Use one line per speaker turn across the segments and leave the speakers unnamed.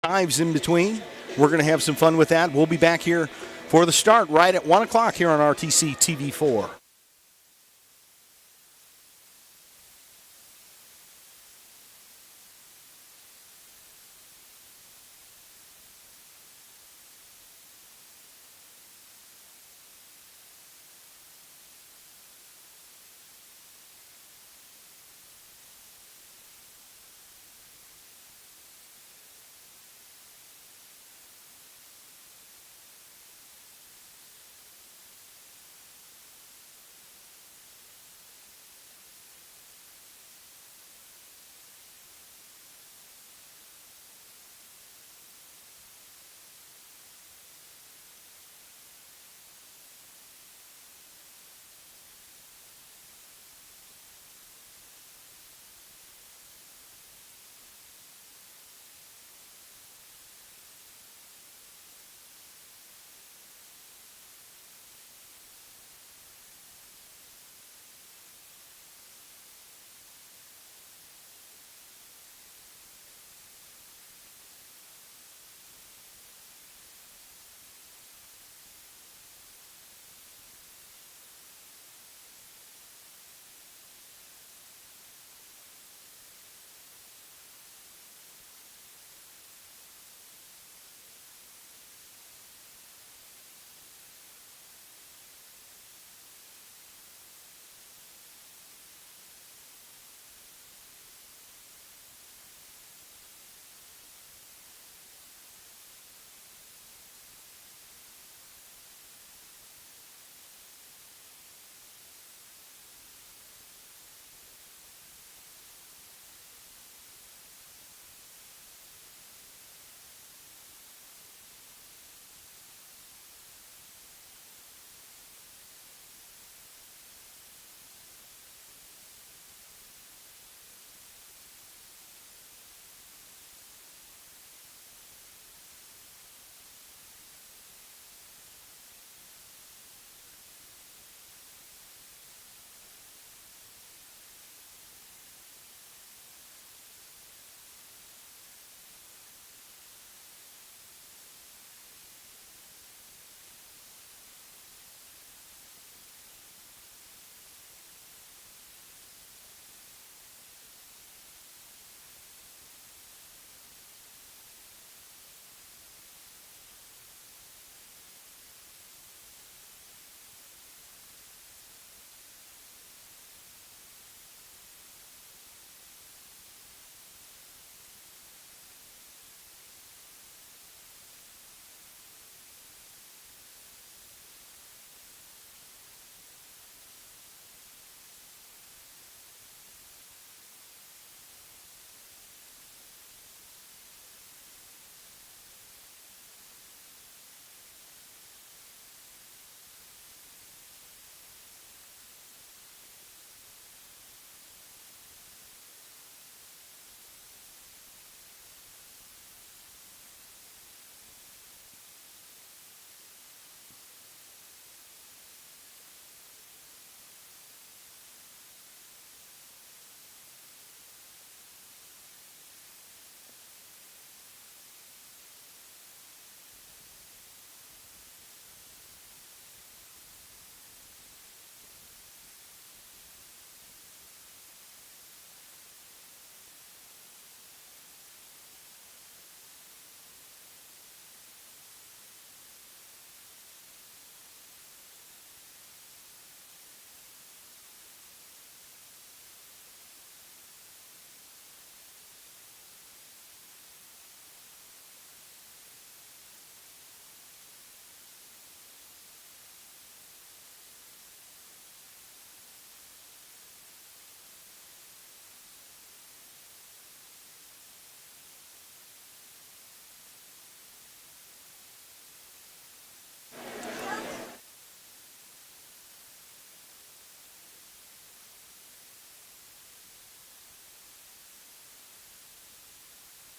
dives in between. We're going to have some fun with that. We'll be back here for the start right at 1 o'clock here on RTC TV4.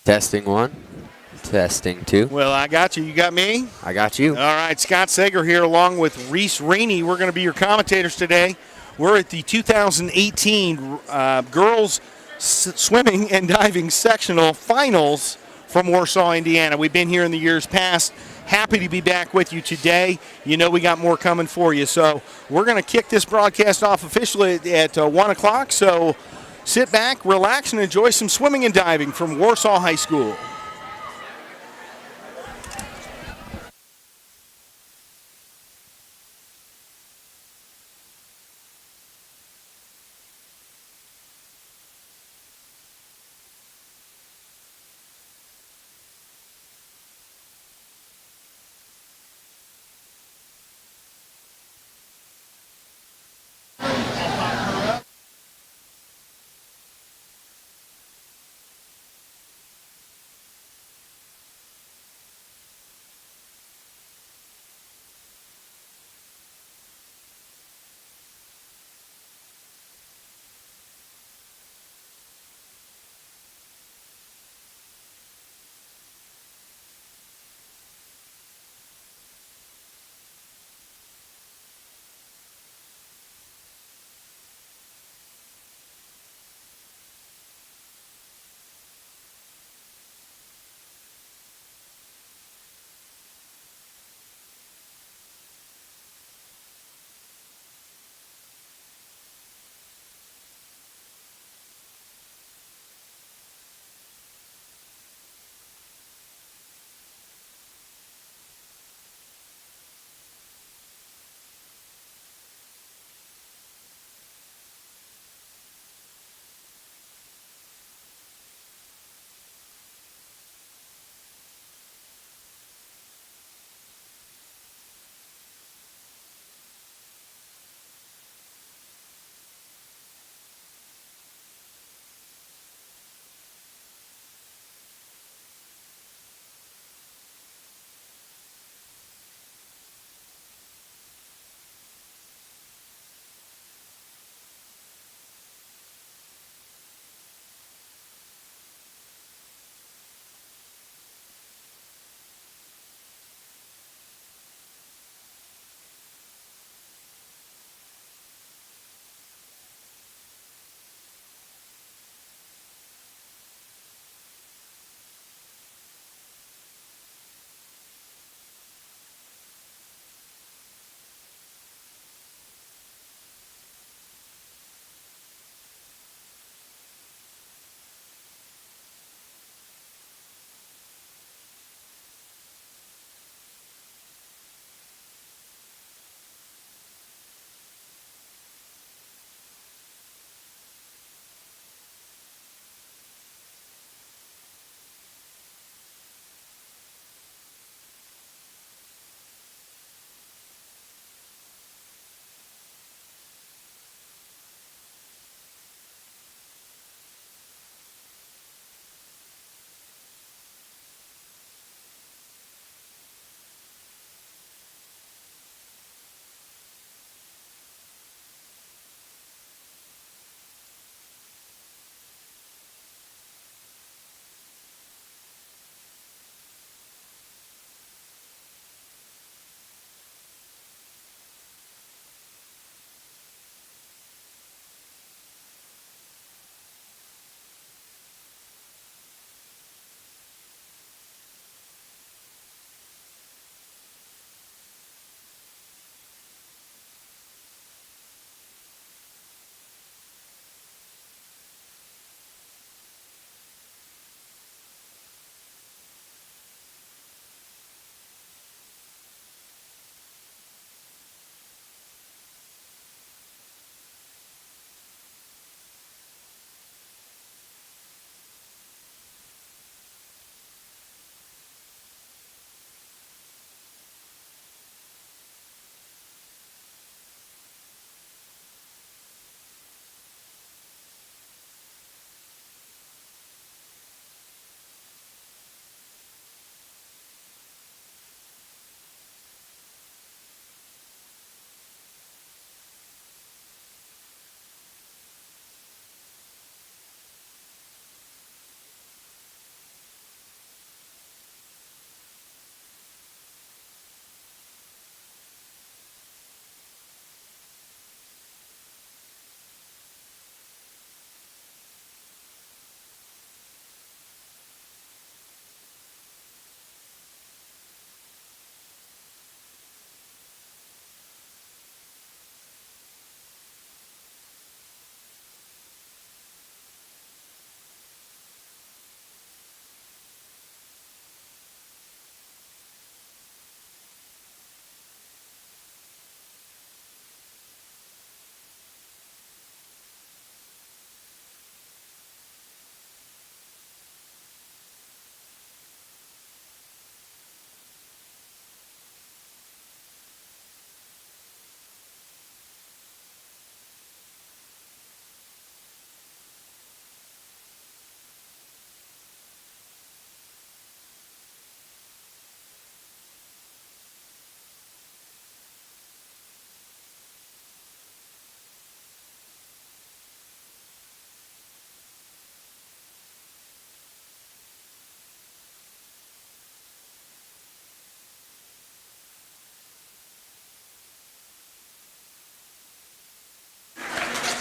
Testing 1, testing 2.
Well, I got you. You got me?
I got you.
All right, Scott Sager here along with Reese Rainey. We're going to be your commentators today. We're at the 2018 Girls Swimming and Diving Sectional Finals from Warsaw, Indiana. We've been here in the years past. Happy to be back with you today. You know we got more coming for you. So we're going to kick this broadcast off officially at 1 o'clock. So sit back, relax, and enjoy some swimming and diving from Warsaw High School.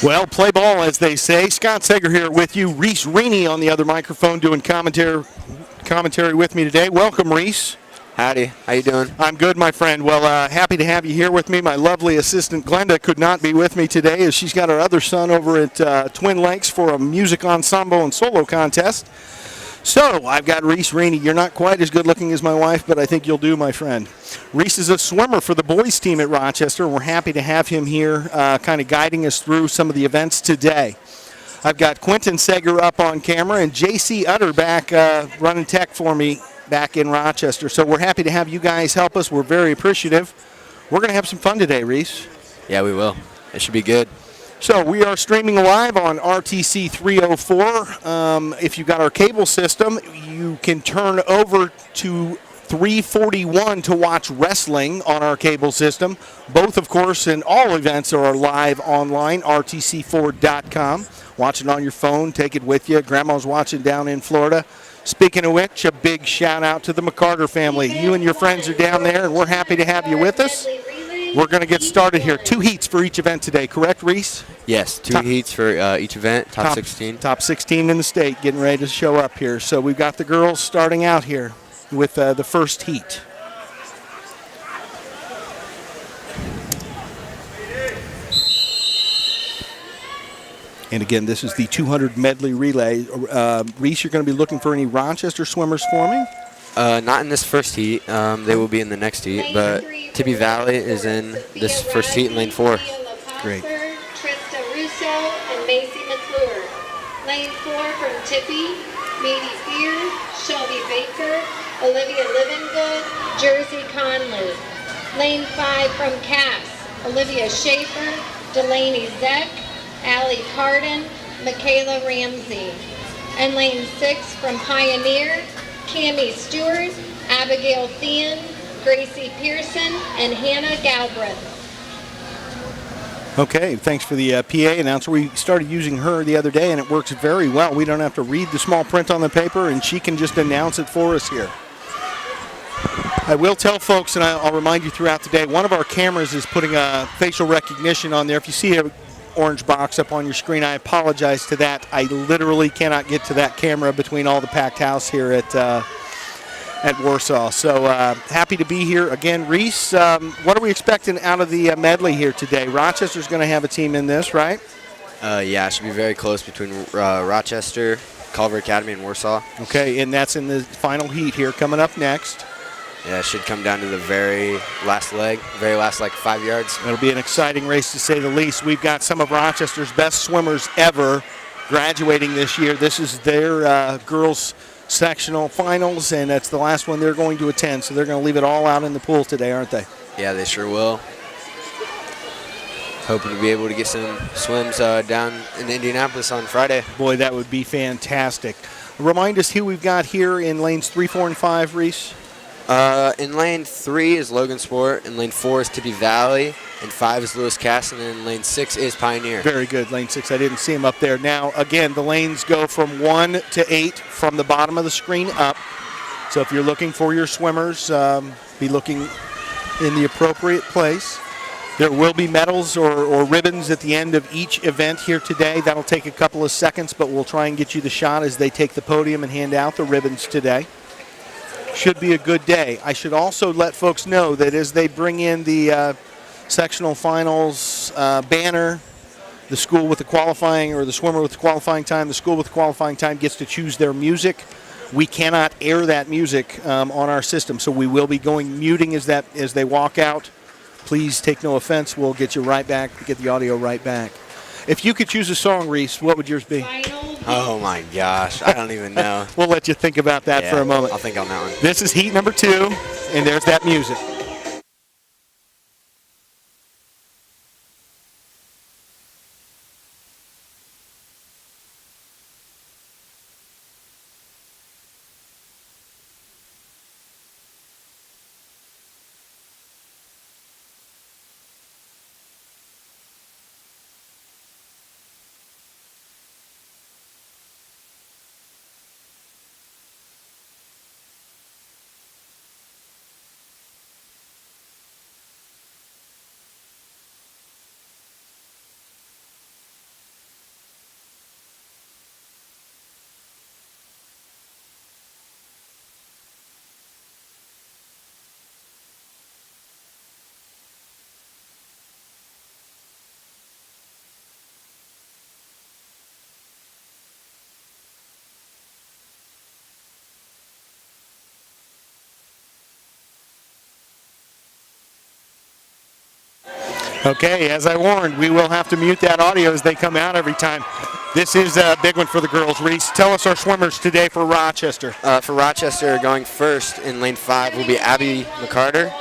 Well, play ball, as they say. Scott Seger here with you. Reese Rainey on the other microphone doing commentary with me today. Welcome, Reese.
Howdy. How you doing?
I'm good, my friend. Well, happy to have you here with me. My lovely assistant, Glenda, could not be with me today as she's got her other son over at Twin Lakes for a music ensemble and solo contest. So I've got Reese Rainey. You're not quite as good looking as my wife, but I think you'll do, my friend. Reese is a swimmer for the boys team at Rochester, and we're happy to have him here kind of guiding us through some of the events today. I've got Quentin Seger up on camera and JC Utter back running tech for me back in Rochester. So we're happy to have you guys help us. We're very appreciative. We're going to have some fun today, Reese.
Yeah, we will. It should be good.
So we are streaming live on RTC 304. If you've got our cable system, you can turn over to 341 to watch wrestling on our cable system. Both, of course, and all events are live online, rtc4.com. Watch it on your phone. Take it with you. Grandma's watching down in Florida. Speaking of which, a big shout out to the Macarthur family. You and your friends are down there, and we're happy to have you with us. We're going to get started here. 2 heats for each event today, correct, Reese?
Yes, two heats for each event, top 16.
Top 16 in the state getting ready to show up here. So we've got the girls starting out here with the first heat. And again, this is the 200 medley relay. Reese, you're going to be looking for any Rochester swimmers for me?
Not in this first heat. They will be in the next heat, but Tibby Valley is in this first heat in lane 4.
Great.
Trista Russo and Macy McClure. Lane 4 from Tippy, Meady Fear, Shelby Baker, Olivia Livingood, Jersey Conley. Lane 5 from Cass, Olivia Schaefer, Delaney Zeck, Allie Carden, Michaela Ramsey. And lane 6 from Pioneer, Cammie Stewart, Abigail Thean, Gracie Pearson, and Hannah Galbraith.
Okay, thanks for the PA announcer. We started using her the other day, and it works very well. We don't have to read the small print on the paper, and she can just announce it for us here. I will tell folks, and I'll remind you throughout the day, one of our cameras is putting a facial recognition on there. If you see an orange box up on your screen, I apologize to that. I literally cannot get to that camera between all the packed house here at Warsaw. So happy to be here again. Reese, what are we expecting out of the medley here today? Rochester's going to have a team in this, right?
Yeah, it should be very close between Rochester, Culver Academy, and Warsaw.
Okay, and that's in the final heat here coming up next.
Yeah, it should come down to the very last leg, very last like 5 yards.
It'll be an exciting race to say the least. We've got some of Rochester's best swimmers ever graduating this year. This is their girls' sectional finals, and that's the last one they're going to attend. So they're going to leave it all out in the pool today, aren't they?
Yeah, they sure will. Hoping to be able to get some swims down in Indianapolis on Friday.
Boy, that would be fantastic. Remind us who we've got here in lanes 3, 4, and 5, Reese.
In lane 3 is Logan Sport, in lane 4 is Tibby Valley, and 5 is Lewis Cass, and then lane 6 is Pioneer.
Very good, lane 6. I didn't see him up there. Now, again, the lanes go from 1 to 8 from the bottom of the screen up. So if you're looking for your swimmers, be looking in the appropriate place. There will be medals or ribbons at the end of each event here today. That'll take a couple of seconds, but we'll try and get you the shot as they take the podium and hand out the ribbons today. Should be a good day. I should also let folks know that as they bring in the sectional finals banner, the school with the qualifying, or the swimmer with the qualifying time, the school with the qualifying time gets to choose their music. We cannot air that music on our system, so we will be going muting as they walk out. Please take no offense. We'll get you right back, get the audio right back. If you could choose a song, Reese, what would yours be?
Oh my gosh, I don't even know.
We'll let you think about that for a moment.
I'll think on that one.
This is heat number 2, and there's that music. Okay, as I warned, we will have to mute that audio as they come out every time. This is a big one for the girls. Reese, tell us our swimmers today for Rochester.
For Rochester, going first in lane 5 will be Abigail Mccarter.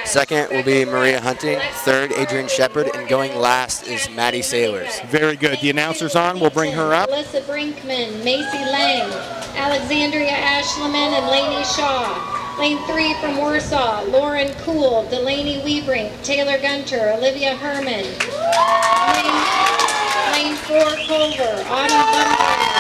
Second will be Maria Hunting. Third, Adrian Shepard. And going last is Maddie Sailors.
Very good. The announcer's on. We'll bring her up.
Alyssa Brinkman, Macy Lang, Alexandria Ashleman, and Lainey Shaw. Lane 3 from Warsaw, Lauren Kuhl, Delaney Webrink, Taylor Gunter, Olivia Herman. Lane 4, Culver, Autumn Bumgarner,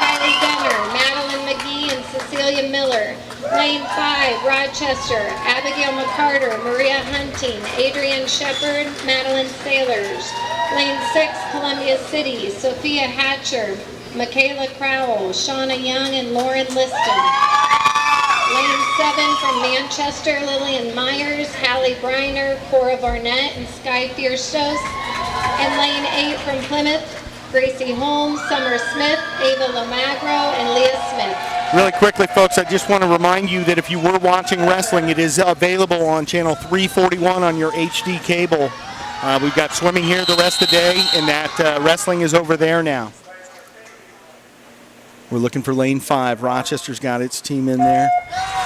Kylie Gunner, Madeline McGee, and Cecilia Miller. Lane 5, Rochester, Abigail Mccarter, Maria Hunting, Adrian Shepard, Madeline Sailors. Lane 6, Columbia City, Sophia Hatcher, Michaela Crowell, Shauna Young, and Lauren Liston. Lane 7 from Manchester, Lillian Myers, Hallie Briner, Cora Barnett, and Sky Fierstos. And lane 8 from Plymouth, Gracie Holmes, Summer Smith, Ava Lomagro, and Leah Smith.
Really quickly, folks, I just want to remind you that if you were watching wrestling, it is available on channel 341 on your HD cable. We've got swimming here the rest of the day, and that wrestling is over there now. We're looking for lane 5. Rochester's got its team in there.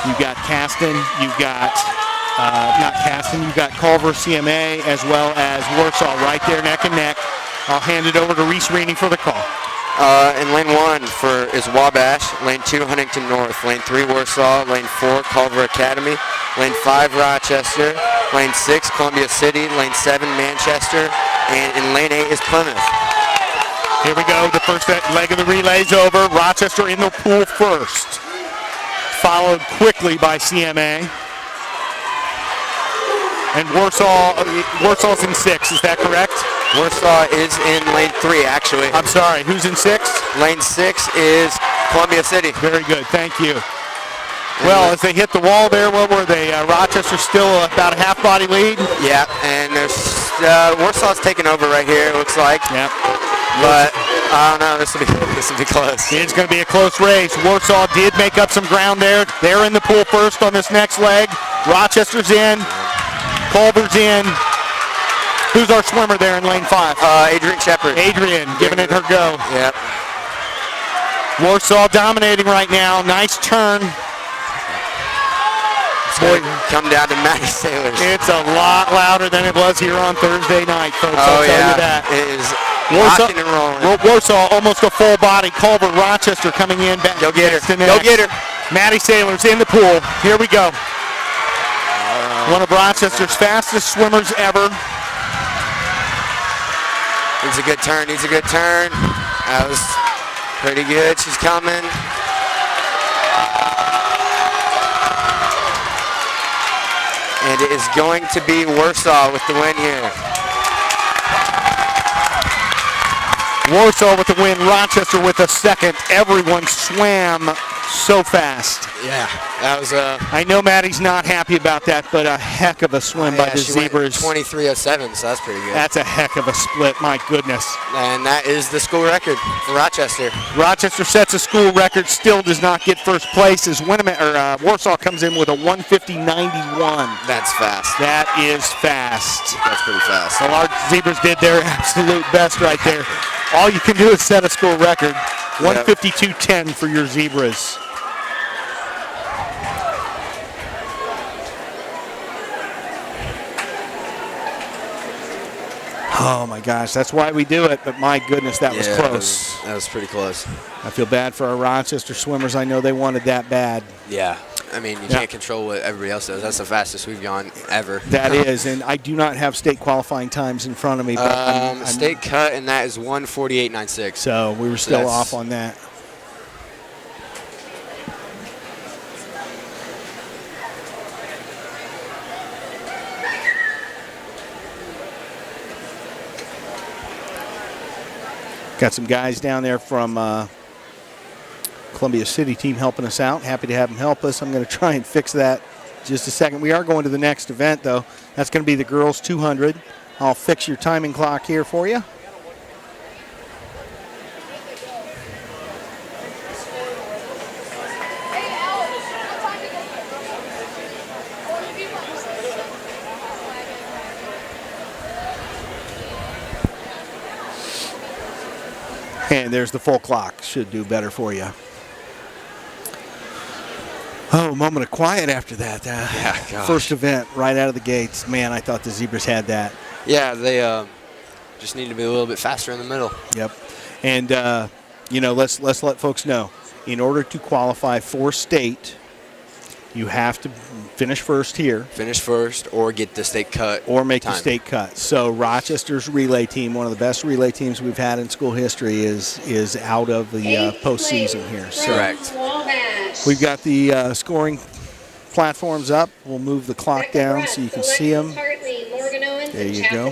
You've got Caston, you've got, not Caston, you've got Culver CMA as well as Warsaw right there neck and neck. I'll hand it over to Reese Reaney for the call.
In lane 1 is Wabash, lane 2 Huntington North, lane 3 Warsaw, lane 4 Culver Academy, lane 5 Rochester, lane 6 Columbia City, lane 7 Manchester, and in lane 8 is Plymouth.
Here we go, the first leg of the relay's over. Rochester in the pool first, followed quickly by CMA. And Warsaw's in 6, is that correct?
Warsaw is in lane 3, actually.
I'm sorry, who's in 6?
Lane 6 is Columbia City.
Very good, thank you. Well, as they hit the wall there, what were they? Rochester still about a half-body lead?
Yeah, and there's Warsaw's taking over right here, it looks like.
Yep.
But I don't know, this will be close.
It's going to be a close race. Warsaw did make up some ground there. They're in the pool first on this next leg. Rochester's in. Culver's in. Who's our swimmer there in lane 5?
Adrian Shepard.
Adrian, giving it her go.
Yep.
Warsaw dominating right now. Nice turn.
Boy, come down to Maddie Sailors.
It's a lot louder than it was here on Thursday night, folks. I'll tell you that.
It is
Warsaw,
rocking and rolling.
Warsaw almost a full body. Culver, Rochester coming in back.
Go get her.
Go get her. Maddie Sailors in the pool. Here we go. One of Rochester's fastest swimmers ever.
Needs a good turn. Needs a good turn. That was pretty good. She's coming. And it is going to be Warsaw with the win here.
Warsaw with the win, Rochester with a second. Everyone swam so fast.
Yeah, that was
I know Maddie's not happy about that, but a heck of a swim by the Zebras.
23:07, so that's pretty good.
That's a heck of a split, my goodness.
And that is the school record for Rochester.
Rochester sets a school record, still does not get first place as Warsaw comes in with a 150.91.
That's fast.
That is fast.
That's pretty fast.
Well, our Zebras did their absolute best right there. All you can do is set a school record. 152.10 for your Zebras. Oh my gosh, that's why we do it, but my goodness, that was close.
That was pretty close.
I feel bad for our Rochester swimmers. I know they wanted that bad.
Yeah. I mean, you can't control what everybody else does. That's the fastest we've gone ever.
That is, and I do not have state qualifying times in front of me. But I'm
state cut, and that is 1:48.96.
So we were still off on that. Got some guys down there from Columbia City team helping us out. Happy to have them help us. I'm going to try and fix that in just a second. We are going to the next event, though. That's going to be the girls 200. I'll fix your timing clock here for you. And there's the full clock. Should do better for you. Oh, a moment of quiet after that.
Gosh.
First event right out of the gates. Man, I thought the Zebras had that.
Yeah, they just need to be a little bit faster in the middle.
Yep. And, let's let folks know. In order to qualify for state, you have to finish first here.
Finish first or get the state cut.
Or make
time.
the state cut. So Rochester's relay team, one of the best relay teams we've had in school history, is out of the postseason here. So
Correct.
we've got the scoring platforms up. We'll move the clock down so you can see them. There you go.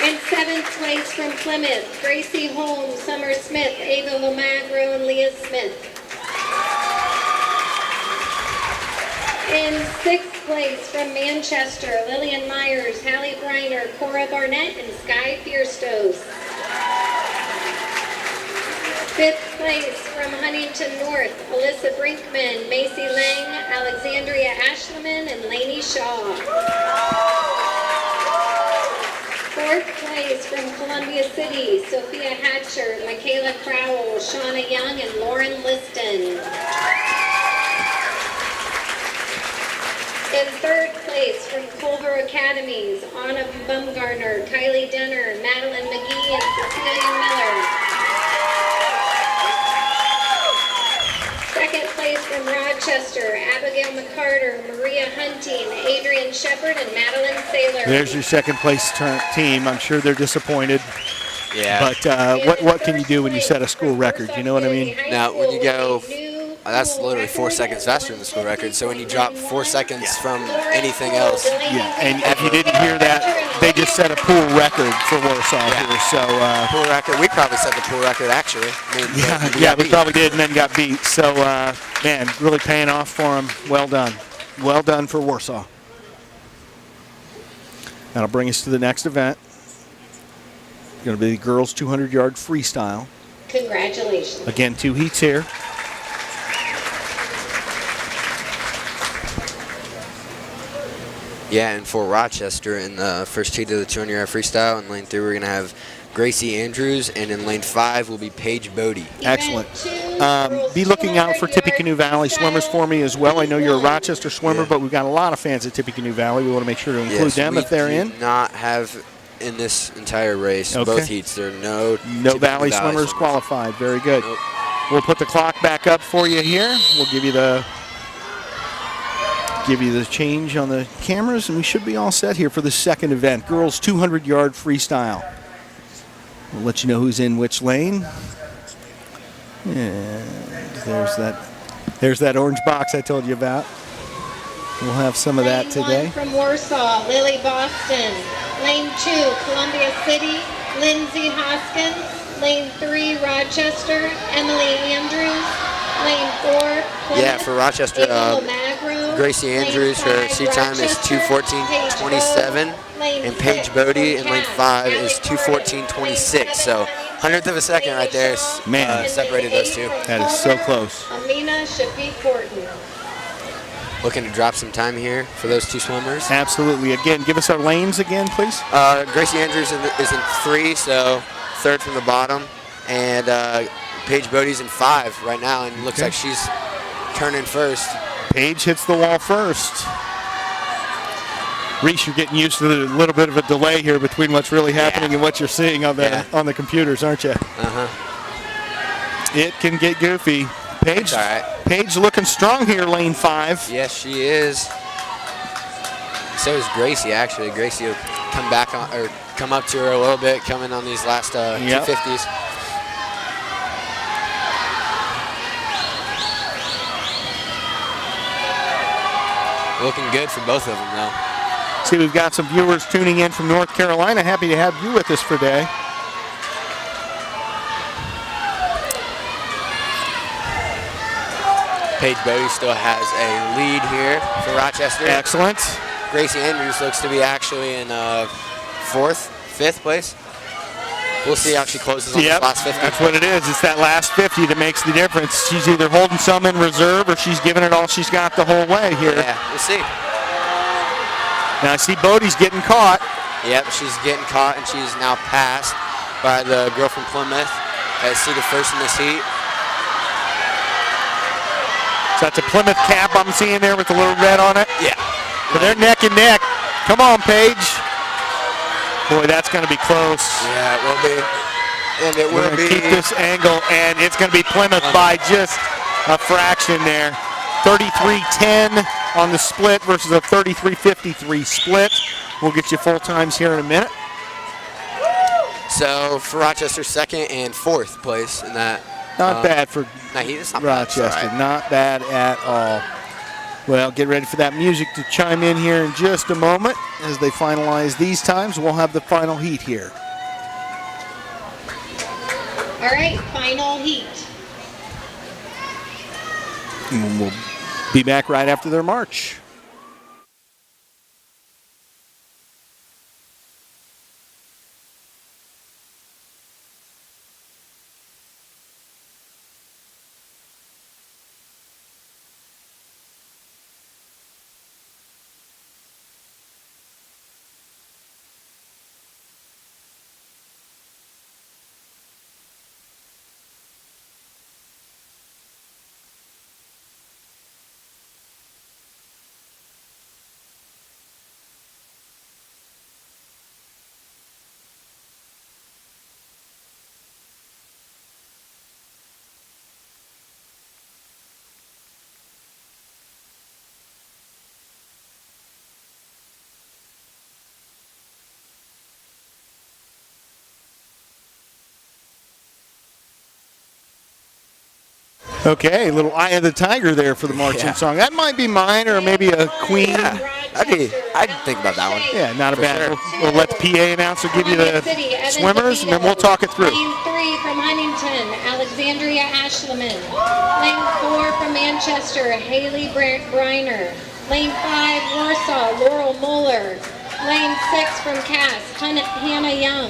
In 7th place from Plymouth, Gracie Holmes, Summer Smith, Ava Lomagro, and Leah Smith. In 6th place from Manchester, Lillian Myers, Hallie Briner, Cora Barnett, and Sky Fierstos. 5th place from Huntington North, Alyssa Brinkman, Macy Lang, Alexandria Ashleman, and Lainey Shaw. 4th place from Columbia City, Sophia Hatcher, Michaela Crowell, Shauna Young, and Lauren Liston. In 3rd place from Culver Academies, Anna Bumgarner, Kylie Denner, Madeline McGee, and Cecilia Miller. 2nd place from Rochester, Abigail Mccarter, Maria Hunting, Adrian Shepard, and Madeline Saylor.
There's your second place team. I'm sure they're disappointed.
Yeah.
But what can you do when you set a school record? You know what I mean?
Now, when you go, that's literally 4 seconds faster than the school record. So when you drop 4 seconds from anything else.
Yeah, and if you didn't hear that, they just set a pool record for Warsaw here. So
pool record. We probably set the pool record actually. I mean,
we probably did, and then got beat. So man, really paying off for them. Well done. Well done for Warsaw. That'll bring us to the next event. Going to be the girls 200-yard freestyle.
Congratulations.
Again, 2 heats here.
Yeah, and for Rochester in the first heat of the 200-yard freestyle, in lane 3 we're going to have Gracie Andrews, and in lane 5 will be Paige Bode.
Excellent. Be looking out for Tippecanoe Valley swimmers for me as well. I know you're a Rochester swimmer, but we've got a lot of fans at Tippecanoe Valley. We want to make sure to include them if they're in.
We do not have in this entire race, both heats, there are no
Valley swimmers qualified. Very good.
Nope.
We'll put the clock back up for you here. We'll give you the change on the cameras, and we should be all set here for the second event, girls 200-yard freestyle. We'll let you know who's in which lane. And there's that orange box I told you about. We'll have some of that today.
Lane 1 from Warsaw, Lily Boston. Lane 2, Columbia City, Lindsay Hoskins. Lane 3, Rochester, Emily Andrews. Lane 4, Plymouth,
yeah, for Rochester, Gracie Andrews, her seat time is 2:14.27, and Paige Bode in lane 5 is 2:14.26. So 100th of a second right there separated those two.
That is so close.
Amina Shafiq Horton.
Looking to drop some time here for those two swimmers.
Absolutely. Again, give us our lanes again, please.
Gracie Andrews is in 3, so 3rd from the bottom, and Paige Bode's in 5 right now, and looks like she's turning first.
Paige hits the wall first. Reese, you're getting used to the little bit of a delay here between what's really happening and what you're seeing on the computers, aren't you? It can get goofy. Paige, Paige looking strong here, lane 5.
Yes, she is. So is Gracie, actually. Gracie will come back on, or come up to her a little bit, coming on these last 250s. Looking good for both of them, though.
See, we've got some viewers tuning in from North Carolina. Happy to have you with us for today.
Paige Bode still has a lead here for Rochester.
Excellent.
Gracie Andrews looks to be actually in 4th, 5th place. We'll see how she closes on this last 50.
That's what it is. It's that last 50 that makes the difference. She's either holding some in reserve or she's giving it all she's got the whole way here.
Yeah, we'll see.
Now I see Bodie's getting caught.
Yep, she's getting caught, and she's now passed by the girl from Plymouth that seated first in this heat.
So that's a Plymouth cap I'm seeing there with the little red on it.
Yeah.
So they're neck and neck. Come on, Paige. Boy, that's going to be close.
Yeah, it will be. And it will be.
Keep this angle, and it's going to be Plymouth by just a fraction there. 33-10 on the split versus a 33-53 split. We'll get you full times here in a minute.
So for Rochester, second and fourth place in that.
Not bad for
it's not
Rochester.
bad. It's all right.
Not bad at all. Well, get ready for that music to chime in here in just a moment. As they finalize these times, we'll have the final heat here.
All right, final heat.
And we'll be back right after their march. Okay, a little Eye of the Tiger there for the marching song. That might be mine or maybe a Queen.
Yeah, I'd think about that one.
Yeah, not a
For
bad.
sure.
We'll let the PA announcer give you the swimmers, and then we'll talk it through.
Lane 3 from Huntington, Alexandria Ashleman. Lane 4 from Manchester, Haley Briner. Lane 5, Warsaw, Laurel Muller. Lane 6 from Cass, Hannah Young.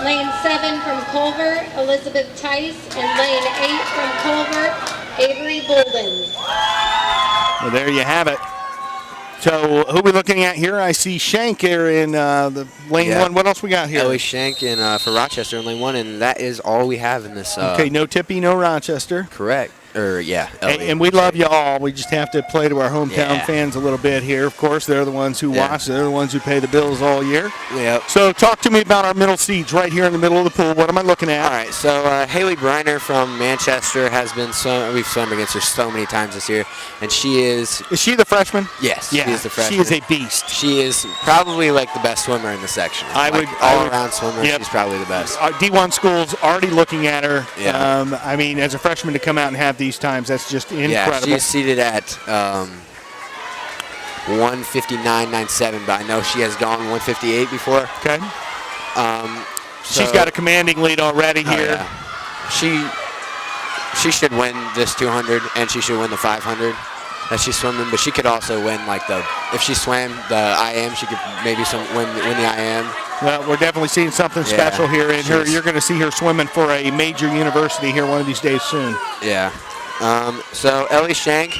Lane 7 from Culver, Elizabeth Tice. And lane 8 from Culver, Avery Bolden.
Well, there you have it. So who are we looking at here? I see Shank here in the lane 1. What else we got here?
Ellie Shank in, for Rochester in lane 1, and that is all we have in this.
Okay, no Tippy, no Rochester.
Correct.
And,
Ellie.
and we love you all. We just have to play to our hometown fans a little bit here. Of course, they're the ones who watch. They're the ones who pay the bills all year.
Yep.
So talk to me about our middle seats right here in the middle of the pool. What am I looking at?
All right, so Haley Briner from Manchester has been we've swum against her so many times this year, and she is.
Is she the freshman?
Yes,
Yeah,
she is the freshman.
she is a beast.
She is probably like the best swimmer in the section. All-around swimmer.
Yep.
She's probably the best.
Our D1 school's already looking at her.
Yeah.
I mean, as a freshman to come out and have these times, that's just incredible.
Yeah, she's seated at 159.97, but I know she has gone 158 before.
Okay. She's got a commanding lead already here.
Yeah. She should win this 200, and she should win the 500 that she's swimming. But she could also win if she swam the IM, she could maybe win the IM.
Well, we're definitely seeing something special here in her. You're going to see her swimming for a major university here one of these days soon.
Yeah. So Ellie Shank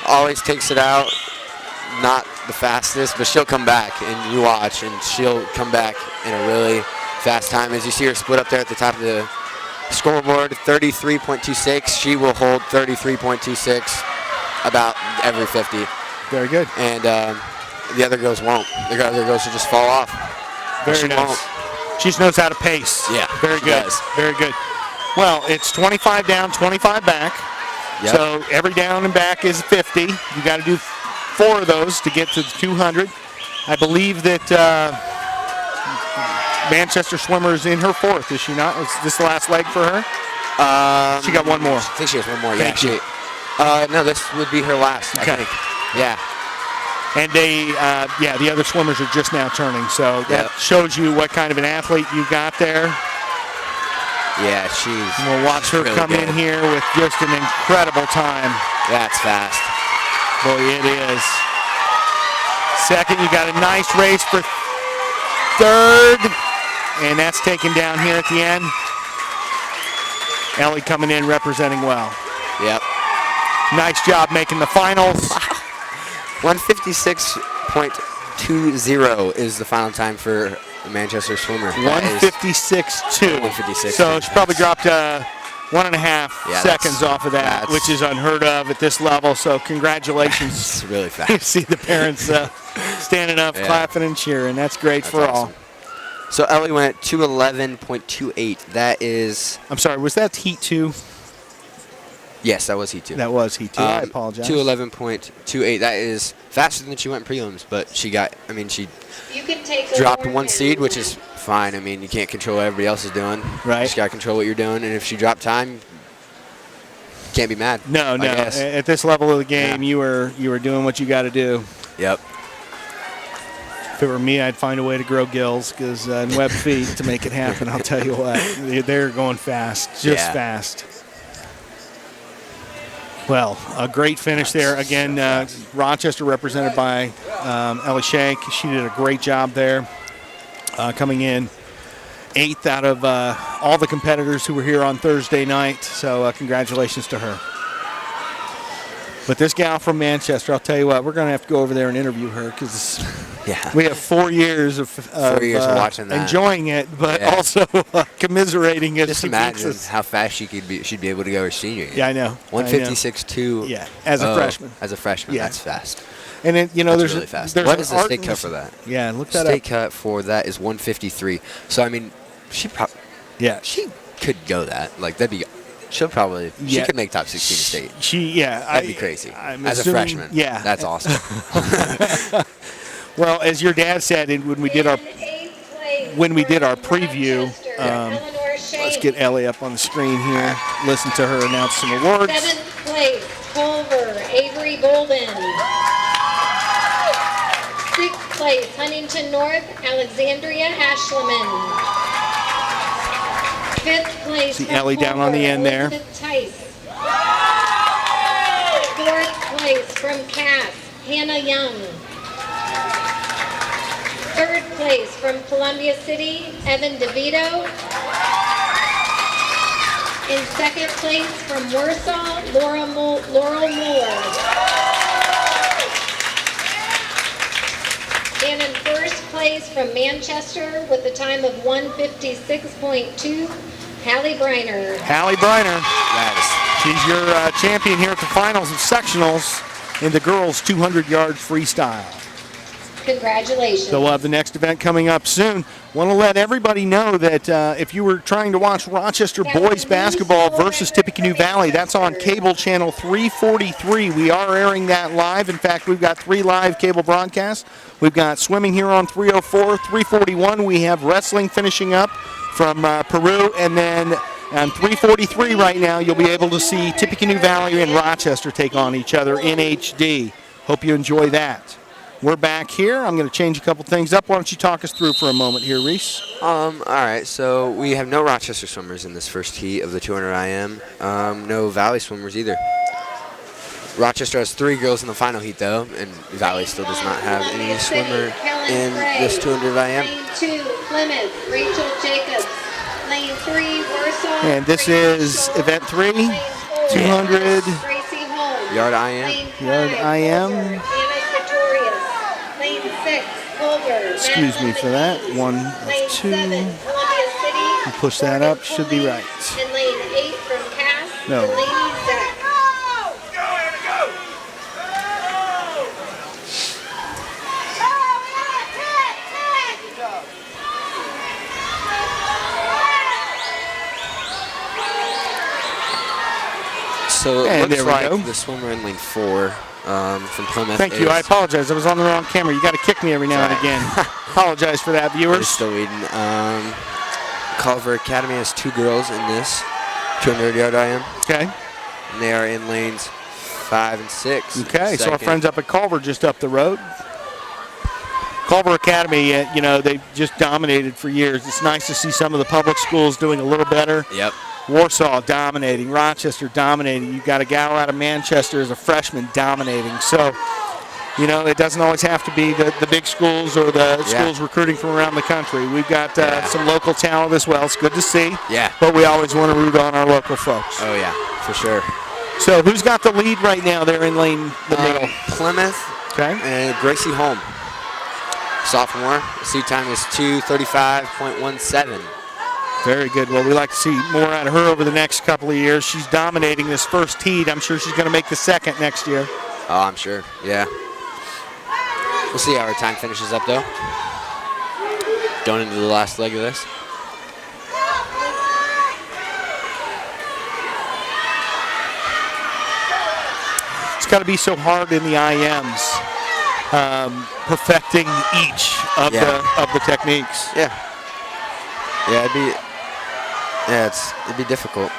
always takes it out, not the fastest, but she'll come back, and you watch, and she'll come back in a really fast time. As you see her split up there at the top of the scoreboard, 33.26. She will hold 33.26 about every 50.
Very good.
And the other girls won't. The other girls will just fall off.
Very nice. Won't. She just knows how to pace.
Yeah.
Very good.
Does.
Very good. Well, it's 25 down, 25 back. Yep. So every down and back is 50. You got to do 4 of those to get to the 200. I believe that Manchester swimmer is in her 4th, is she not? Is this the last leg for her? She got one more.
I think she has one more.
Thank you.
No, this would be her last.
Okay.
I think. Yeah.
And the other swimmers are just now turning. So that shows you what kind of an athlete you got there.
Yeah, she's.
We'll watch her
really
come in here with just an incredible time.
That's fast.
Boy, it is. Second, you got a nice race for 3rd, and that's taken down here at the end. Ellie coming in representing well.
Yep.
Nice job making the finals.
156.20 is the final time for a Manchester swimmer.
156.2.
156.
So she probably dropped 1.5 seconds off of that, which is unheard of at this level. So congratulations.
It's really fast.
You see the parents standing up, clapping and cheering. That's great for
awesome.
all.
So Ellie went 2:11.28. That is...
I'm sorry, was that Heat 2?
Yes, that was Heat 2.
That was Heat 2. I apologize.
2:11.28. That is faster than she went in prelims, but she got, I mean, she
You can take
dropped one seed, which is fine. I mean, you can't control what everybody else is doing.
Right.
You just got to control what you're doing, and if she dropped time, you can't be mad.
No. At this level of the game, you were doing what you got to do.
Yep.
If it were me, I'd find a way to grow gills because in web feet to make it happen, I'll tell you what. They're going fast, just fast. Well, a great finish there. Again, Rochester represented by Ellie Shank. She did a great job there, coming in 8th out of all the competitors who were here on Thursday night. So congratulations to her. But this gal from Manchester, I'll tell you what, we're going to have to go over there and interview her because we have 4 years of
4 years of watching that,
enjoying it, but also commiserating it.
Just imagine how fast she'd be able to go her senior year.
Yeah, I know.
156.2.
Yeah, as a freshman.
As a freshman, that's fast.
And then,
that's really fast. What is the state cut for that?
Yeah, look that up.
State cut for that is 153. So I mean, she could go that. Like that'd be. She'll probably. She could make top 16 state. That'd be crazy. As a freshman.
Yeah,
that's awesome.
Well, as your dad said, when we did our preview, let's get Ellie up on the screen here. Listen to her announce some awards.
7th place, Culver, Avery Bolden. 6th place, Huntington North, Alexandria Ashleman. 5th place,
see Ellie down on the end there.
4th place from Cass, Hannah Young. 3rd place from Columbia City, Evan DeVito. In 2nd place from Warsaw, Laurel Mueller. And in 1st place from Manchester with a time of 156.2, Hallie Briner.
Hallie Briner. She's your champion here at the finals of sectionals in the girls 200-yard freestyle.
Congratulations.
So we'll have the next event coming up soon. Want to let everybody know that if you were trying to watch Rochester boys basketball versus Tippecanoe Valley, that's on cable channel 343. We are airing that live. In fact, we've got 3 live cable broadcasts. We've got swimming here on 304, 341. We have wrestling finishing up from Peru, and then on 343 right now, you'll be able to see Tippecanoe Valley and Rochester take on each other in HD. Hope you enjoy that. We're back here. I'm going to change a couple things up. Why don't you talk us through for a moment here, Reese?
All right. So we have no Rochester swimmers in this first heat of the 200 IM. No Valley swimmers either. Rochester has 3 girls in the final heat, though, and Valley still does not have any swimmer in this 200 IM.
Lane 2, Plymouth, Rachel Jacobs. Lane 3, Warsaw.
And this is event 3, 200
yard IM.
Yard IM. Excuse me for that. 1 of 2. We'll push that up. Should be right.
And lane 8 from Cass.
No.
So it
and
looks
there we
like
go.
The swimmer in lane 4 from Plymouth.
Thank you. I apologize. I was on the wrong camera. You got to kick me every now and again. Apologize for that, viewers.
Still waiting. Culver Academy has 2 girls in this 200-yard IM.
Okay.
And they are in lanes 5 and 6.
Okay. So our friends up at Culver just up the road. Culver Academy, they've just dominated for years. It's nice to see some of the public schools doing a little better.
Yep.
Warsaw dominating, Rochester dominating. You've got a gal out of Manchester as a freshman dominating. So, it doesn't always have to be the big schools or the schools recruiting from around the country. We've got some local talent as well. It's good to see.
Yeah.
But we always want to root on our local folks.
Oh, yeah, for sure.
So who's got the lead right now there in lane the middle?
Plymouth
Okay.
and Gracie Holm. sophomore. Seed time is 2:35.17.
Very good. Well, we like to see more out of her over the next couple of years. She's dominating this first heat. I'm sure she's going to make the second next year.
Oh, I'm sure. Yeah. We'll see how her time finishes up, though. Going into the last leg of this.
It's got to be so hard in the IMs, perfecting each of the techniques.
Yeah. Yeah, it'd be difficult.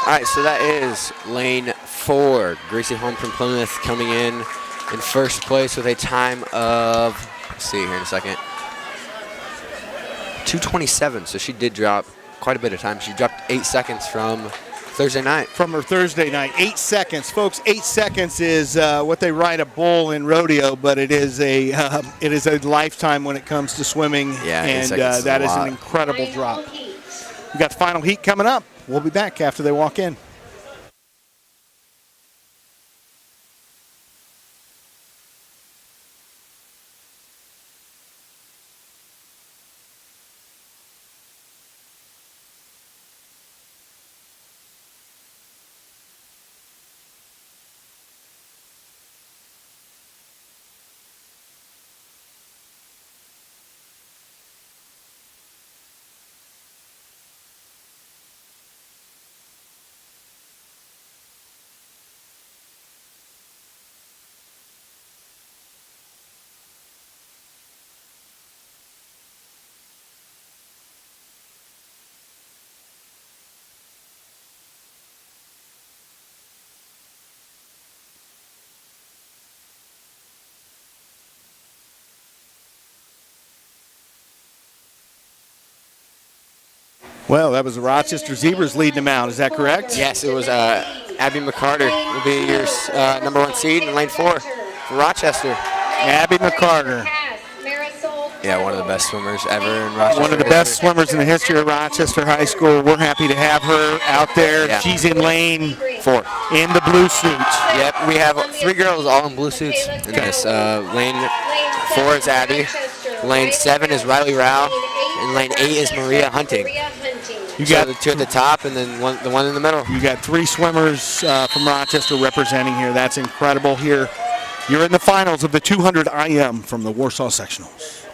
All right, so that is lane 4. Gracie Holm from Plymouth coming in first place with a time of, let's see here in a second, 2:27. So she did drop quite a bit of time. She dropped 8 seconds from Thursday night.
From her Thursday night, 8 seconds, folks. 8 seconds is what they ride a bull in rodeo, but it is a lifetime when it comes to swimming.
Yeah,
and that is an incredible drop. We got the final heat coming up. We'll be back after they walk in. Well, that was the Rochester Zebras leading them out. Is that correct?
Yes, it was Abby Mccarter will be your number 1 seed in lane 4 for Rochester.
Abby Mccarter.
Yeah, one of the best swimmers ever in Rochester.
One of the best swimmers in the history of Rochester High School. We're happy to have her out there. Yeah. She's in lane 4 in the blue suits.
Yep, we have 3 girls all in blue suits in this. Lane 4 is Abby. Lane 7 is Riley Rao. And lane 8 is Maria Hunting. You got the 2 at the top and then the one in the middle.
You got 3 swimmers from Rochester representing here. That's incredible here. You're in the finals of the 200 IM from the Warsaw Sectionals.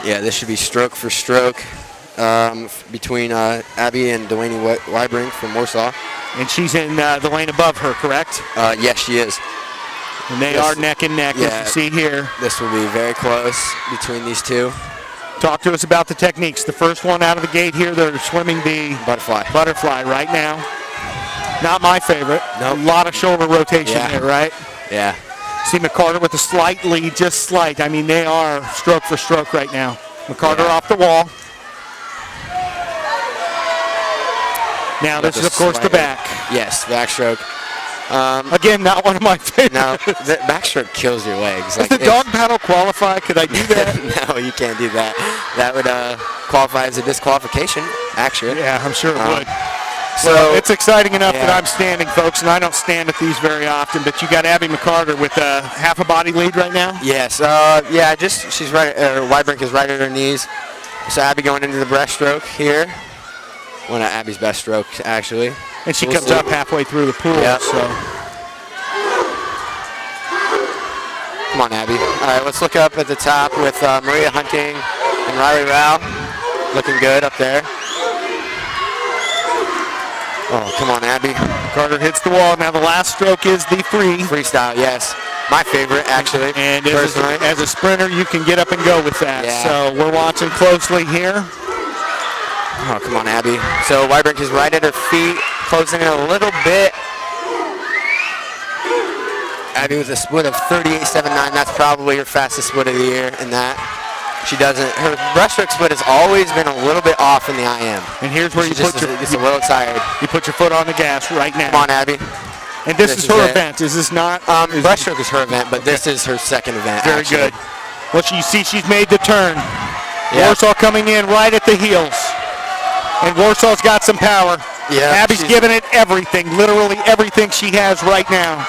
Yeah, this should be stroke for stroke between Abby and Delaney Wybrink from Warsaw.
And she's in the lane above her, correct?
Yes, she is.
And they are neck and neck, as you see here.
This will be very close between these 2.
Talk to us about the techniques. The first one out of the gate here, they're swimming the butterfly right now. Not my favorite.
Nope.
A lot of shoulder rotation there, right?
Yeah.
See Macarthur with a slight lead, just slight. I mean, they are stroke for stroke right now. Macarthur off the wall. Now this is, of course, the back.
Yes, backstroke.
Again, not one of my favorites.
No, the backstroke kills your legs.
Does the dog paddle qualify? Could I do that?
No, you can't do that. That would qualify as a disqualification, actually.
Yeah, I'm sure it would. So it's exciting enough that I'm standing, folks, and I don't stand at these very often, but you got Abby Mccarter with a half a body lead right now?
Yes. She's right, Wybrink is right at her knees. So Abby going into the breaststroke here. One of Abby's best strokes, actually.
And she comes up halfway through the pool.
Yep.
So.
Come on, Abby. All right, let's look up at the top with Maria Hunting and Riley Rao. Looking good up there. Oh, come on, Abby.
Carter hits the wall. Now the last stroke is the
freestyle, yes. My favorite, actually.
And as a sprinter, you can get up and go with that. Yeah. So we're watching closely here.
Oh, come on, Abby. So Wybrink is right at her feet, closing in a little bit. Abby with a split of 38.79. That's probably her fastest split of the year in that. She doesn't. Her breaststroke split has always been a little bit off in the IM.
And here's where
She's a little tired.
You put your foot on the gas right now.
Come on, Abby.
And this is her event. Is this not?
Breaststroke is her event, but this is her second event.
Very
actually.
good. Well, you see she's made the turn.
Yeah.
Warsaw coming in right at the heels. And Warsaw's got some power.
Yeah,
Abby's giving it everything, literally everything she has right now.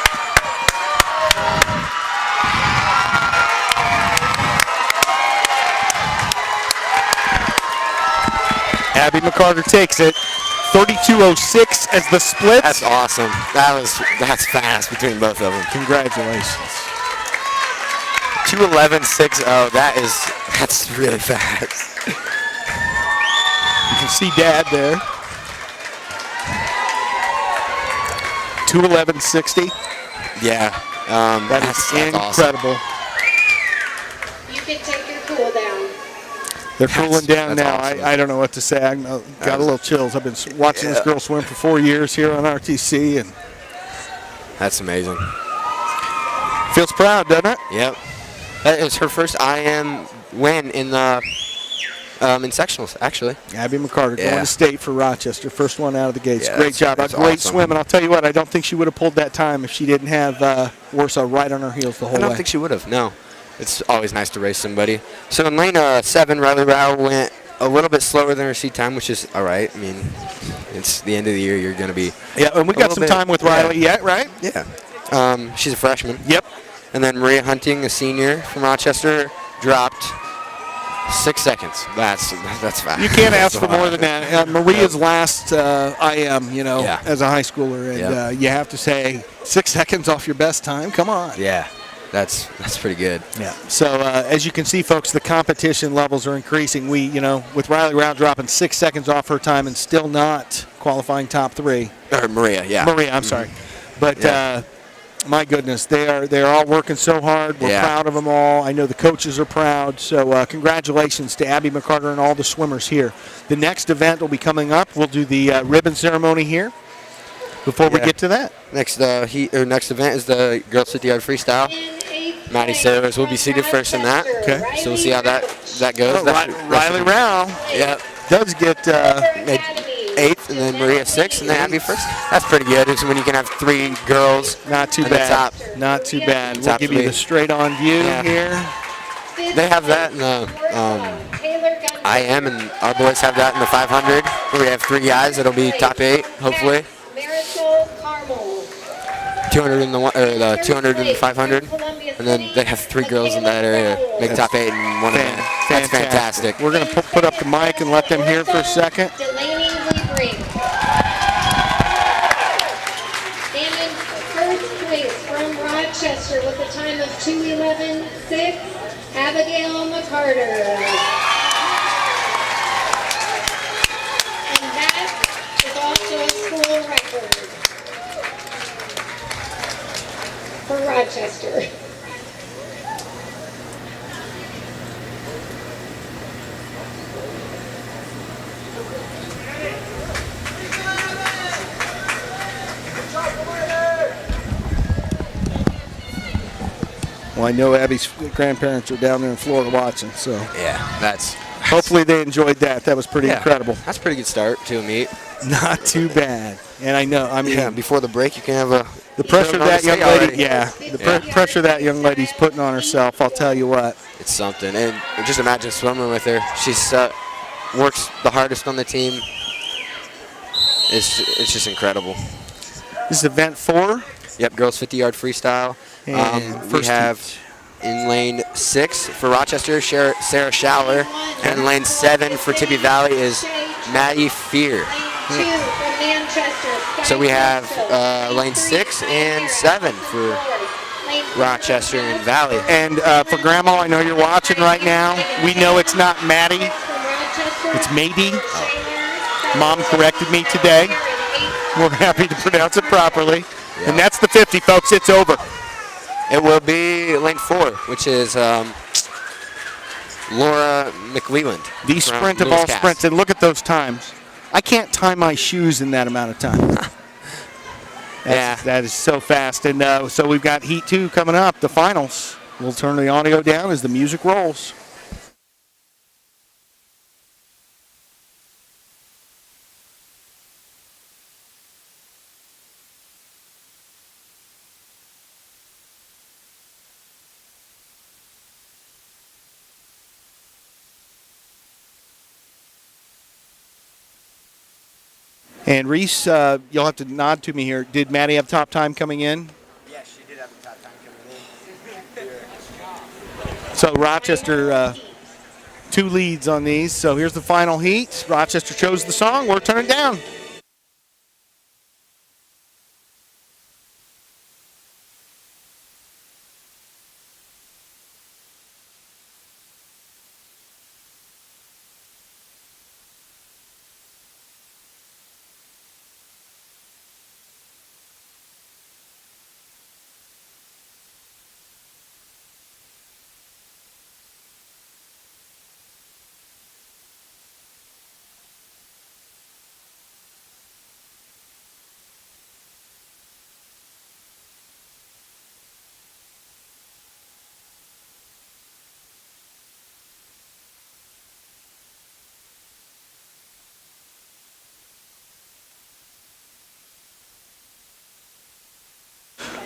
Abby Mccarter takes it. 32:06 as the split.
That's awesome. That's fast between both of them.
Congratulations.
2:11.60. That's really fast.
You can see Dad there. 2:11.60.
Yeah.
That's incredible.
Awesome. You can take your cool down.
They're cooling down now.
Awesome.
I don't know what to say. I got a little chills. I've been watching this girl swim for 4 years here on RTC, and
that's amazing.
Feels proud, doesn't it?
Yep. That is her first IM win in the in sectionals, actually.
Abby Mccarter going to state for Rochester. First one out of the gates.
Yeah,
Great job.
that's
Great
awesome.
swim. And I'll tell you what, I don't think she would have pulled that time if she didn't have Warsaw right on her heels the whole way.
I don't think she would have, no. It's always nice to race somebody. So in lane 7, Riley Rao went a little bit slower than her seat time, which is all right. I mean, it's the end of the year. You're going to be.
Yeah, and we got some time with Riley yet, right?
Yeah. She's a freshman.
Yep.
And then Maria Hunting, a senior from Rochester, dropped 6 seconds. That's fast.
You can't ask for more than that. Maria's last IM, as a high schooler, and you have to say 6 seconds off your best time. Come on.
Yeah. That's pretty good.
Yeah. So as you can see, folks, the competition levels are increasing. We, with Riley Rao dropping 6 seconds off her time and still not qualifying top 3.
Or Maria, yeah.
Maria, I'm sorry. But my goodness, they're all working so hard. We're proud of them all. I know the coaches are proud. So congratulations to Abby Mccarter and all the swimmers here. The next event will be coming up. We'll do the ribbon ceremony here. Before we get to that,
next event is the girls 50-yard freestyle. Maddie Sailors will be seated first in that.
Okay.
So we'll see how that goes.
Riley Rao does get
8th, and then Maria 6th, and then Abby first. That's pretty good. It's when you can have 3 girls.
Not too bad. Not too bad. We'll give you the straight-on view here.
They have that in the IM, and our boys have that in the 500. Where we have 3 guys that'll be top 8, hopefully. 200 in the 200 and the 500, and then they have 3 girls in that area make top 8 and one event. That's fantastic.
We're going to put up the mic and let them hear for a second.
Delaney Liebring. And in first place from Rochester with a time of 2:11.6, Abigail Mccarter. And that is also a school record for Rochester.
Well, I know Abby's grandparents are down there in Florida watching, so
that's
hopefully they enjoyed that. That was pretty incredible.
That's a pretty good start to a meet.
Not too bad. And I know,
before the break, you can have
the pressure that young lady, pressure that young lady's putting on herself, I'll tell you what.
It's something. And just imagine swimming with her. She's works the hardest on the team. It's just incredible.
This is event 4?
Yep, girls 50-yard freestyle. We have in lane 6 for Rochester, Sarah Schaller, and in lane 7 for Tibby Valley is Maddie Fear. So we have lane 6 and 7 for Rochester and Valley.
And for Grandma, I know you're watching right now. We know it's not Maddie, it's Mady. Mom corrected me today. We're happy to pronounce it properly. And that's the 50, folks. It's over.
It will be lane 4, which is Laura McLeland.
The sprint of all sprints. And look at those times. I can't tie my shoes in that amount of time. That is so fast. And so we've got Heat 2 coming up, the finals. We'll turn the audio down as the music rolls. And Reese, you'll have to nod to me here. Did Maddie have top time coming in?
Yes, she did have the top time coming in.
So Rochester, 2 leads on these. So here's the final heat. Rochester chose the song. We're turning it down.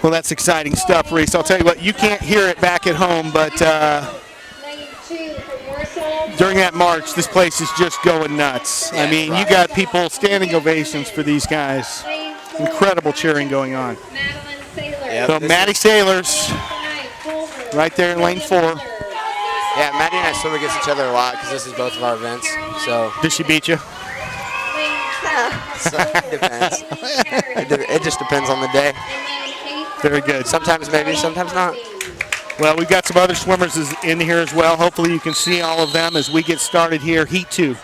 Well, that's exciting stuff, Reese. I'll tell you what, you can't hear it back at home, but during that march, this place is just going nuts. I mean, you got people standing ovations for these guys. Incredible cheering going on. So Maddie Sailors right there in lane 4.
Yeah, Maddie and I swim against each other a lot because this is both of our events. So
Did she beat you?
it depends. It just depends on the day.
Very good.
Sometimes maybe, sometimes not.
Well, we've got some other swimmers in here as well. Hopefully you can see all of them as we get started here. Heat 2.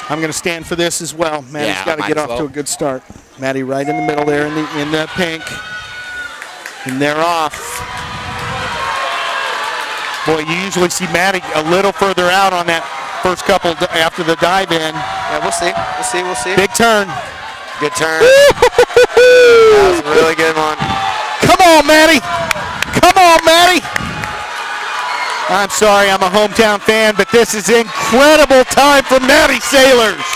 I'm going to stand for this as well. Maddie's got to get off to a good start. Maddie right in the middle there in the pink. And they're off. Boy, you usually see Maddie a little further out on that first couple after the dive in.
Yeah, we'll see. We'll see.
Big turn.
Good turn. That was a really good one.
Come on, Maddie. Come on, Maddie. I'm sorry, I'm a hometown fan, but this is incredible time for Maddie Sailors.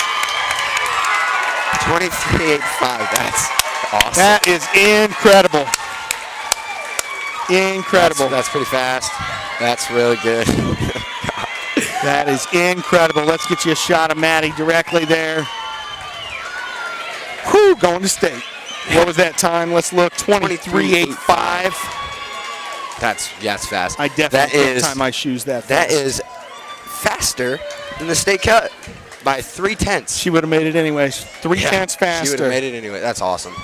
23.85. That's awesome.
That is incredible. Incredible.
That's pretty fast. That's really good.
That is incredible. Let's get you a shot of Maddie directly there. Whew, going to state. What was that time? Let's look. 23.85.
That's fast.
I definitely can't tie my shoes that fast.
That is faster than the state cut by 3/10.
She would have made it anyways. 3/10 faster.
She would have made it anyway. That's awesome.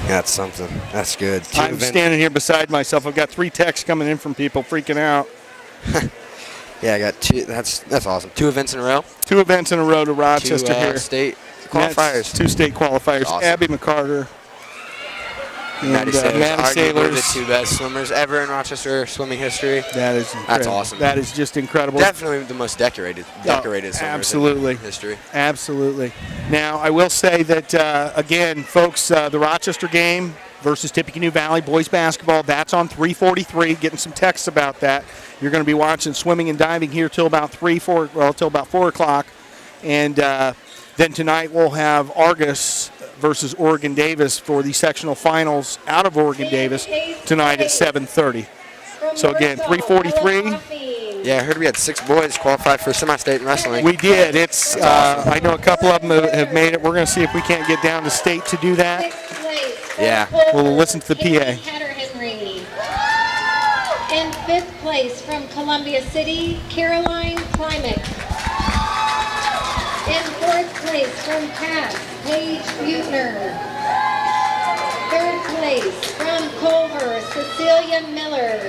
That's something. That's good.
I'm standing here beside myself. I've got 3 texts coming in from people freaking out.
Yeah, I got 2. That's awesome. 2 events in a row.
2 events in a row to Rochester
2
here.
State qualifiers.
2 state qualifiers.
Awesome.
Abby Mccarter. And
Maddie Sailors,
Maddie
arguably
Sailors.
the 2 best swimmers ever in Rochester swimming history.
That is incredible.
That's awesome.
That is just incredible.
Definitely the most decorated swimmers
absolutely.
in history.
Absolutely. Now, I will say that, again, folks, the Rochester game versus Tippecanoe Valley boys basketball, that's on 3:43. Getting some texts about that. You're going to be watching swimming and diving here till about 4 o'clock. And then tonight we'll have Argus versus Oregon Davis for the sectional finals out of Oregon Davis tonight at 7:30. So again, 3:43.
Yeah, I heard we had 6 boys qualify for semi-state in wrestling.
We did. It's
awesome.
I know a couple of them have made it. We're going to see if we can't get down to state to do that.
Yeah.
We'll listen to the PA.
In 5th place from Columbia City, Caroline Klimek. In 4th place from Cass, Paige Bode. 3rd place from Culver, Cecilia Miller.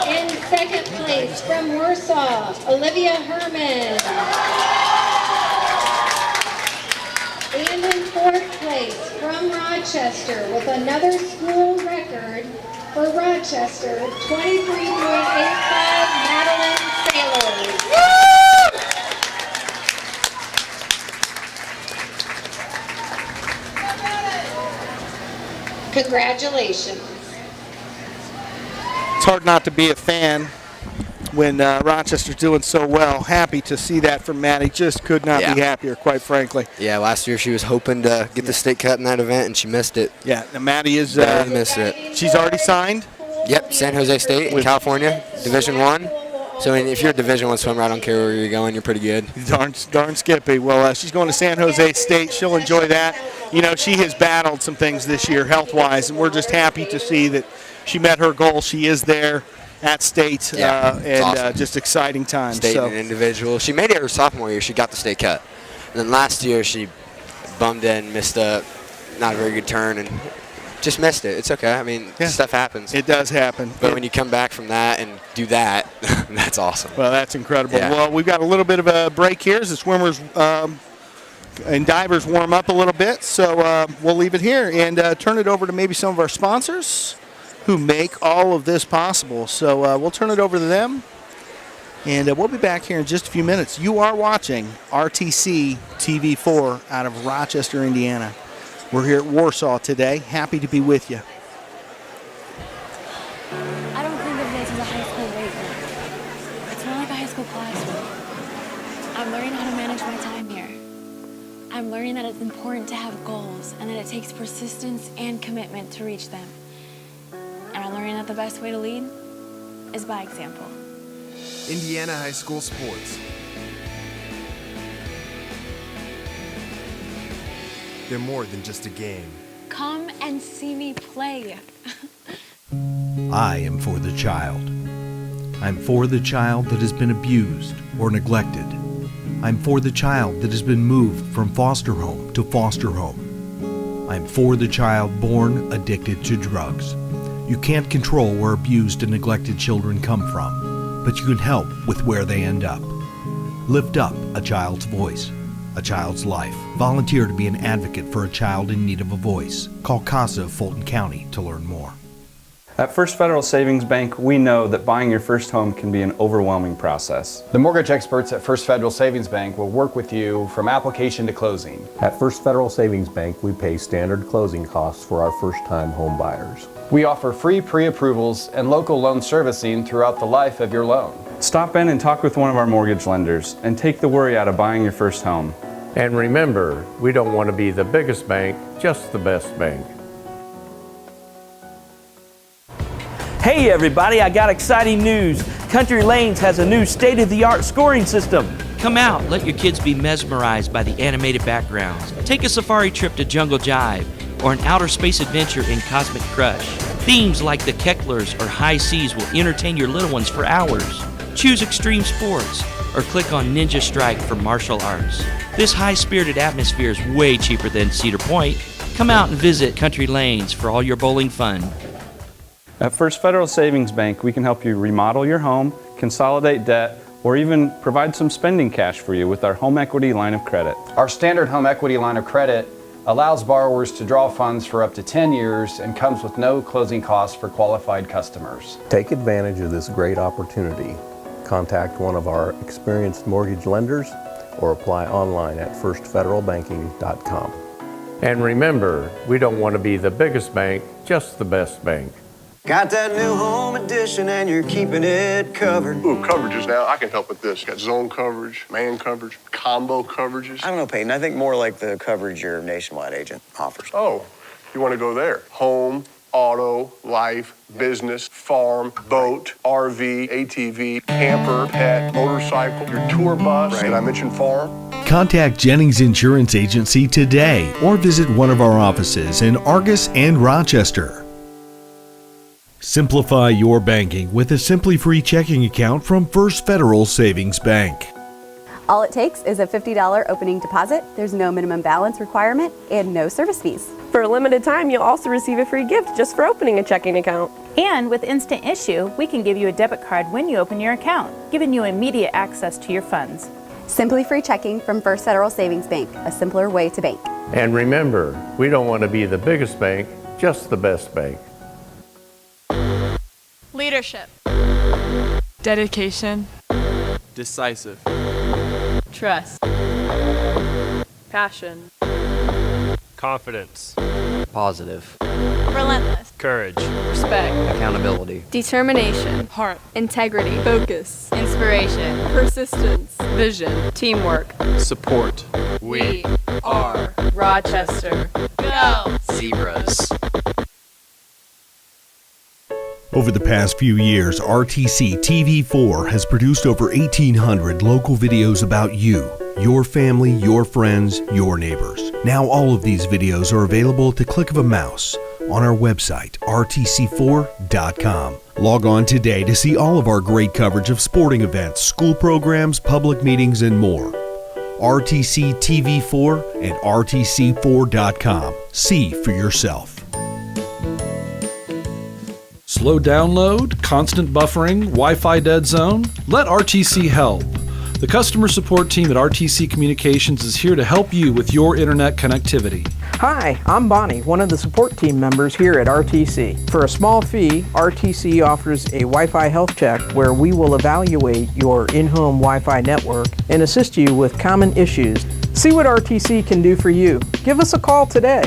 In 2nd place from Warsaw, Olivia Herman. And in 4th place from Rochester with another school record for Rochester, 23.85 Madeline Sailors. Congratulations.
It's hard not to be a fan when Rochester's doing so well. Happy to see that from Maddie. Just could not be happier, quite frankly.
Yeah, last year she was hoping to get the state cut in that event, and she missed it.
Yeah, and Maddie is
missed it.
She's already signed.
Yep, San Jose State in California, Division I. So if you're a Division I swimmer, I don't care where you're going, you're pretty good.
Darn Skippy. Well, she's going to San Jose State. She'll enjoy that. You know, she has battled some things this year health-wise, and we're just happy to see that she met her goal. She is there at state, and awesome. Just exciting times.
State and individual. She made it her sophomore year. She got the state cut. And then last year she bummed in, missed a not a very good turn, and just missed it. It's okay. I mean, stuff happens.
It does happen.
But when you come back from that and do that, that's awesome.
Well, that's incredible.
Yeah.
Well, we've got a little bit of a break here as the swimmers and divers warm up a little bit. So we'll leave it here and turn it over to maybe some of our sponsors who make all of this possible. So we'll turn it over to them, and we'll be back here in just a few minutes. You are watching RTC TV4 out of Rochester, Indiana. We're here at Warsaw today. Happy to be with you.
I don't think of this as a high school weight room. It's more like a high school classroom. I'm learning how to manage my time here. I'm learning that it's important to have goals and that it takes persistence and commitment to reach them. And I'm learning that the best way to lead is by example.
Indiana High School Sports. They're more than just a game.
Come and see me play.
I am for the child. I'm for the child that has been abused or neglected. I'm for the child that has been moved from foster home to foster home. I'm for the child born addicted to drugs. You can't control where abused and neglected children come from, but you can help with where they end up. Lift up a child's voice, a child's life. Volunteer to be an advocate for a child in need of a voice. Call CASA of Fulton County to learn more.
At First Federal Savings Bank, we know that buying your first home can be an overwhelming process.
The mortgage experts at First Federal Savings Bank will work with you from application to closing.
At First Federal Savings Bank, we pay standard closing costs for our first-time home buyers.
We offer free pre-approvals and local loan servicing throughout the life of your loan.
Stop in and talk with one of our mortgage lenders and take the worry out of buying your first home.
And remember, we don't want to be the biggest bank, just the best bank.
Hey everybody, I got exciting news. Country Lanes has a new state-of-the-art scoring system.
Come out, let your kids be mesmerized by the animated backgrounds. Take a safari trip to Jungle Jive or an outer space adventure in Cosmic Crush. Themes like the Kecklers or High Seas will entertain your little ones for hours. Choose extreme sports or click on Ninja Strike for martial arts. This high-spirited atmosphere is way cheaper than Cedar Point. Come out and visit Country Lanes for all your bowling fun.
At First Federal Savings Bank, we can help you remodel your home, consolidate debt, or even provide some spending cash for you with our home equity line of credit.
Our standard home equity line of credit allows borrowers to draw funds for up to 10 years and comes with no closing costs for qualified customers.
Take advantage of this great opportunity. Contact one of our experienced mortgage lenders or apply online at firstfederalbanking.com.
And remember, we don't want to be the biggest bank, just the best bank.
Got that new home edition and you're keeping it covered.
Ooh, coverages now. I can help with this. Got zone coverage, man coverage, combo coverages.
I don't know, Peyton. I think more like the coverage your nationwide agent offers.
Oh, you want to go there. Home, auto, life, business, farm, boat, RV, ATV, camper, pet, motorcycle, your tour bus. Did I mention farm?
Contact Jennings Insurance Agency today or visit one of our offices in Argus and Rochester. Simplify your banking with a Simply Free checking account from First Federal Savings Bank.
All it takes is a $50 opening deposit. There's no minimum balance requirement and no service fees.
For a limited time, you'll also receive a free gift just for opening a checking account.
And with Instant Issue, we can give you a debit card when you open your account, giving you immediate access to your funds.
Simply Free checking from First Federal Savings Bank, a simpler way to bank.
And remember, we don't want to be the biggest bank, just the best bank.
Leadership. Dedication.
Decisive.
Trust. Passion.
Confidence.
Positive.
Relentless.
Courage.
Respect.
Accountability.
Determination. Heart. Integrity. Focus. Inspiration. Persistence. Vision. Teamwork.
Support.
We are Rochester. Go!
Zebras.
Over the past few years, RTC TV4 has produced over 1,800 local videos about you, your family, your friends, your neighbors. Now all of these videos are available at the click of a mouse on our website, rtc4.com. Log on today to see all of our great coverage of sporting events, school programs, public meetings, and more. RTC TV4 and rtc4.com. See for yourself.
Slow download, constant buffering, Wi-Fi dead zone? Let RTC help. The customer support team at RTC Communications is here to help you with your internet connectivity.
Hi, I'm Bonnie, one of the support team members here at RTC. For a small fee, RTC offers a Wi-Fi health check where we will evaluate your in-home Wi-Fi network and assist you with common issues. See what RTC can do for you. Give us a call today.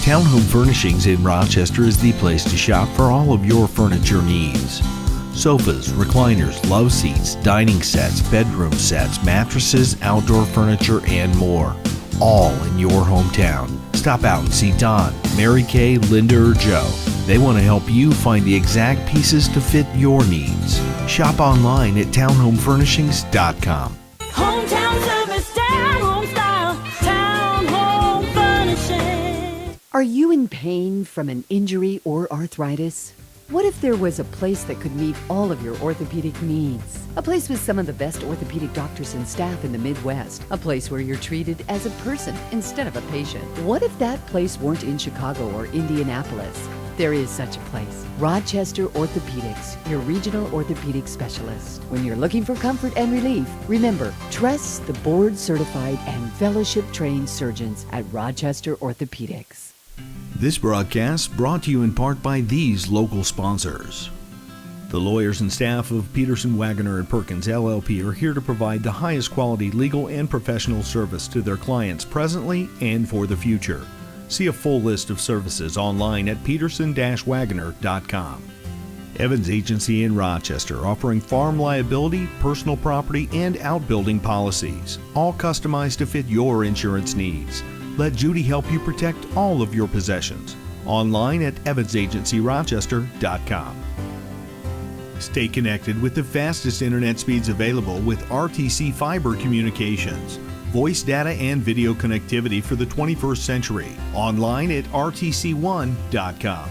Townhome Furnishings in Rochester is the place to shop for all of your furniture needs. Sofas, recliners, love seats, dining sets, bedroom sets, mattresses, outdoor furniture, and more. All in your hometown. Stop out and see Don, Mary Kay, Linda, or Joe. They want to help you find the exact pieces to fit your needs. Shop online at townhomefurnishings.com.
Hometown service, down home style, Town Home Furnishings.
Are you in pain from an injury or arthritis? What if there was a place that could meet all of your orthopedic needs? A place with some of the best orthopedic doctors and staff in the Midwest. A place where you're treated as a person instead of a patient. What if that place weren't in Chicago or Indianapolis? There is such a place. Rochester Orthopedics, your regional orthopedic specialist. When you're looking for comfort and relief, remember, trust the board-certified and fellowship-trained surgeons at Rochester Orthopedics.
This broadcast brought to you in part by these local sponsors. The lawyers and staff of Peterson, Wagoner & Perkins LLP are here to provide the highest quality legal and professional service to their clients presently and for the future. See a full list of services online at peterson-wagoner.com. Evans Agency in Rochester, offering farm liability, personal property, and outbuilding policies, all customized to fit your insurance needs. Let Judy help you protect all of your possessions. Online at evansagencyrochester.com. Stay connected with the fastest internet speeds available with RTC Fiber Communications. Voice data and video connectivity for the 21st century. Online at rtc1.com.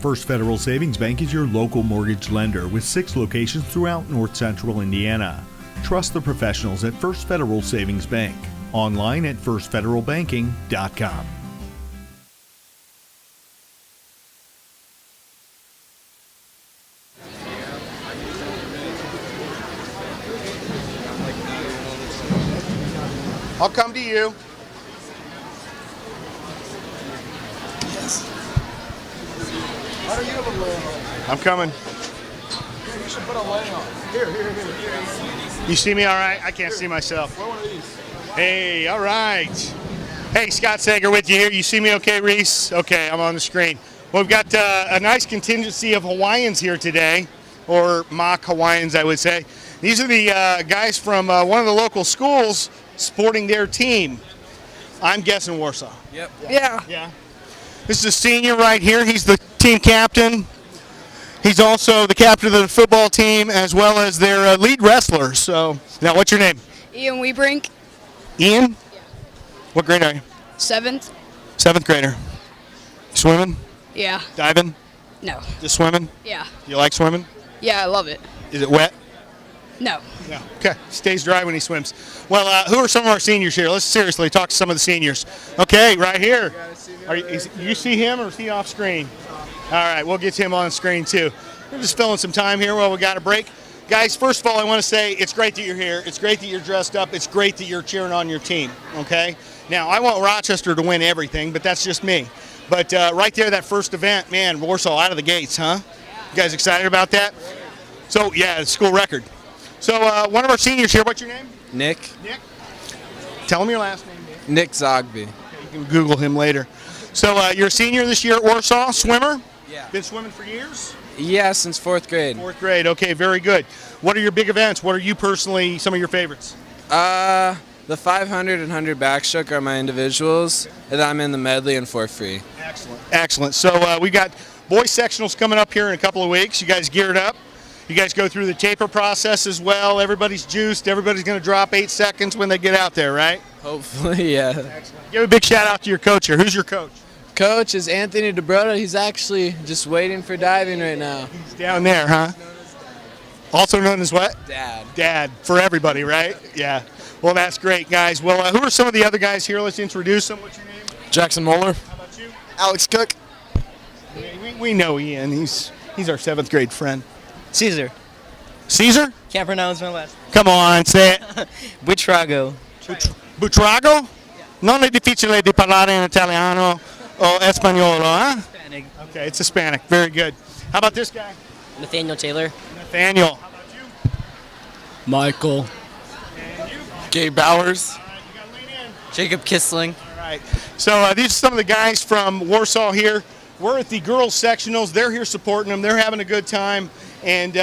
First Federal Savings Bank is your local mortgage lender with 6 locations throughout North Central Indiana. Trust the professionals at First Federal Savings Bank. Online at firstfederalbanking.com.
I'll come to you.
Yes. Why don't you have a lay on?
I'm coming.
Yeah, you should put a lay on. Here.
You see me all right? I can't see myself.
Wear one of these.
Hey, all right. Hey, Scott Sager with you here. You see me okay, Reese? Okay, I'm on the screen. Well, we've got a nice contingency of Hawaiians here today, or mock Hawaiians, I would say. These are the guys from one of the local schools sporting their team. I'm guessing Warsaw.
Yep.
Yeah. This is a senior right here. He's the team captain. He's also the captain of the football team as well as their lead wrestler. So, now what's your name?
Ian Weebrink.
Ian? Yeah. What grade are you?
7th.
7th grader. Swimming?
Yeah.
Diving?
No.
Just swimming?
Yeah.
You like swimming?
Yeah, I love it.
Is it wet?
No.
Yeah. Okay. Stays dry when he swims. Well, who are some of our seniors here? Let's seriously talk to some of the seniors. Okay, right here. You see him or is he off screen? All right, we'll get him on screen too. We're just filling some time here while we got a break. Guys, first of all, I want to say it's great that you're here. It's great that you're dressed up. It's great that you're cheering on your team, okay? Now, I want Rochester to win everything, but that's just me. But right there, that first event, man, Warsaw out of the gates, huh? You guys excited about that? So, yeah, it's school record. So, one of our seniors here, what's your name?
Nick.
Nick. Tell them your last name, Nick.
Nick Zogby.
Okay, You can Google him later. So you're a senior this year at Warsaw, swimmer? Yeah. Been swimming for years?
Yeah, since 4th grade.
4th grade, okay, very good. What are your big events? What are you personally, some of your favorites?
The 500 and 100 backstroke are my individuals, and I'm in the medley and 4 free.
Excellent. Excellent. So we got boys sectionals coming up here in a couple of weeks. You guys geared up? You guys go through the taper process as well. Everybody's juiced. Everybody's going to drop 8 seconds when they get out there, right?
Hopefully, yeah.
Excellent. Give a big shout out to your coach here. Who's your coach?
Coach is Anthony DeBroda. He's actually just waiting for diving right now.
He's down there, huh? Also known as what?
Dad.
Dad, for everybody, right? Yeah. Well, that's great, guys. Well, who are some of the other guys here? Let's introduce them. What's your name?
Jackson Moeller.
How about you?
Alex Cook.
We know Ian. He's our 7th grade friend.
Caesar.
Caesar?
Can't pronounce my last.
Come on, say it.
Buitrago.
Buitrago? Non è difficile di parlare in italiano o espagnolo, huh?
Hispanic.
Okay, it's Hispanic. Very good. How about this guy?
Nathaniel Taylor.
Nathaniel. How about you?
Michael.
And you?
Gabe Bowers.
All right, you got to lean in.
Jacob Kissling.
All right. So these are some of the guys from Warsaw here. We're at the girls sectionals. They're here supporting them. They're having a good time. And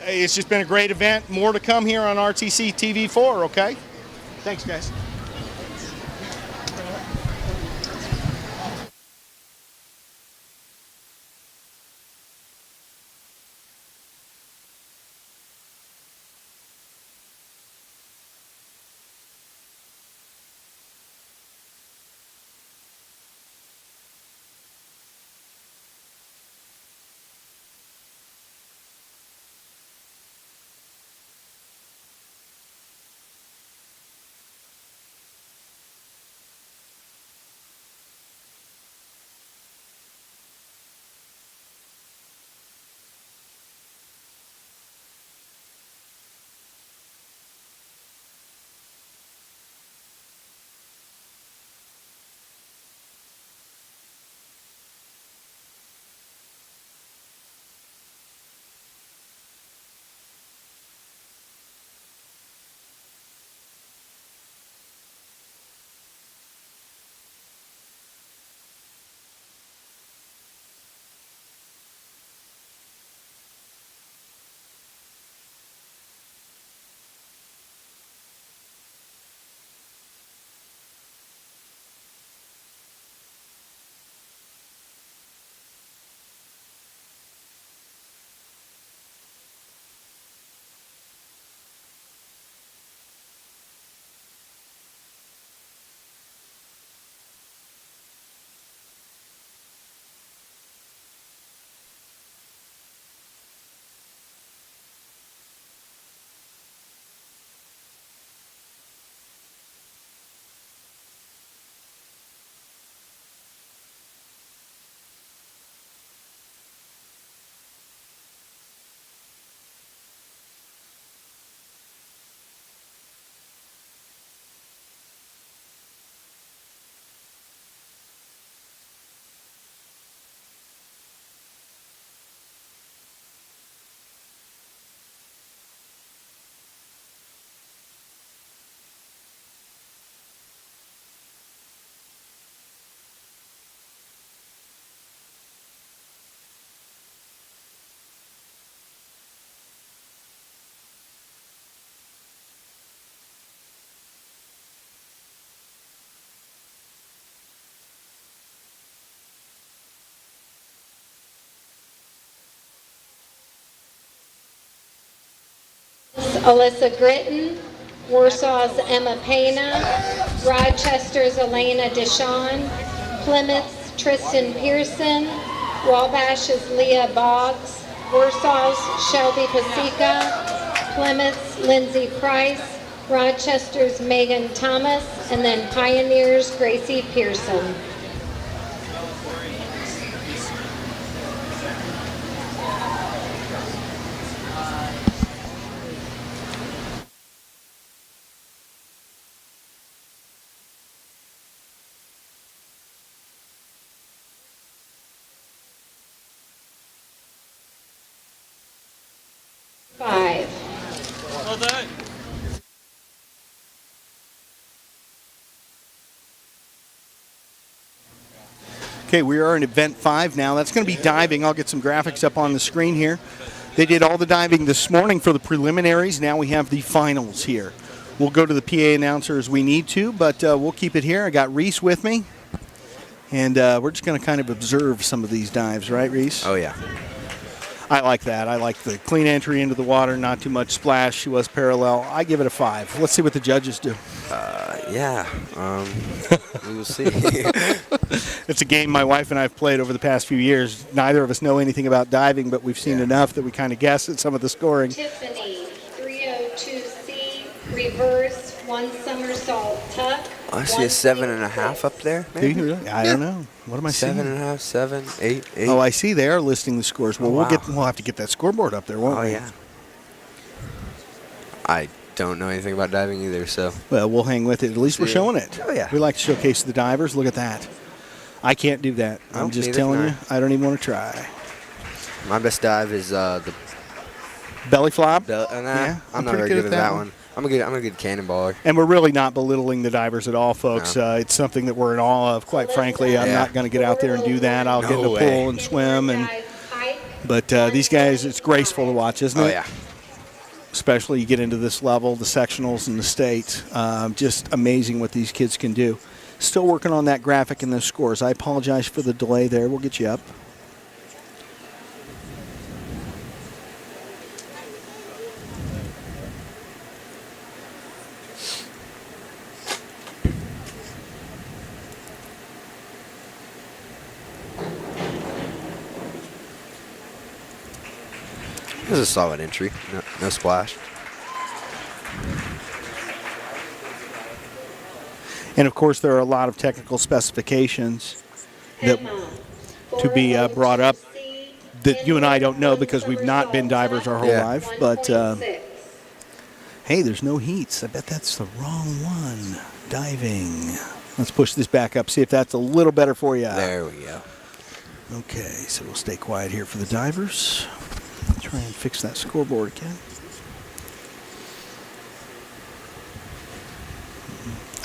it's just been a great event. More to come here on RTC TV4, okay? Thanks, guys.
Alyssa Gritton, Warsaw's Emma Pena, Rochester's Elena Deshawn, Plymouth's Tristan Pearson, Wabash's Leah Boggs, Warsaw's Shelby Pasica, Plymouth's Lindsay Price, Rochester's Megan Thomas, and then Pioneer's Gracie Pearson.
Well done.
Okay, we are in Event 5 now. That's going to be diving. I'll get some graphics up on the screen here. They did all the diving this morning for the preliminaries. Now we have the finals here. We'll go to the PA announcer as we need to, but we'll keep it here. I got Reese with me, and we're just going to kind of observe some of these dives, right, Reese?
Oh, yeah.
I like that. I like the clean entry into the water, not too much splash. She was parallel. I give it a 5. Let's see what the judges do.
Yeah. We will see.
It's a game my wife and I have played over the past few years. Neither of us know anything about diving, but we've seen enough that we kind of guess at some of the scoring.
Tiffany, 302C, reverse, 1 somersault tuck.
I see a 7.5 up there.
Do you really? I don't know. What am I seeing?
7.5, 7, 8, 8.
Oh, I see. They are listing the scores. Well,
wow.
we'll have to get that scoreboard up there, won't we?
Oh, yeah. I don't know anything about diving either, so.
Well, we'll hang with it. At least we're showing it.
Oh, yeah.
We like to showcase the divers. Look at that. I can't do that. I'm just telling you. I don't even want to try.
My best dive is the
belly flop.
Yeah, I'm not very good at that one. I'm a good cannonballer.
And we're really not belittling the divers at all, folks.
No.
It's something that we're in awe of. Quite frankly, I'm not going to get out there and do that. I'll get in the pool and swim. But these guys, it's graceful to watch, isn't it?
Oh, yeah.
Especially you get into this level, the sectionals and the state. Just amazing what these kids can do. Still working on that graphic and those scores. I apologize for the delay there. We'll get you up.
This is a solid entry. No splash.
And, of course, there are a lot of technical specifications that to be brought up that you and I don't know because we've not been divers our whole life. But, hey, there's no heats. I bet that's the wrong one. Diving. Let's push this back up, see if that's a little better for you.
There we go.
Okay, so we'll stay quiet here for the divers. Try and fix that scoreboard again.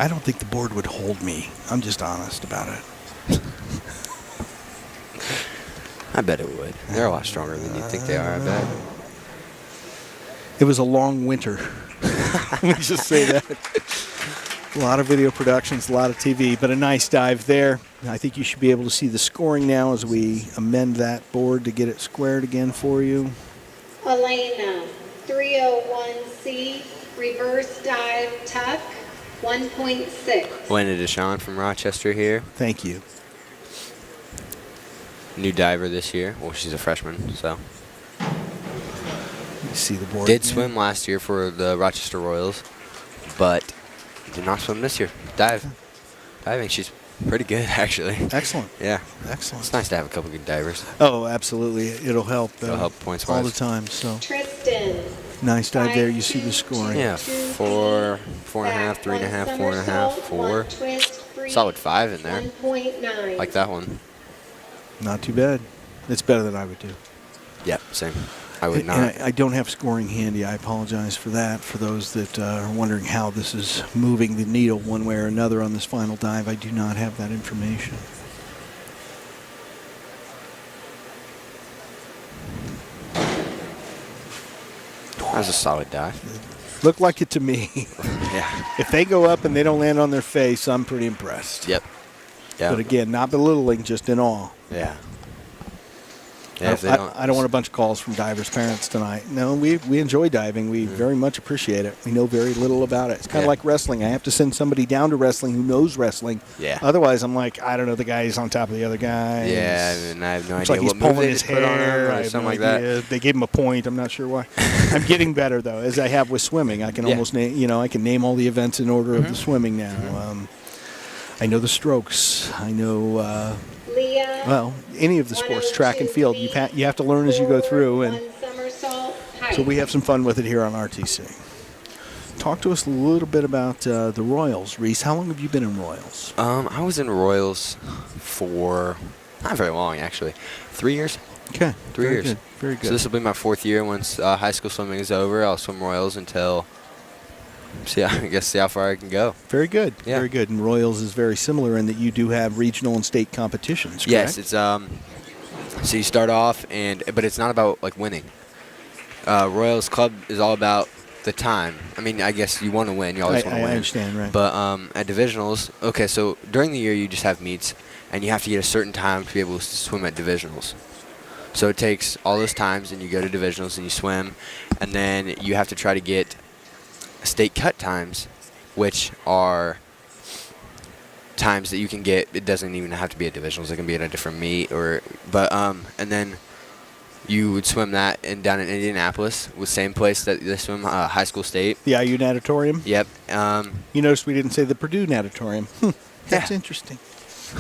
I don't think the board would hold me. I'm just honest about it.
I bet it would. They're a lot stronger than you think they are, I bet.
It was a long winter. Let me just say that. A lot of video productions, a lot of TV, but a nice dive there. I think you should be able to see the scoring now as we amend that board to get it squared again for you.
Elena, 301C, reverse dive tuck, 1.6.
Elena Deshawn from Rochester here.
Thank you.
New diver this year. Well, she's a freshman, so.
You see the board.
Did swim last year for the Rochester Royals, but did not swim this year. Diving, she's pretty good, actually.
Excellent.
Yeah.
Excellent.
It's nice to have a couple good divers.
Oh, absolutely. It'll help.
It'll help points-wise.
All the time. So.
Tristan.
Nice dive there. You see the scoring.
Yeah, 4, 4.5, 3.5, 4.5, 4. Solid 5 in there.
1.9.
Like that one.
Not too bad. It's better than I would do.
Yep, same. I would not.
And I don't have scoring handy. I apologize for that. For those that are wondering how this is moving the needle one way or another on this final dive, I do not have that information.
That was a solid dive.
Looked like it to me.
Yeah.
If they go up and they don't land on their face, I'm pretty impressed.
Yep. Yeah.
But again, not belittling, just in awe.
Yeah.
Yeah, I don't want a bunch of calls from divers' parents tonight. No, we enjoy diving. We very much appreciate it. We know very little about it. It's kind of like wrestling. I have to send somebody down to wrestling who knows wrestling.
Yeah.
Otherwise, I'm like, I don't know the guy who's on top of the other guy.
Yeah, and I have no
It's
idea
like
what
he's
move
pulling
they
his
just put on him
hair
or something like that.
They gave him a point. I'm not sure why. I'm getting better though, as I have with swimming. I can almost name, I can name all the events in order of the swimming now. I know the strokes. I know. Well, any of the sports, track and field, you have to learn as you go through, and so we have some fun with it here on RTC. Talk to us a little bit about the Royals, Reese. How long have you been in Royals?
I was in Royals for not very long, actually. 3 years.
Okay.
3 years.
Good. Very good.
So this will be my 4th year. Once high school swimming is over, I'll swim Royals until see how far I can go.
Very good.
Yeah.
Very good. And Royals is very similar in that you do have regional and state competitions, correct?
Yes, it's so you start off but it's not about like winning. Royals Club is all about the time. I mean, I guess you want to win. You always want to win.
I understand, right.
But at divisionals, okay, so during the year you just have meets, and you have to get a certain time to be able to swim at divisionals. So it takes all those times, and you go to divisionals and you swim, and then you have to try to get state cut times, which are times that you can get. It doesn't even have to be at divisionals. It can be at a different meet, and then you would swim that down in Indianapolis, with same place that they swim high school state.
The IU natatorium?
Yep.
You noticed we didn't say the Purdue natatorium. That's interesting.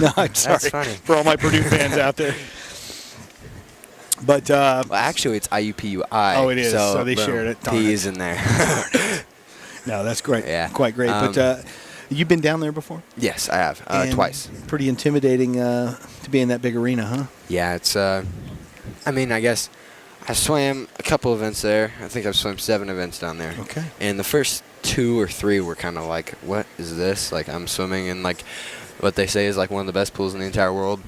No, I'm sorry.
That's funny.
For all my Purdue fans out there. But
well, actually, it's IUPUI.
Oh, it is. So they
boom,
shared it.
P is in there.
No, that's great.
Yeah.
Quite great. But you've been down there before?
Yes, I have. Twice.
Pretty intimidating to be in that big arena, huh?
Yeah, it's. I mean, I guess I swam a couple events there. I think I've swam 7 events down there.
Okay.
And the first 2 or 3 were kind of like, what is this? Like, I'm swimming in, like, what they say is, like, one of the best pools in the entire world.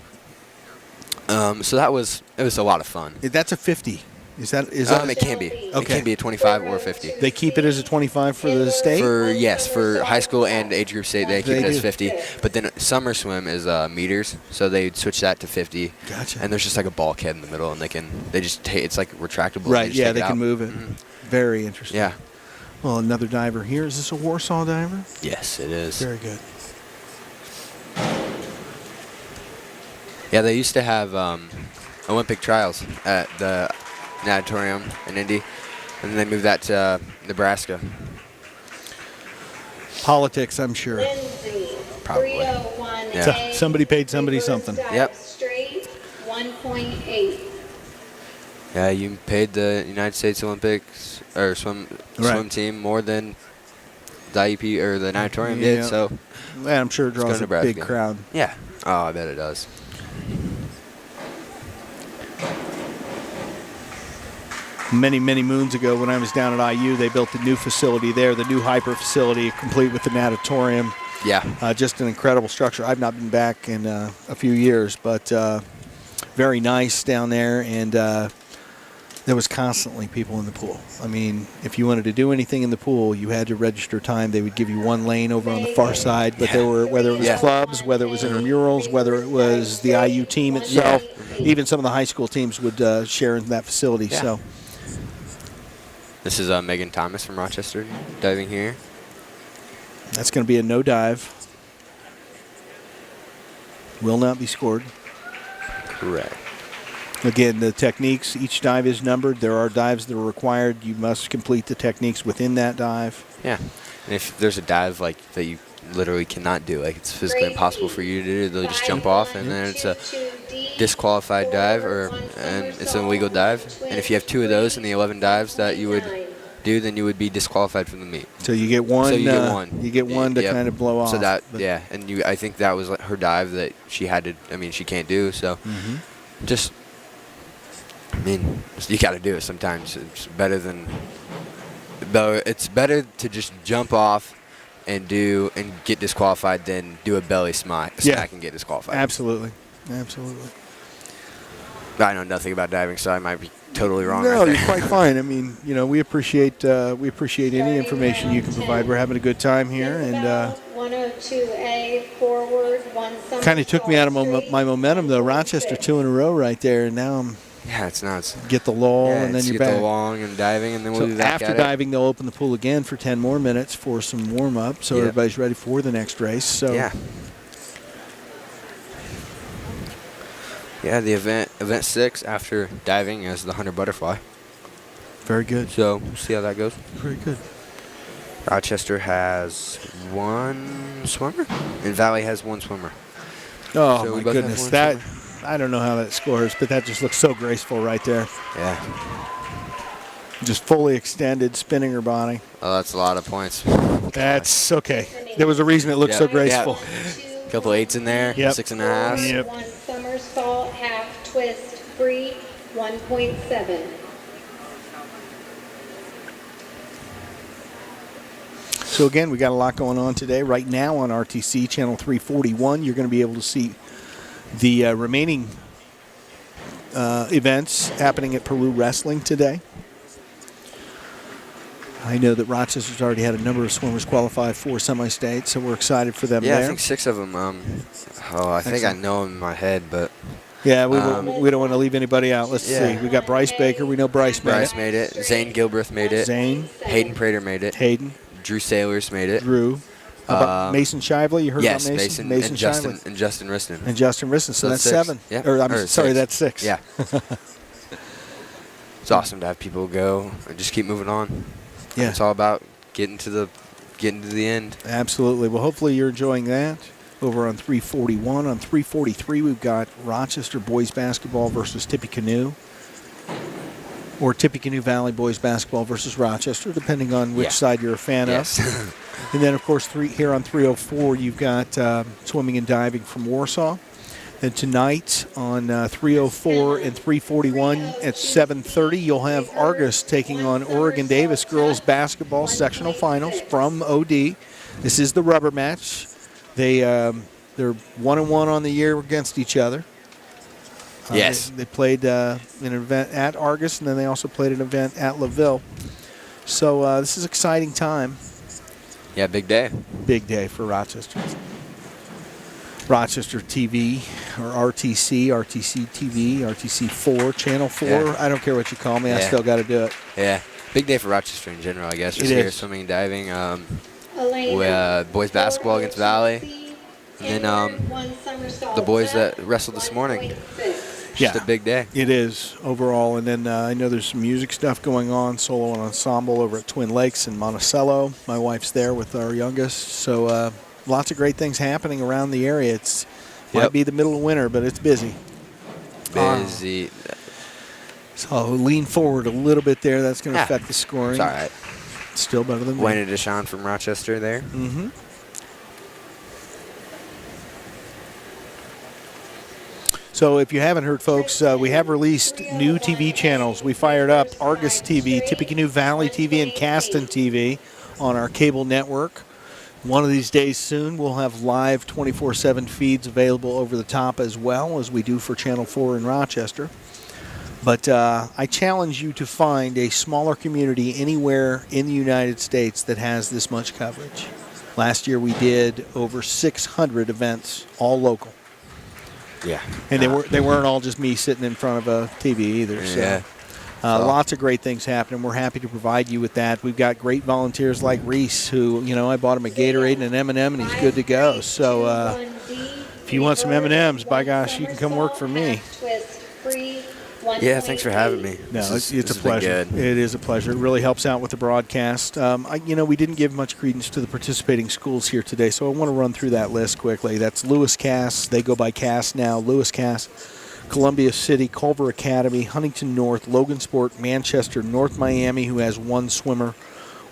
So it was a lot of fun.
That's a 50. Is that?
It can be.
Okay.
It can be a 25 or a 50.
They keep it as a 25 for the state?
For high school and age group state, they keep it as
do.
50. But then summer swim is meters, so they switch that to 50.
Gotcha.
And there's just like a bulkhead in the middle, and they just take, it's like retractable.
Right. Yeah, they
can
can move it. Very interesting.
Yeah.
Well, another diver here. Is this a Warsaw diver?
Yes, it is.
Very good.
Yeah, they used to have Olympic trials at the natatorium in Indy, and then they moved that to Nebraska.
Politics, I'm sure.
Probably.
Yeah. Somebody paid somebody something.
Yep.
Straight 1.8.
Yeah, you paid the United States Olympics or swim team more than the IEP or the natatorium did. So,
yeah, I'm sure it draws a big crowd.
Yeah. Oh, I bet it does.
Many, many moons ago when I was down at IU, they built the new facility there, the new hyper facility, complete with the natatorium.
Yeah.
Just an incredible structure. I've not been back in a few years, but very nice down there, and there was constantly people in the pool. I mean, if you wanted to do anything in the pool, you had to register time. They would give you one lane over on the far side, but there were, whether it was clubs, whether it was intramurals, whether it was the IU team itself, even some of the high school teams would share in that facility.
Yeah.
So.
This is Megan Thomas from Rochester diving here.
That's going to be a no dive. Will not be scored.
Correct.
Again, the techniques, each dive is numbered. There are dives that are required. You must complete the techniques within that dive.
Yeah. And if there's a dive like that you literally cannot do, like it's physically impossible for you to do, they'll just jump off, and then it's a disqualified dive, and it's an illegal dive. And if you have 2 of those in the 11 dives that you would do, then you would be disqualified from the meet.
So you get one.
So you get one.
You get one to kind of blow off.
So that, and I think that was like her dive that she had to. I mean, she can't do. So just, I mean, you got to do it sometimes. It's better than, though. It's better to just jump off and get disqualified than do a belly smack and get disqualified.
Absolutely. Absolutely.
I know nothing about diving, so I might be totally wrong.
No,
right there.
you're quite fine. I mean, we appreciate any information you can provide. We're having a good time here, and
102A forward, one
kind of took me out of my momentum though. Rochester 2 in a row right there, and now I'm.
Yeah, it's nuts.
Get the lull, and then you're back.
Get the long and diving, and then we'll be back
after diving, they'll open the pool again for 10 more minutes for some warm up, so everybody's ready for the next race. So
yeah. Yeah, the event 6 after diving is the 100 butterfly.
Very good.
So we'll see how that goes.
Very good.
Rochester has 1 swimmer, and Valley has 1 swimmer.
Oh
so
my goodness, that I don't know how that scores, but that just looks so graceful right there.
Yeah.
Just fully extended, spinning her body.
Oh, that's a lot of points.
That's okay. There was a reason it looked so graceful.
A couple 8s in there, 6.5.
Yep. 1 somersault, half twist, free, 1.7.
So again, we got a lot going on today. Right now on RTC Channel 341, you're going to be able to see the remaining events happening at Peru Wrestling today. I know that Rochester's already had a number of swimmers qualify for semi-state, so we're excited for them there.
I think 6 of them. I think I know them in my head, but...
Yeah, we don't want to leave anybody out. Let's see. We got Bryce Baker. We know Bryce made it.
Bryce made it. Zane Gilbreth made it.
Zane.
Hayden Prater made it.
Hayden.
Drew Sailors made it.
Drew. How about Mason Shively? You heard
yes,
about Mason?
Mason
Shively.
And Justin Riston.
And Justin Riston. So that's
6.
7.
Yeah.
Sorry, that's 6.
Yeah. It's awesome to have people go and just keep moving on.
Yeah.
It's all about getting to the end.
Absolutely. Well, hopefully you're enjoying that. Over on 341. On 343, we've got Rochester boys basketball versus Tippecanoe. Or Tippecanoe Valley boys basketball versus Rochester, depending on which side you're a fan of. And then, of course, here on 304, you've got swimming and diving from Warsaw. And tonight on 304 and 341 at 7:30, you'll have Argus taking on Oregon Davis girls basketball sectional finals from OD. This is the rubber match. They're 1-1 on the year against each other.
Yes.
They played an event at Argus, and then they also played an event at LaVille. So this is an exciting time.
Yeah, big day.
Big day for Rochester. Rochester TV, or RTC TV, RTC4, Channel 4.
Yeah.
I don't care what you call me. I still got to do it.
Yeah. Big day for Rochester in general, I guess. Just
It
here,
is.
swimming and diving. Boys basketball against Valley. And then the boys that wrestled this morning. Just a big day.
It is overall. And then I know there's some music stuff going on, solo and ensemble over at Twin Lakes in Monticello. My wife's there with our youngest. So lots of great things happening around the area. It's might be the middle of winter, but it's busy.
Busy.
So I'll lean forward a little bit there. That's going to affect the scoring.
It's all right.
Still better than me.
Wayne and Deshaun from Rochester there.
Mm-hmm. So if you haven't heard, folks, we have released new TV channels. We fired up Argus TV, Tippecanoe Valley TV, and Caston TV on our cable network. One of these days soon, we'll have live 24/7 feeds available over the top as well as we do for Channel 4 in Rochester. But I challenge you to find a smaller community anywhere in the United States that has this much coverage. Last year we did over 600 events, all local.
Yeah.
And they weren't all just me sitting in front of a TV either. So.
Yeah.
Lots of great things happening. We're happy to provide you with that. We've got great volunteers like Reese, who, I bought him a Gatorade and an M&M, and he's good to go. So if you want some M&Ms, by gosh, you can come work for me.
Yeah, thanks for having me.
No, it's a pleasure. It is a pleasure. It really helps out with the broadcast. We didn't give much credence to the participating schools here today, so I want to run through that list quickly. That's Lewis Cass. They go by Cass now. Lewis Cass, Columbia City, Culver Academy, Huntington North, Logansport, Manchester, North Miami, who has 1 swimmer,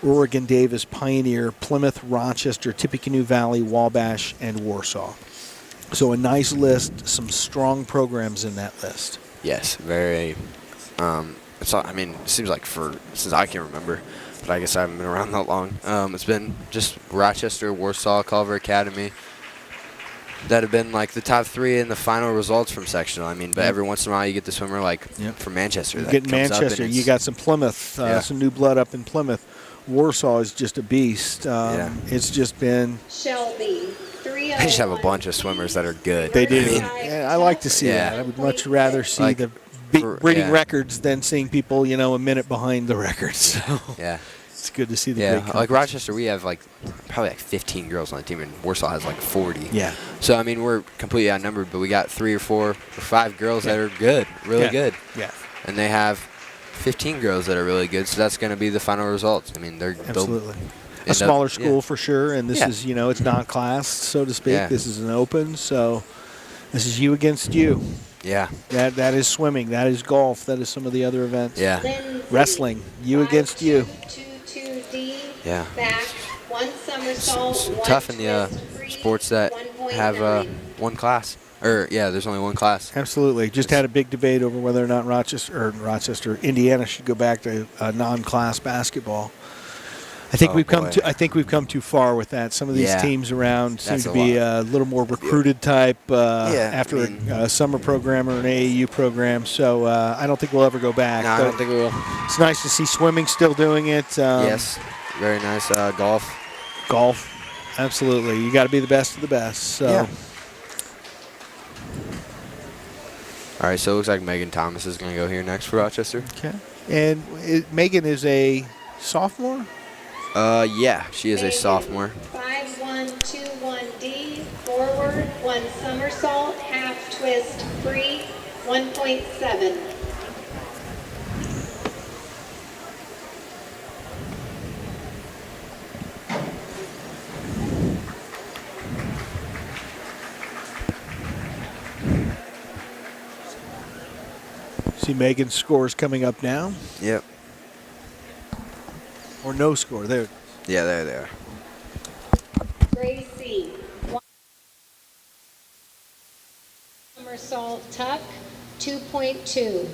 Oregon Davis, Pioneer, Plymouth, Rochester, Tippecanoe Valley, Wabash, and Warsaw. So a nice list, some strong programs in that list.
Yes, very. It seems like since I can remember, but I guess I haven't been around that long. It's been just Rochester, Warsaw, Culver Academy that have been like the top 3 in the final results from sectional. But every once in a while you get the swimmer from Manchester.
You get Manchester. You got some Plymouth, some new blood up in Plymouth. Warsaw is just a beast. It's just been.
Shelby.
They just have a bunch of swimmers that are good.
They do. I like to see that. I would much rather see the breeding records than seeing people, a minute behind the records. So
yeah.
It's good to see the great
like Rochester, we have probably 15 girls on the team, and Warsaw has 40.
Yeah.
So, we're completely outnumbered, but we got 3 or 4 or 5 girls that are good, really good.
Yeah.
And they have 15 girls that are really good, so that's going to be the final results. They're
absolutely. A smaller school for sure, and this is, it's not classed, so to speak. This is an open, so this is you against you.
Yeah.
That is swimming. That is golf. That is some of the other events.
Yeah.
Wrestling. You against you.
2-2-D.
Yeah.
Back. 1 somersault.
It's tough in the sports that have 1 class. There's only 1 class.
Absolutely. Just had a big debate over whether or not Indiana should go back to non-class basketball. I think
Oh,
we've come
boy.
to. I think we've come too far with that. Some of these
Yeah.
teams around seem
That's
to
a
be
lot.
a little more recruited type after
I mean-
a summer program or an AAU program. So I don't think we'll ever go back.
No, I
but
don't think we will.
It's nice to see swimming still doing it.
Yes, very nice. Golf.
Golf, absolutely. You got to be the best of the best. So.
Yeah. All right, so it looks like Megan Thomas is going to go here next for Rochester.
Okay. And Megan is a sophomore?
Yeah, she is a sophomore.
5121D, forward, 1 somersault, half twist, free, 1.7.
See Megan's scores coming up now.
Yep.
Or no score. There.
Yeah, there they are.
Gracie, 1 somersault, tuck, 2.2.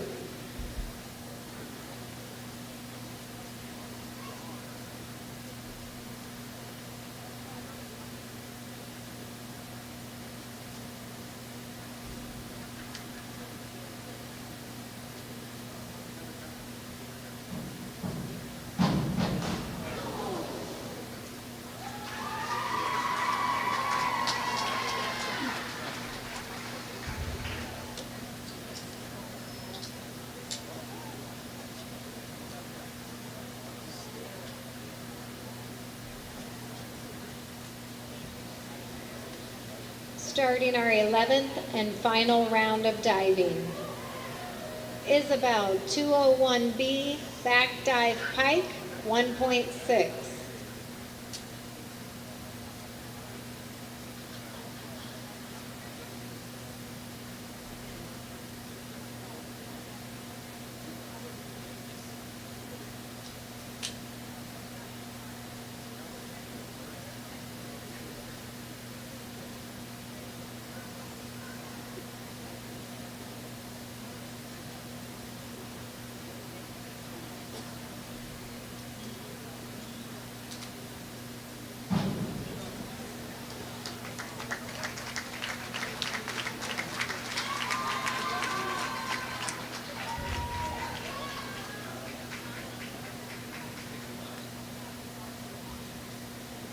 Starting our 11th and final round of diving. Isabel, 201B, back dive pike, 1.6.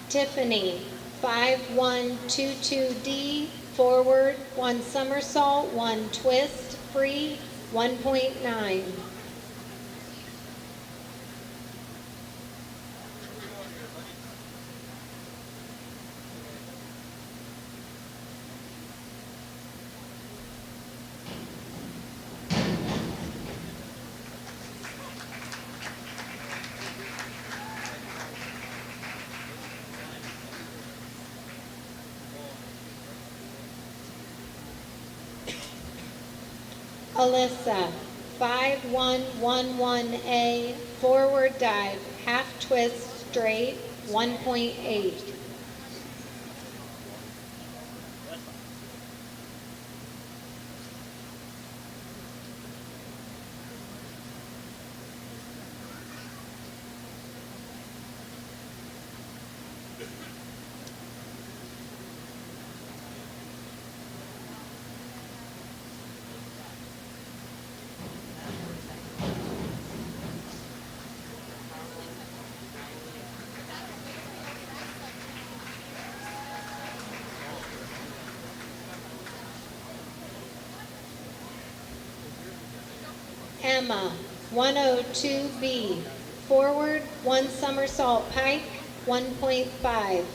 Tiffany, 5122D, forward, 1 somersault, 1 twist, free, 1.9. Alyssa, 5111A, forward dive, half twist, straight, 1.8. Emma, 102B, forward, 1 somersault pike, 1.5.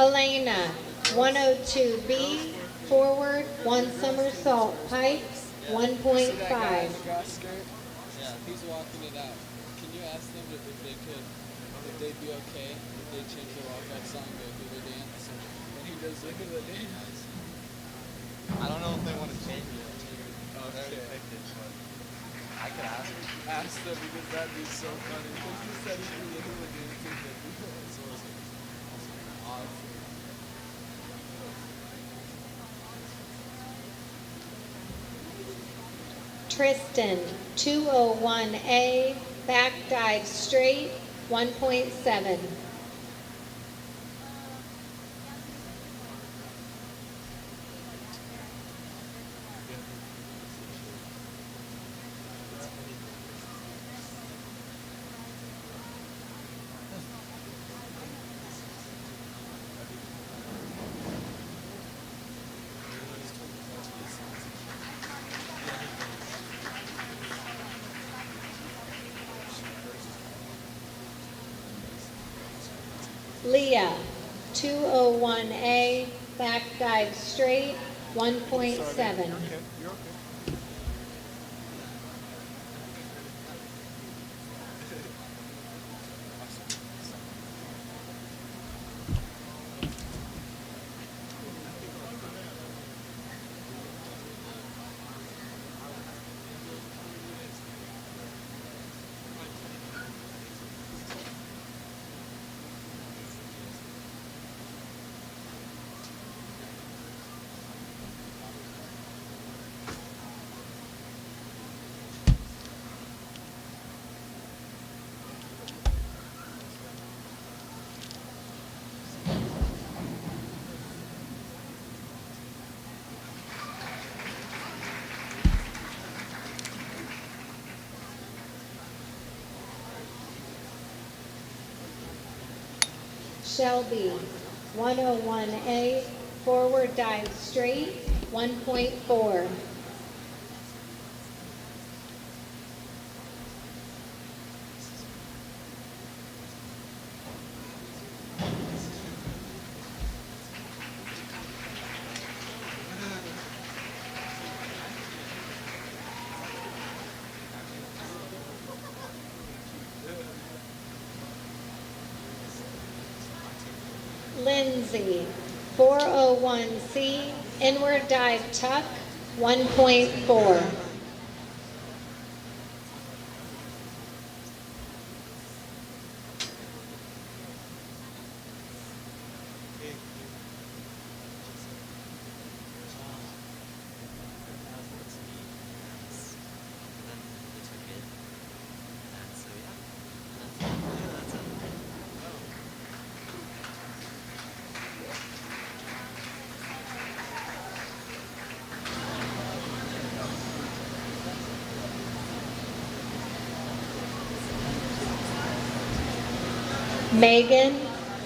Elena, 102B, forward, 1 somersault pipes, 1.5.
Yeah, he's walking it out. Can you ask them if they'd be okay if they change the walkout song to hula dance? And he does the hula dance.
I don't know if they want to change it.
Okay.
I could ask them.
Ask them because that'd be so funny. Because he said he'd do the hula dance and they'd be so awesome.
Tristan, 201A, back dive straight, 1.7. Leah, 201A, back dive straight, 1.7. Shelby, 101A, forward dive straight, 1.4. Lindsay, 401C, inward dive tuck, 1.4. Megan,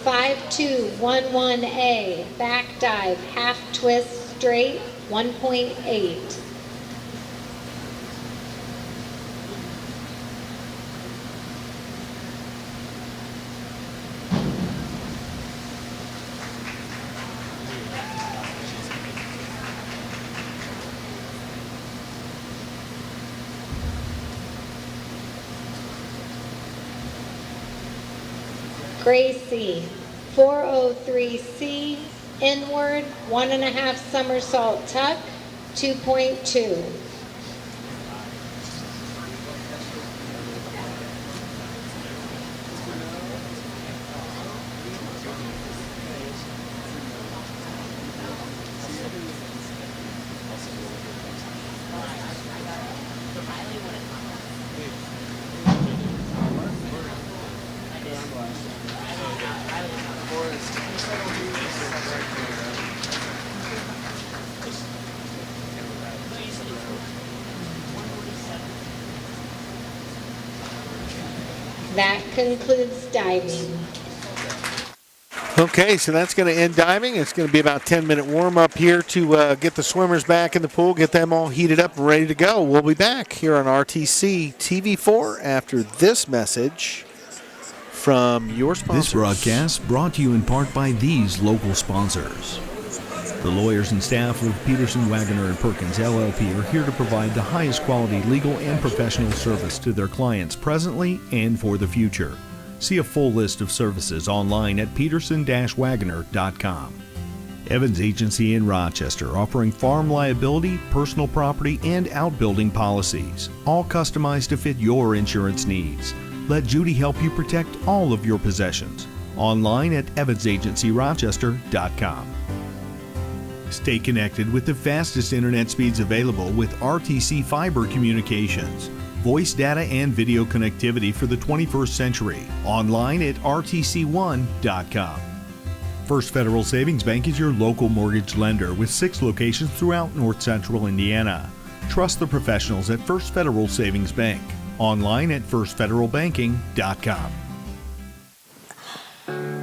5211A, back dive, half twist straight, 1.8. Gracie, 403C, inward, 1.5 somersault tuck, 2.2. That concludes diving.
Okay, so that's going to end diving. It's going to be about a 10-minute warm-up here to get the swimmers back in the pool, get them all heated up and ready to go. We'll be back here on RTC TV4 after this message
from your sponsors.
This broadcast brought to you in part by these local sponsors. The lawyers and staff of Peterson, Wagner & Perkins LLP are here to provide the highest quality legal and professional service to their clients presently and for the future. See a full list of services online at peterson-wagner.com. Evans Agency in Rochester, offering farm liability, personal property, and outbuilding policies, all customized to fit your insurance needs. Let Judy help you protect all of your possessions. Online at evansagencyrochester.com. Stay connected with the fastest internet speeds available with RTC Fiber Communications. Voice data and video connectivity for the 21st century. Online at rtc1.com. First Federal Savings Bank is your local mortgage lender with 6 locations throughout North Central Indiana. Trust the professionals at First Federal Savings Bank. Online at firstfederalbanking.com.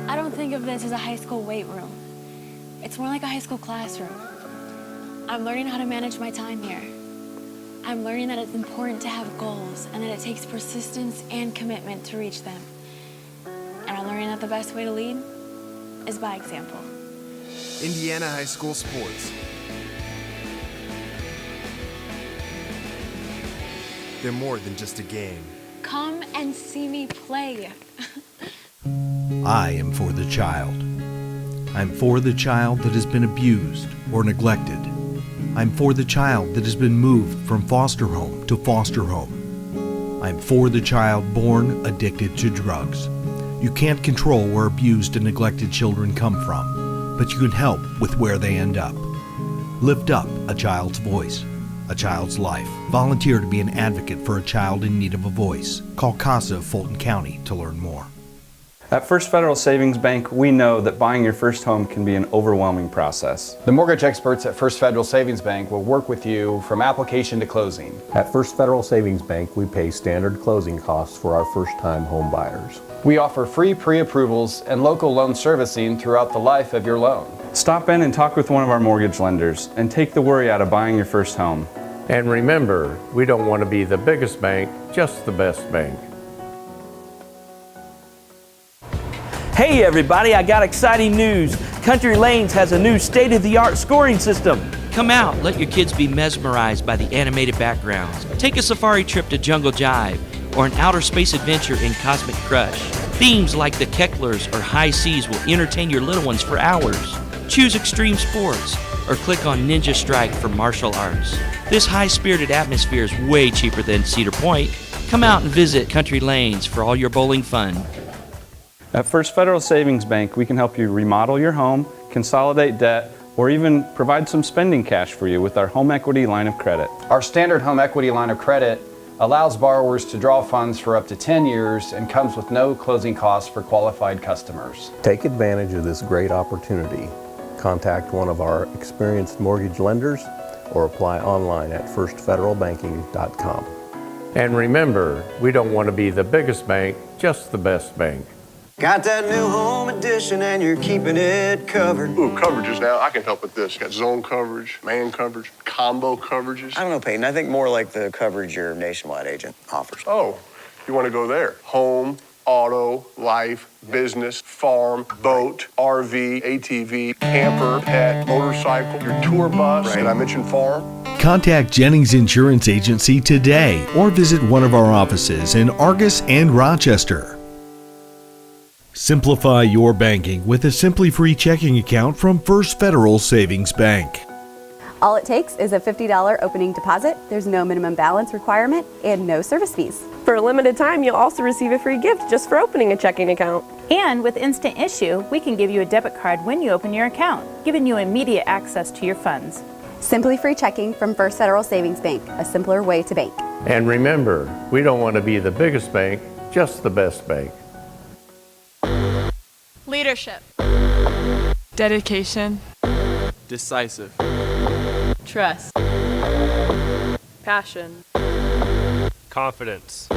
I don't think of this as a high school weight room. It's more like a high school classroom. I'm learning how to manage my time here. I'm learning that it's important to have goals and that it takes persistence and commitment to reach them. And I'm learning that the best way to lead is by example.
Indiana High School Sports. They're more than just a game.
Come and see me play.
I am for the child. I'm for the child that has been abused or neglected. I'm for the child that has been moved from foster home to foster home. I'm for the child born addicted to drugs. You can't control where abused and neglected children come from, but you can help with where they end up. Lift up a child's voice, a child's life. Volunteer to be an advocate for a child in need of a voice. Call CASA of Fulton County to learn more.
At First Federal Savings Bank, we know that buying your first home can be an overwhelming process.
The mortgage experts at First Federal Savings Bank will work with you from application to closing.
At First Federal Savings Bank, we pay standard closing costs for our first-time home buyers.
We offer free pre-approvals and local loan servicing throughout the life of your loan.
Stop in and talk with one of our mortgage lenders and take the worry out of buying your first home.
And remember, we don't want to be the biggest bank, just the best bank.
Hey everybody, I got exciting news. Country Lanes has a new state-of-the-art scoring system.
Come out, let your kids be mesmerized by the animated backgrounds. Take a safari trip to Jungle Jive or an outer space adventure in Cosmic Crush. Themes like the Kecklers or High Seas will entertain your little ones for hours. Choose extreme sports or click on Ninja Strike for martial arts. This high-spirited atmosphere is way cheaper than Cedar Point. Come out and visit Country Lanes for all your bowling fun.
At First Federal Savings Bank, we can help you remodel your home, consolidate debt, or even provide some spending cash for you with our home equity line of credit.
Our standard home equity line of credit allows borrowers to draw funds for up to 10 years and comes with no closing costs for qualified customers.
Take advantage of this great opportunity. Contact one of our experienced mortgage lenders or apply online at firstfederalbanking.com. And remember, we don't want to be the biggest bank, just the best bank.
Got that new home edition and you're keeping it covered.
Ooh, coverages now. I can help with this. Got zone coverage, man coverage, combo coverages.
I don't know, Peyton. I think more like the coverage your nationwide agent offers.
Oh, you want to go there? Home, auto, life, business, farm, boat, RV, ATV, camper, pet, motorcycle, your tour bus. Right. Did I mention farm?
Contact Jennings Insurance Agency today or visit one of our offices in Argus and Rochester. Simplify your banking with a Simply Free checking account from First Federal Savings Bank.
All it takes is a $50 opening deposit. There's no minimum balance requirement and no service fees.
For a limited time, you'll also receive a free gift just for opening a checking account.
And with Instant Issue, we can give you a debit card when you open your account, giving you immediate access to your funds.
Simply Free checking from First Federal Savings Bank, a simpler way to bank.
And remember, we don't want to be the biggest bank, just the best bank.
Leadership.
Dedication. Decisive.
Trust. Passion.
Confidence.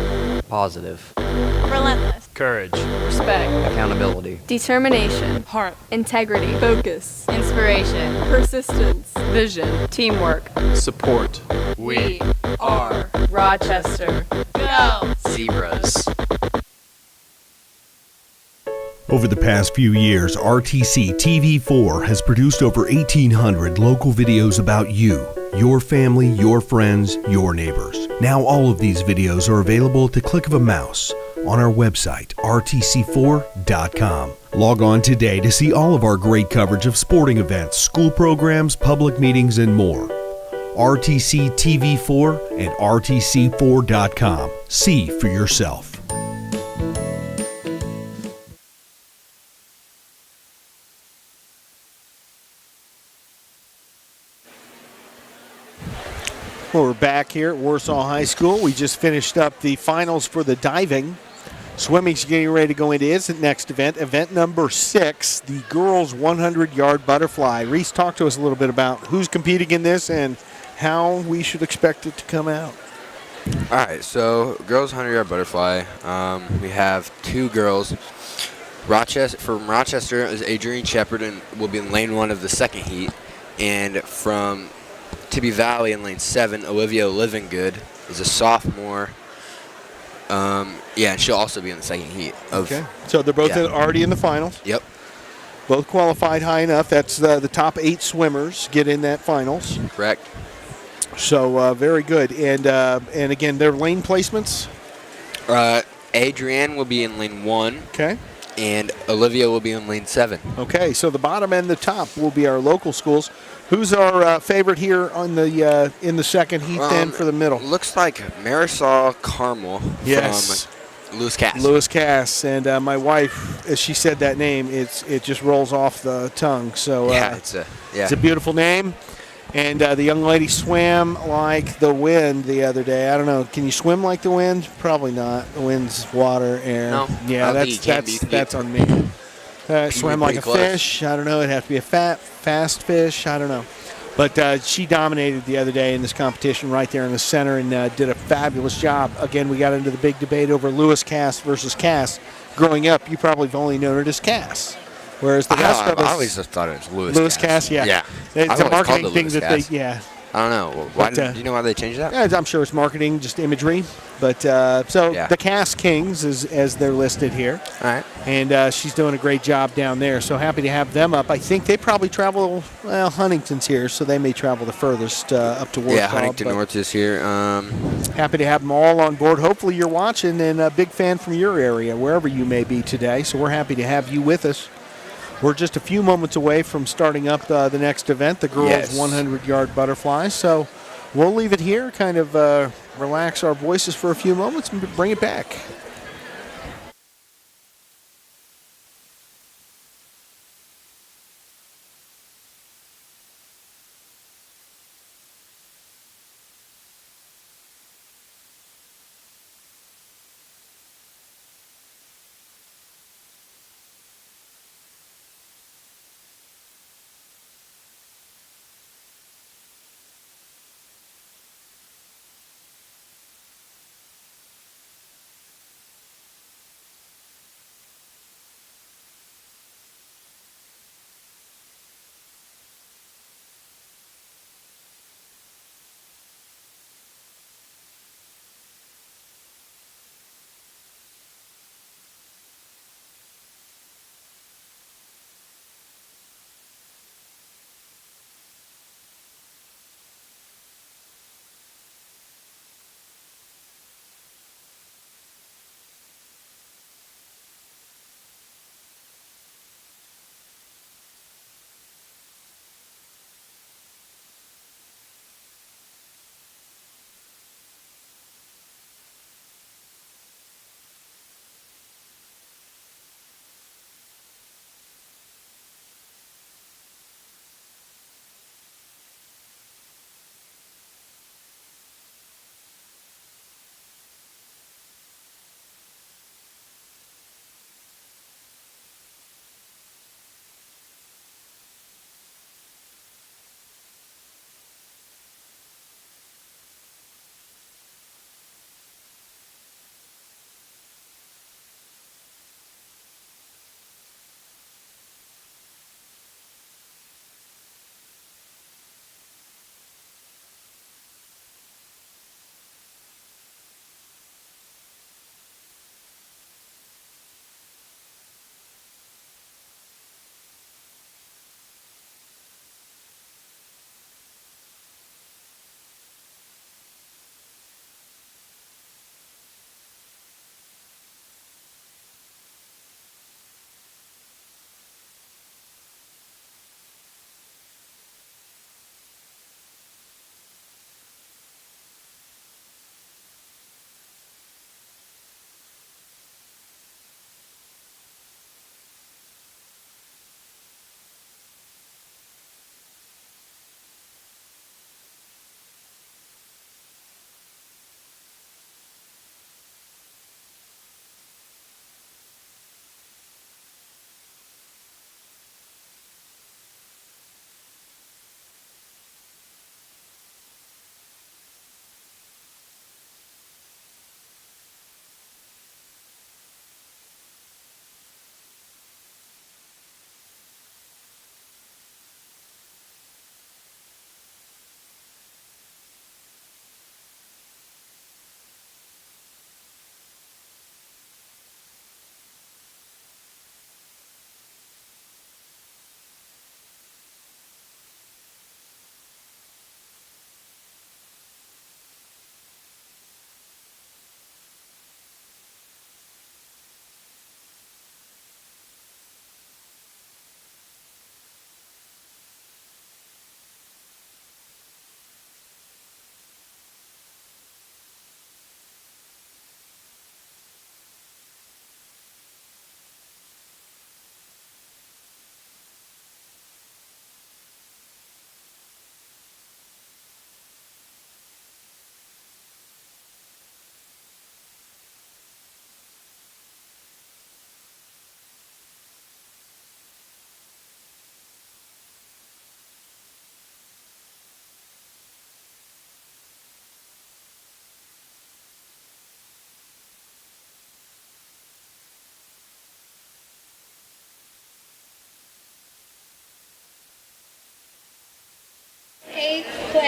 Positive. Relentless.
Courage.
Respect.
Accountability.
Determination. Heart. Integrity. Focus. Inspiration. Persistence. Vision. Teamwork.
Support.
We are Rochester. Go!
Zebras.
Over the past few years, RTC TV4 has produced over 1,800 local videos about you, your family, your friends, your neighbors. Now all of these videos are available at the click of a mouse on our website, rtc4.com. Log on today to see all of our great coverage of sporting events, school programs, public meetings, and more. RTC TV4 and rtc4.com. See for yourself.
Well, we're back here at Warsaw High School. We just finished up the finals for the diving. Swimming's getting ready to go into its next event, event number 6, the girls 100-yard butterfly. Reese, talk to us a little bit about who's competing in this and how we should expect it to come out.
All right, so girls 100-yard butterfly. We have 2 girls. From Rochester is Adrienne Shepard and will be in lane 1 of the second heat. And from Tibby Valley in lane 7, Olivia Livingood is a sophomore. And she'll also be in the second heat.
Okay, so they're both already in the finals.
Yep.
Both qualified high enough. That's the top 8 swimmers get in that finals.
Correct.
So very good. And again, their lane placements?
Adrienne will be in lane 1.
Okay.
And Olivia will be in lane 7.
Okay, so the bottom and the top will be our local schools. Who's our favorite here on the in the second heat then for the middle?
Looks like Marisol Carmel from Lewis Cass.
Lewis Cass. And my wife, as she said that name, it just rolls off the tongue. So
it's
a beautiful name. And the young lady swam like the wind the other day. I don't know. Can you swim like the wind? Probably not. The wind's water, air.
No.
Yeah, that's on me. Swam like a fish. I don't know. It'd have to be a fast fish. I don't know. But she dominated the other day in this competition right there in the center and did a fabulous job. Again, we got into the big debate over Lewis Cass versus Cass. Growing up, you probably have only known it as Cass. Whereas the rest of us,
I always just thought it was
Lewis Cass, yeah. It's a marketing thing that they,
I don't know. Why do you know why they changed that?
Yeah, I'm sure it's marketing, just imagery. But the Cass Kings, as they're listed here.
All right.
And she's doing a great job down there. So happy to have them up. I think they probably travel, Huntington's here, so they may travel the furthest up to Warsaw.
Yeah, Huntington North is here.
Happy to have them all on board. Hopefully you're watching and a big fan from your area, wherever you may be today. So we're happy to have you with us. We're just a few moments away from starting up the next event, the girls 100-yard butterfly. So we'll leave it here, kind of relax our voices for a few moments and bring it back.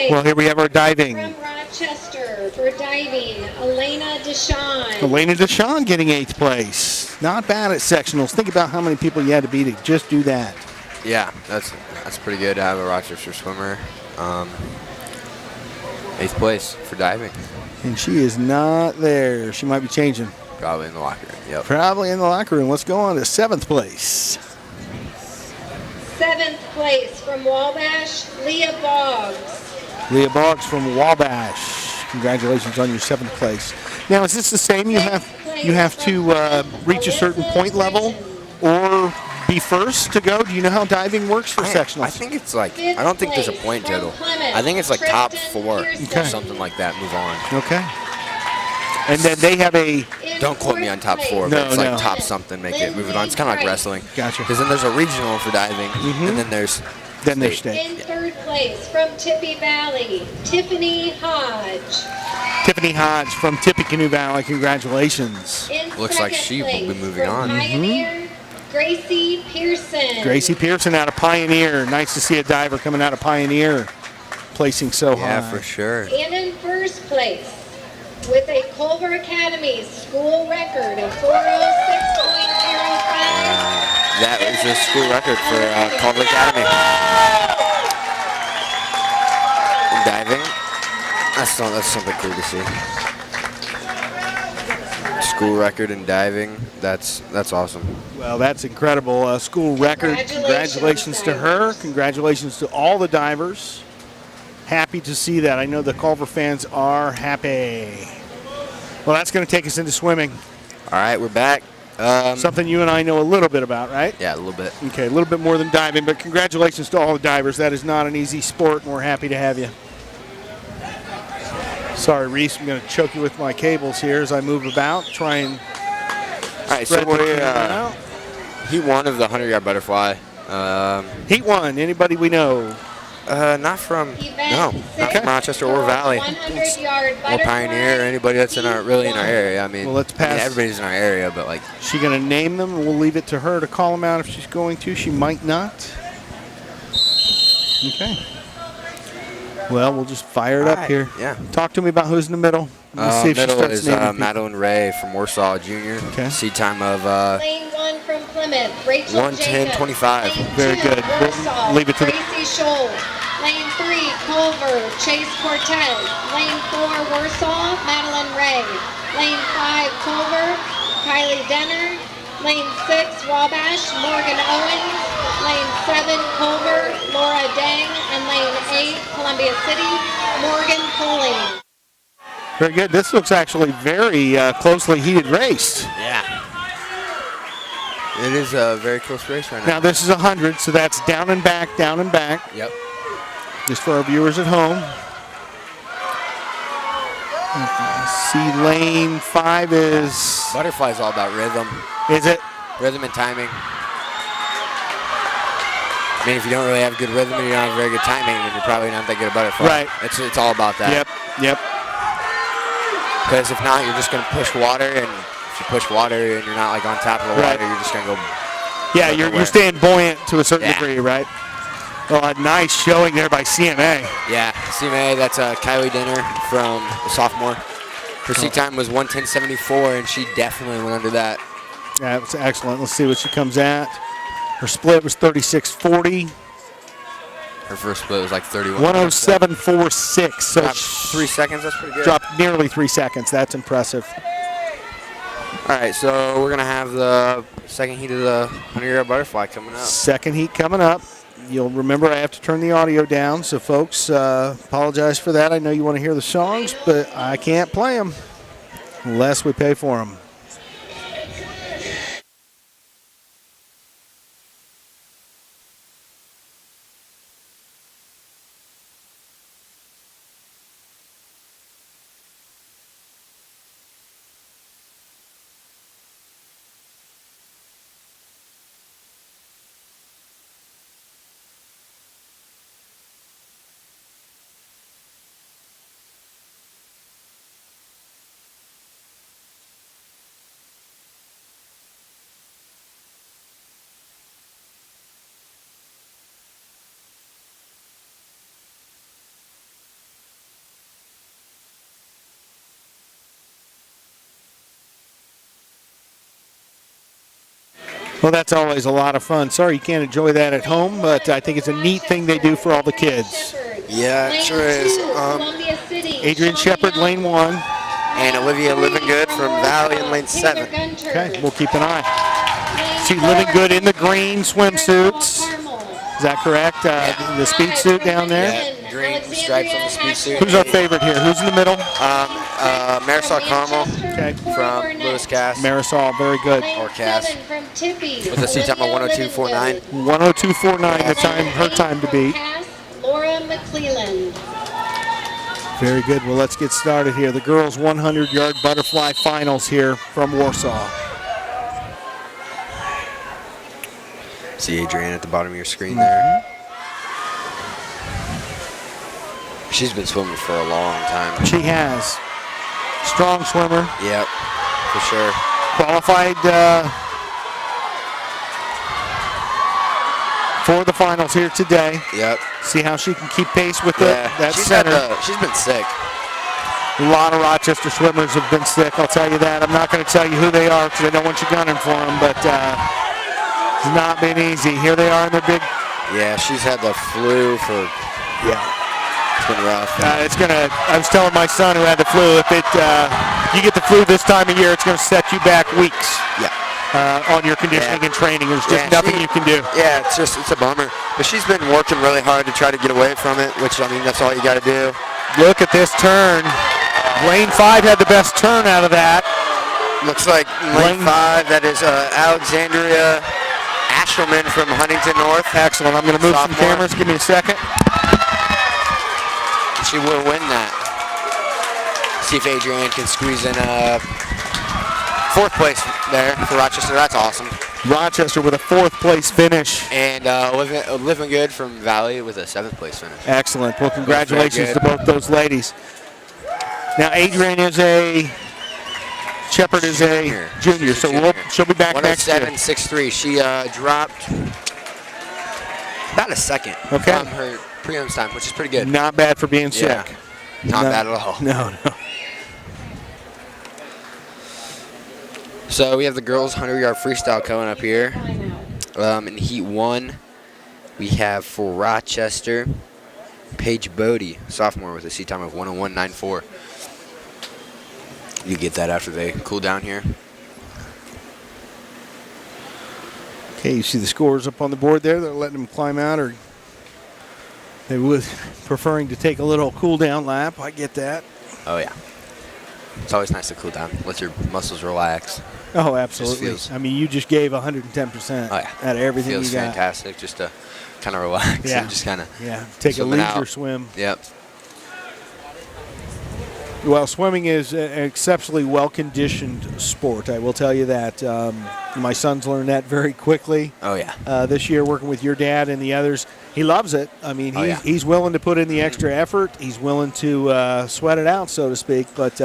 place.
Well, here we have our diving.
From Rochester for diving, Elena Deshawn.
Elena Deshawn getting 8th place. Not bad at sectionals. Think about how many people you had to beat to just do that.
Yeah, that's pretty good to have a Rochester swimmer. 8th place for diving.
And she is not there. She might be changing.
Probably in the locker room. Yep.
Probably in the locker room. Let's go on to 7th place.
7th place from Wabash, Leah Boggs.
Leah Boggs from Wabash. Congratulations on your 7th place. Now, is this the same? You have to reach a certain point level or be first to go? Do you know how diving works for sectionals?
I think it's like, I don't think there's a point total. I think it's like top 4 or something like that. Move on.
Okay. And then they have a...
Don't quote me on top 4, but it's like top something, make it, move it on. It's kind of like wrestling.
Gotcha.
Because then there's a regional for diving, and then there's
state.
In 3rd place from Tippy Valley, Tiffany Hodge.
Tiffany Hodge from Tippecanoe Valley. Congratulations.
Looks like she will be moving on.
Pioneer, Gracie Pearson.
Gracie Pearson out of Pioneer. Nice to see a diver coming out of Pioneer placing so high.
Yeah, for sure.
And in 1st place with a Culver Academy school record of 406.05.
That was a school record for Culver Academy. In diving, that's something cool to see. School record in diving, that's awesome.
Well, that's incredible. School record. Congratulations to her. Congratulations to all the divers. Happy to see that. I know the Culver fans are happy. Well, that's going to take us into swimming.
All right, we're back.
Something you and I know a little bit about, right?
Yeah, a little bit.
Okay, a little bit more than diving, but congratulations to all the divers. That is not an easy sport, and we're happy to have you. Sorry, Reese, I'm going to choke you with my cables here as I move about, try and...
All right, so we're Heat 1 of the 100-yard butterfly.
Heat 1, anybody we know?
Not from Rochester or Valley. Or Pioneer, or anybody that's really in our area. I mean,
well, let's pass.
Everybody's in our area, but like.
She going to name them? We'll leave it to her to call them out if she's going to. She might not. Okay. Well, we'll just fire it up here.
Yeah.
Talk to me about who's in the middle. Let's see if
middle
she starts
is
naming
Madeline Ray from Warsaw Junior.
Okay.
Seed time of
Lane 1 from Plymouth, Rachel
1:10:25.
Very good.
Warsaw,
Leave it to
Tracy Scholl. Lane 3, Culver, Chase Cortez. Lane 4, Warsaw, Madeline Ray. Lane 5, Culver, Kylie Denner. Lane 6, Wabash, Morgan Owens. Lane 7, Culver, Laura Dang. And lane 8, Columbia City, Morgan Poling.
Very good. This looks actually very closely heated race.
Yeah. It is a very close race right now.
Now this is 100, so that's down and back, down and back.
Yep.
Just for our viewers at home. See, lane 5 is...
Butterfly's all about rhythm.
Is it?
Rhythm and timing. I mean, if you don't really have good rhythm and you don't have very good timing, then you're probably not that good at butterfly.
Right.
It's all about that.
Yep.
Because if not, you're just going to push water, and if you push water and you're not like on top of the water, you're just going to go.
Yeah, you're staying buoyant to a certain degree, right? Well, a nice showing there by CMA.
Yeah, CMA, that's Kylie Denner from a sophomore. Her seat time was 1:10:74, and she definitely went under that.
Yeah, that's excellent. Let's see what she comes at. Her split was 36:40.
Her first split was like 31.
107.46. So
dropped 3 seconds. That's pretty good.
Dropped nearly 3 seconds. That's impressive.
All right, so we're going to have the second heat of the 100-yard butterfly coming up.
Second heat coming up. You'll remember I have to turn the audio down, so folks, apologize for that. I know you want to hear the songs, but I can't play them unless we pay for them. Well, that's always a lot of fun. Sorry you can't enjoy that at home, but I think it's a neat thing they do for all the kids.
Yeah, it sure is.
Adrian Shepard, lane 1.
And Olivia Living Good from Valley in lane 7.
Okay, we'll keep an eye. See Living Good in the green swimsuits. Is that correct? The speed suit down there?
Yeah, green stripes on the speed suit.
Who's our favorite here? Who's in the middle?
Marisol Carmel
okay.
from Lewis Cass.
Marisol, very good.
Or Cass. With a seat time of 102.49.
102.49, the time, her time to beat.
Laura McClelland.
Very good. Well, let's get started here. The girls' 100-yard butterfly finals here from Warsaw.
See Adrienne at the bottom of your screen there. She's been swimming for a long time.
She has. Strong swimmer.
Yep, for sure.
Qualified for the finals here today.
Yep.
See how she can keep pace with that center.
She's been sick.
A lot of Rochester swimmers have been sick, I'll tell you that. I'm not going to tell you who they are because I don't want you gunning for them, but it's not been easy. Here they are in their big...
Yeah, she's had the flu for...
Yeah.
It's been rough.
I was telling my son who had the flu, if you get the flu this time of year, it's going to set you back weeks.
Yeah.
On your conditioning and training. There's just nothing you can do.
Yeah, it's a bummer. But she's been working really hard to try to get away from it, which, I mean, that's all you got to do.
Look at this turn. Lane 5 had the best turn out of that.
Looks like lane 5, that is Alexandria Ashelman from Huntington North.
Excellent. I'm going to move some cameras. Give me a second.
She will win that. See if Adrienne can squeeze in fourth place there for Rochester. That's awesome.
Rochester with a 4th place finish.
And Living Good from Valley with a 7th place finish.
Excellent. Well, congratulations to both those ladies. Now, Adrienne is Shepard is a junior, so she'll be back next year.
107.63. She dropped about a second from her prelims time, which is pretty good.
Not bad for being sick.
Not bad at all.
No.
So we have the girls' 100-yard freestyle coming up here. In Heat 1, we have for Rochester, Paige Bode, sophomore, with a seat time of 101.94. You get that after they cool down here.
Okay, you see the scores up on the board there. They're letting them climb out, or they would preferring to take a little cool down lap. I get that.
Oh, yeah. It's always nice to cool down. Let your muscles relax.
Oh, absolutely. I mean, you just gave 110% out of everything you got.
Feels fantastic just to kind of relax and just kind of
take a leisure swim.
Yep.
Well, swimming is an exceptionally well-conditioned sport. I will tell you that. My son's learned that very quickly.
Oh, yeah.
This year, working with your dad and the others, he loves it. I mean, he's willing to put in the extra effort. He's willing to sweat it out, so to speak. But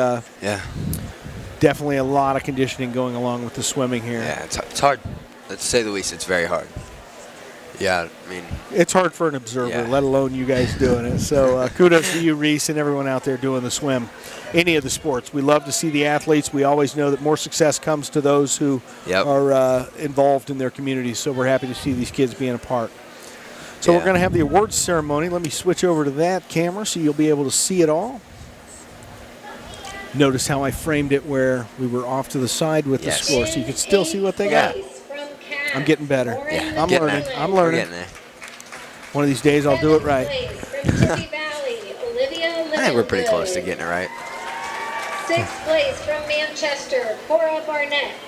definitely a lot of conditioning going along with the swimming here.
Yeah, it's hard. To say the least, it's very hard. Yeah, I mean,
it's hard for an observer, let alone you guys doing it. So kudos to you, Reese, and everyone out there doing the swim. Any of the sports. We love to see the athletes. We always know that more success comes to those who are involved in their communities. So we're happy to see these kids being a part. So we're going to have the awards ceremony. Let me switch over to that camera so you'll be able to see it all. Notice how I framed it where we were off to the side with the score, so you can still see what they got. I'm getting better.
Yeah,
I'm learning. I'm learning. One of these days I'll do it right.
I think we're pretty close to getting it right.
6th place from Manchester, Cora Barnett.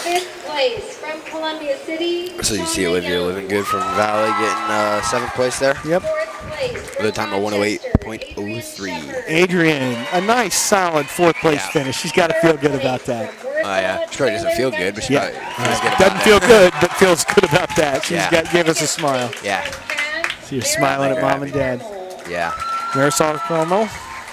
5th place from Columbia City.
So you see Olivia Living Good from Valley getting 7th place there.
Yep.
With a time of 108.03.
Adrienne, a nice, solid 4th place finish. She's got to feel good about that.
Oh, yeah. She probably doesn't feel good, but she probably feels good about
doesn't feel good, but feels good about that. She's got to give us a smile.
Yeah.
So you're smiling at Mom and Dad.
Yeah.
Marisol Carmel.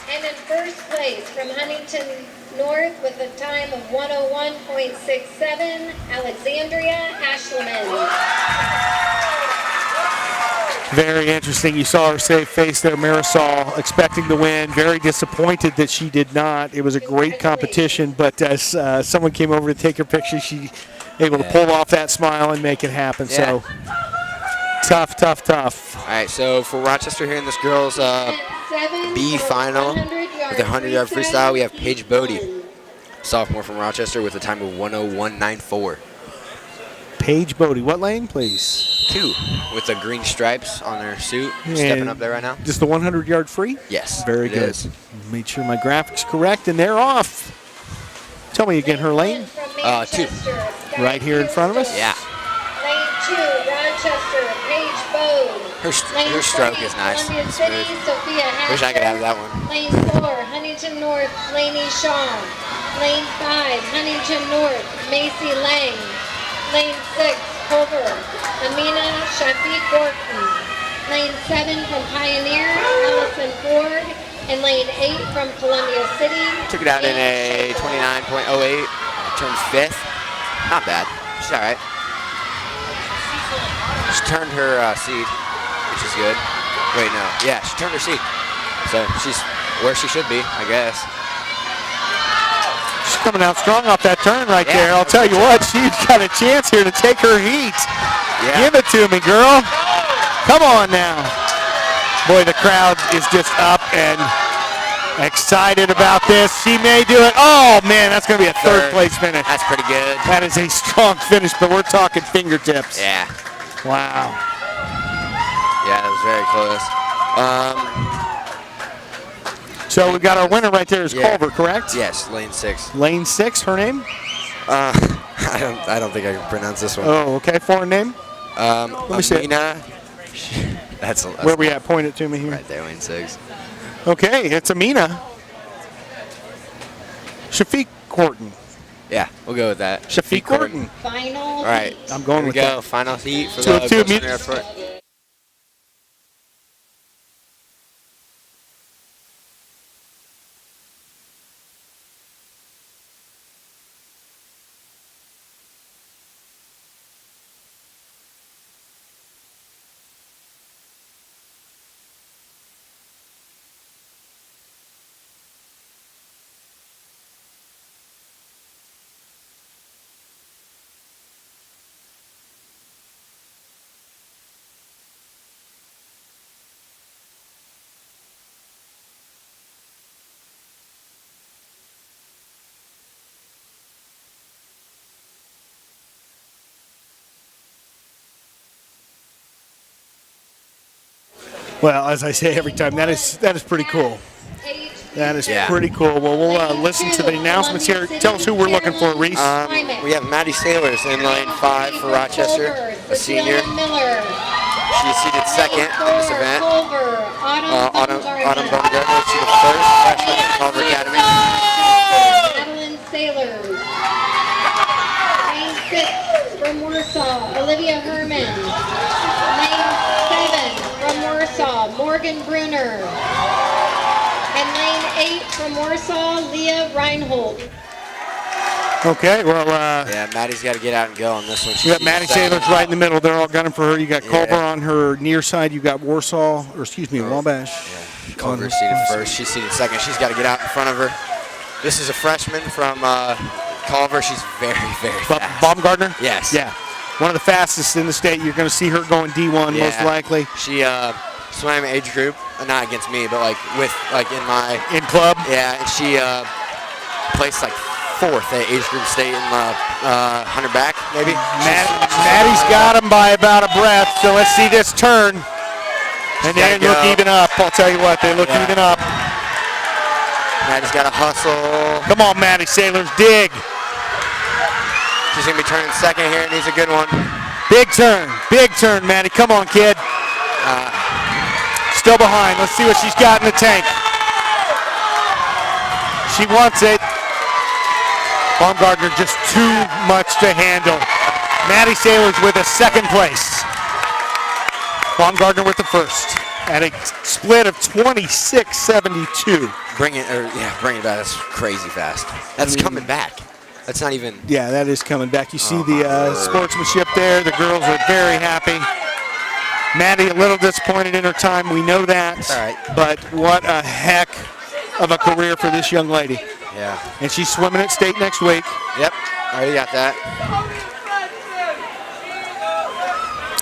And in 1st place from Huntington North with a time of 101.67, Alexandria Ashleman.
Very interesting. You saw her save face there, Marisol, expecting to win. Very disappointed that she did not. It was a great competition, but as someone came over to take her picture, she able to pull off that smile and make it happen. So tough, tough, tough.
All right, so for Rochester here in this girls' B final with the 100-yard freestyle, we have Paige Bode, sophomore from Rochester, with a time of 1:01.94.
Paige Bode, what lane, please?
2, with the green stripes on their suit, stepping up there right now.
Just the 100-yard free?
Yes.
Very good.
Is.
Made sure my graphics correct, and they're off. Tell me again her lane.
2.
Right here in front of us?
Yeah.
Lane 2, Rochester, Paige Bode.
Her stroke is nice. Smooth. Wish I could have that one.
Lane 4, Huntington North, Laney Shaw. Lane 5, Huntington North, Macy Lang. Lane 6, Culver, Amina Shafiq Gorton. Lane 7 from Pioneer, Allison Ford. And lane 8 from Columbia City.
Took it out in a 29.08. Turned 5th. Not bad. She's all right. She turned her seed, which is good. Wait, no. Yeah, she turned her seed. So she's where she should be, I guess.
She's coming out strong off that turn right there. I'll tell you what, she's got a chance here to take her heat.
Yeah.
Give it to me, girl. Come on now. Boy, the crowd is just up and excited about this. She may do it. Oh, man, that's going to be a third place finish.
That's pretty good.
That is a strong finish, but we're talking fingertips.
Yeah.
Wow.
Yeah, that was very close.
So we got our winner right there is Culver, correct?
Yes, lane 6.
Lane 6, her name?
I don't think I can pronounce this one.
Oh, okay. Foreign name? Let me see.
Amina. That's
where we at? Point it to me here.
Right there, lane 6.
Okay, it's Amina. Shafiq Gorton.
Yeah, we'll go with that.
Shafiq Gorton.
Final.
All right,
I'm going with that.
Final heat for
202
the
meters. Well, as I say every time, that is pretty cool. That is pretty cool. Well, we'll listen to the announcements here. Tell us who we're looking for, Reese.
We have Maddie Sailors in lane 5 for Rochester, a senior. She is seated 2nd in this event. Autumn Baumgartner, she's the 1st freshman at Culver Academy.
Madeline Sailors. Lane 6 from Warsaw, Olivia Herman. Lane 7 from Warsaw, Morgan Bruner. And lane 8 from Warsaw, Leah Reinhold.
Okay, well,
yeah, Maddie's got to get out and go on this one.
You got Maddie Sailors right in the middle. They're all gunning for her. You got Culver on her near side. You got Warsaw, or excuse me, Wabash.
Yeah. Culver seated 1st. She's seated 2nd. She's got to get out in front of her. This is a freshman from Culver. She's very, very fast.
Baumgartner?
Yes.
Yeah. One of the fastest in the state. You're going to see her going D1 most likely.
She swam age group, not against me, but in
club.
Yeah, and she placed like 4th at age group state in 100 back, maybe.
Maddie's got him by about a breath. So let's see this turn, and they look even up. I'll tell you what, they look even up.
Maddie's got to hustle.
Come on, Maddie Sailors, dig.
She's gonna be turning 2nd here, and he's a good one.
Big turn, Maddie. Come on, kid. Still behind. Let's see what she's got in the tank. She wants it. Baumgartner just too much to handle. Maddie Sailors with a 2nd place. Baumgartner with the 1st at a split of 26.72.
Bring it back. That's crazy fast. That's coming back. That's not even.
Yeah, that is coming back. You see the sportsmanship there. The girls are very happy. Maddie a little disappointed in her time. We know that.
All right.
But what a heck of a career for this young lady.
Yeah.
And she's swimming at state next week.
Yep. Already got that.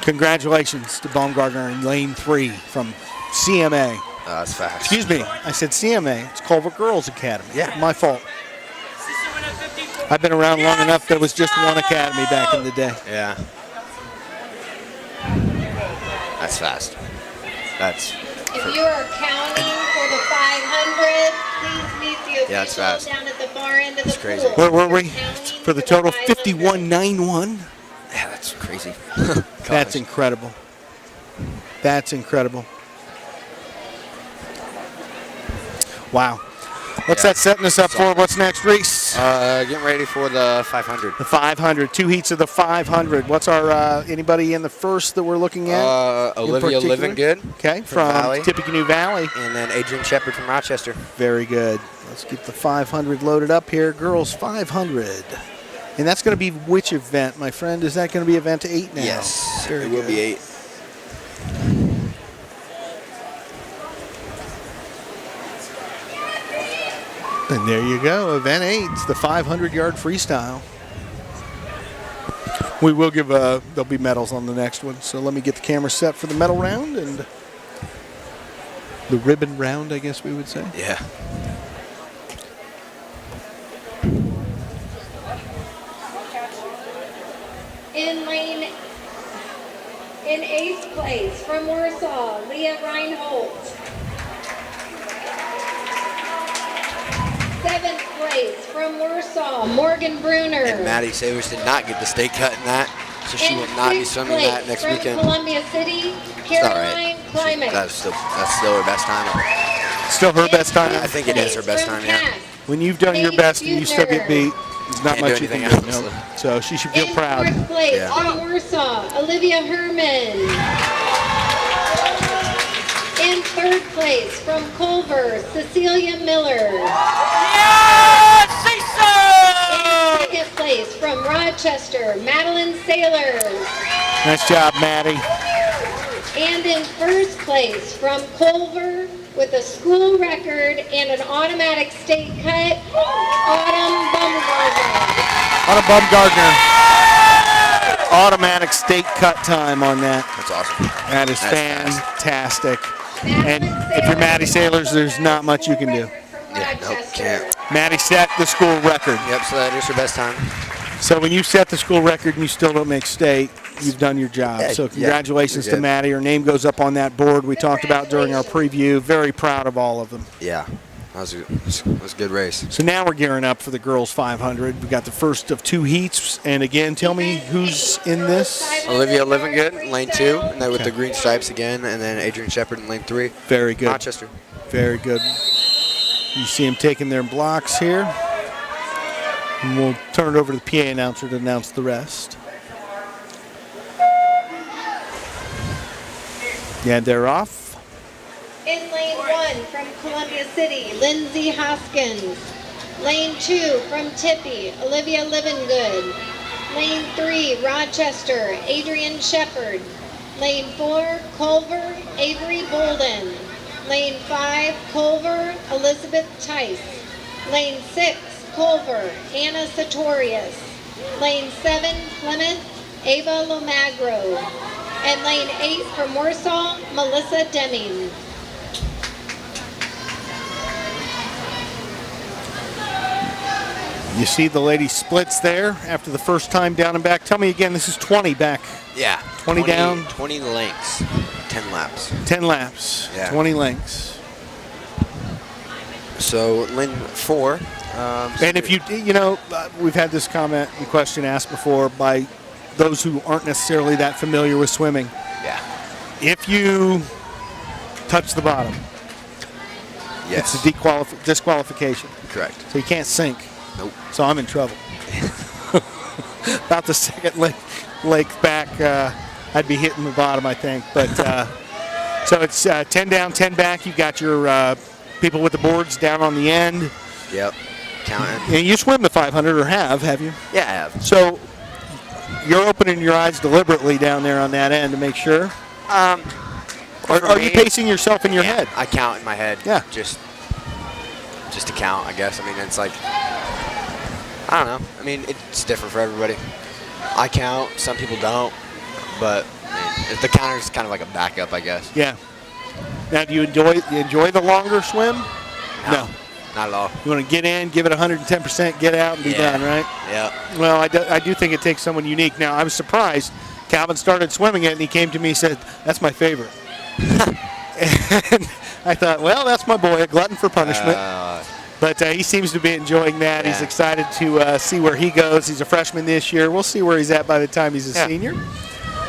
Congratulations to Baumgartner in lane 3 from CMA.
That's fast.
Excuse me, I said CMA. It's Culver Girls Academy. Yeah. My fault. I've been around long enough. There was just one academy back in the day.
Yeah. That's fast. That's.
If you are counting for the 500, please meet the officials down at the far end of the pool.
Where were we? For the total 51.91.
Yeah, that's crazy.
That's incredible. That's incredible. Wow. What's that setting us up for? What's next, Reese?
Getting ready for the 500.
The 500. 2 heats of the 500. What's our, anybody in the first that we're looking at?
Olivia Livingood.
Okay, from Tippecanoe Valley.
And then Adrian Shepard from Rochester.
Very good. Let's get the 500 loaded up here. Girls 500. And that's going to be which event, my friend? Is that going to be event 8 now?
Yes,
Very
it will
good.
be 8.
And there you go, event 8, the 500-yard freestyle. We will give, there'll be medals on the next one. So let me get the camera set for the medal round and the ribbon round, I guess we would say.
Yeah.
In 8th place from Warsaw, Leah Reinhold. 7th place from Warsaw, Morgan Bruner.
And Maddie Savers did not get the state cut in that, so she will not be swimming that next
from
weekend.
Columbia City, Caroline Klimek.
That's still her best time.
Still her best time?
I think it is her best time, yeah.
When you've done your best and you still get beat, there's not much you can do. No. So she should feel proud.
4th place from Warsaw, Olivia Herman. In 3rd place from Culver, Cecilia Miller.
Yes, say so!
In 2nd place from Rochester, Madeline Sailors.
Nice job, Maddie.
And in 1st place from Culver with a school record and an automatic state cut, Autumn Baumgartner.
Autumn Baumgartner. Automatic state cut time on that.
That's awesome.
That is fantastic. And if you're Maddie Sailors, there's not much you can do.
Yeah, nope, can't.
Maddie set the school record.
Yep, so that is her best time.
So when you set the school record and you still don't make state, you've done your job.
Yeah,
so congratulations to Maddie. Her name goes up on that board we talked about during our preview. Very proud of all of them.
Yeah, that was a good race.
So now we're gearing up for the girls 500. We've got the first of 2 heats. And again, tell me who's in this?
Olivia Livingood in lane 2, and then with the green stripes again, and then Adrian Shepard in lane 3.
Very good.
Rochester.
Very good. You see them taking their blocks here. And we'll turn it over to the PA announcer to announce the rest. Yeah, they're off.
In lane 1 from Columbia City, Lindsay Hoskins. Lane 2 from Tippy, Olivia Livingood. Lane 3, Rochester, Adrian Shepard. Lane 4, Culver, Avery Bolden. Lane 5, Culver, Elizabeth Tice. Lane 6, Culver, Anna Sartorius. Lane 7, Plymouth, Ava Lomagro. And lane 8 from Warsaw, Melissa Deming.
You see the lady splits there after the first time down and back. Tell me again, this is 20 back.
Yeah.
20 down.
20 lengths. 10 laps.
10 laps.
Yeah.
20 lengths.
So lane 4.
And if you know, we've had this comment and question asked before by those who aren't necessarily that familiar with swimming.
Yeah.
If you touch the bottom,
yes,
it's a disqualification.
Correct.
So you can't sink.
Nope.
So I'm in trouble. About the second leg back, I'd be hitting the bottom, I think. But so it's 10 down, 10 back. You've got your people with the boards down on the end.
Yep. Counting.
And you swim the 500 or have you?
Yeah, I have.
So you're opening your eyes deliberately down there on that end to make sure? Or are you pacing yourself in your head?
I count in my head.
Yeah.
Just to count, I guess. I mean, it's like, I don't know. I mean, it's different for everybody. I count. Some people don't. But, I mean, The counter's kind of like a backup, I guess.
Yeah. Now, do you enjoy the longer swim? No.
Not at all.
You want to get in, give it 110%, get out, and be done, right?
Yeah.
Well, I do think it takes someone unique. Now, I was surprised. Calvin started swimming it, and he came to me and said, "That's my favorite." And I thought, well, that's my boy, a glutton for punishment. But he seems to be enjoying that.
Yeah.
He's excited to see where he goes. He's a freshman this year. We'll see where he's at by the time he's a senior.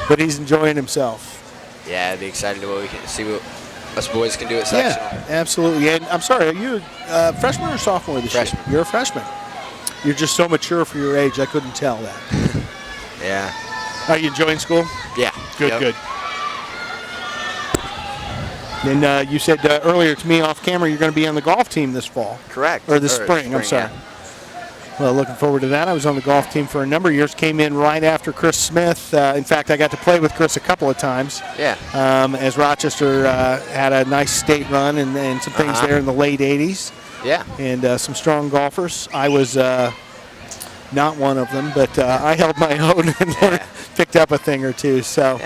But he's enjoying himself.
Yeah, I'd be excited to see what us boys can do at sectional.
Yeah, absolutely. And I'm sorry, are you a freshman or sophomore this year? You're a freshman. You're just so mature for your age, I couldn't tell that.
Yeah.
Are you enjoying school?
Yeah.
Good, good. And you said earlier to me off camera you're going to be on the golf team this fall.
Correct.
Or this spring, I'm sorry.
Yeah.
Well, looking forward to that. I was on the golf team for a number of years, came in right after Chris Smith. In fact, I got to play with Chris a couple of times.
Yeah.
As Rochester had a nice state run and some things there in the late 80s.
Yeah.
And some strong golfers. I was not one of them, but I held my own and picked up a thing or two. So,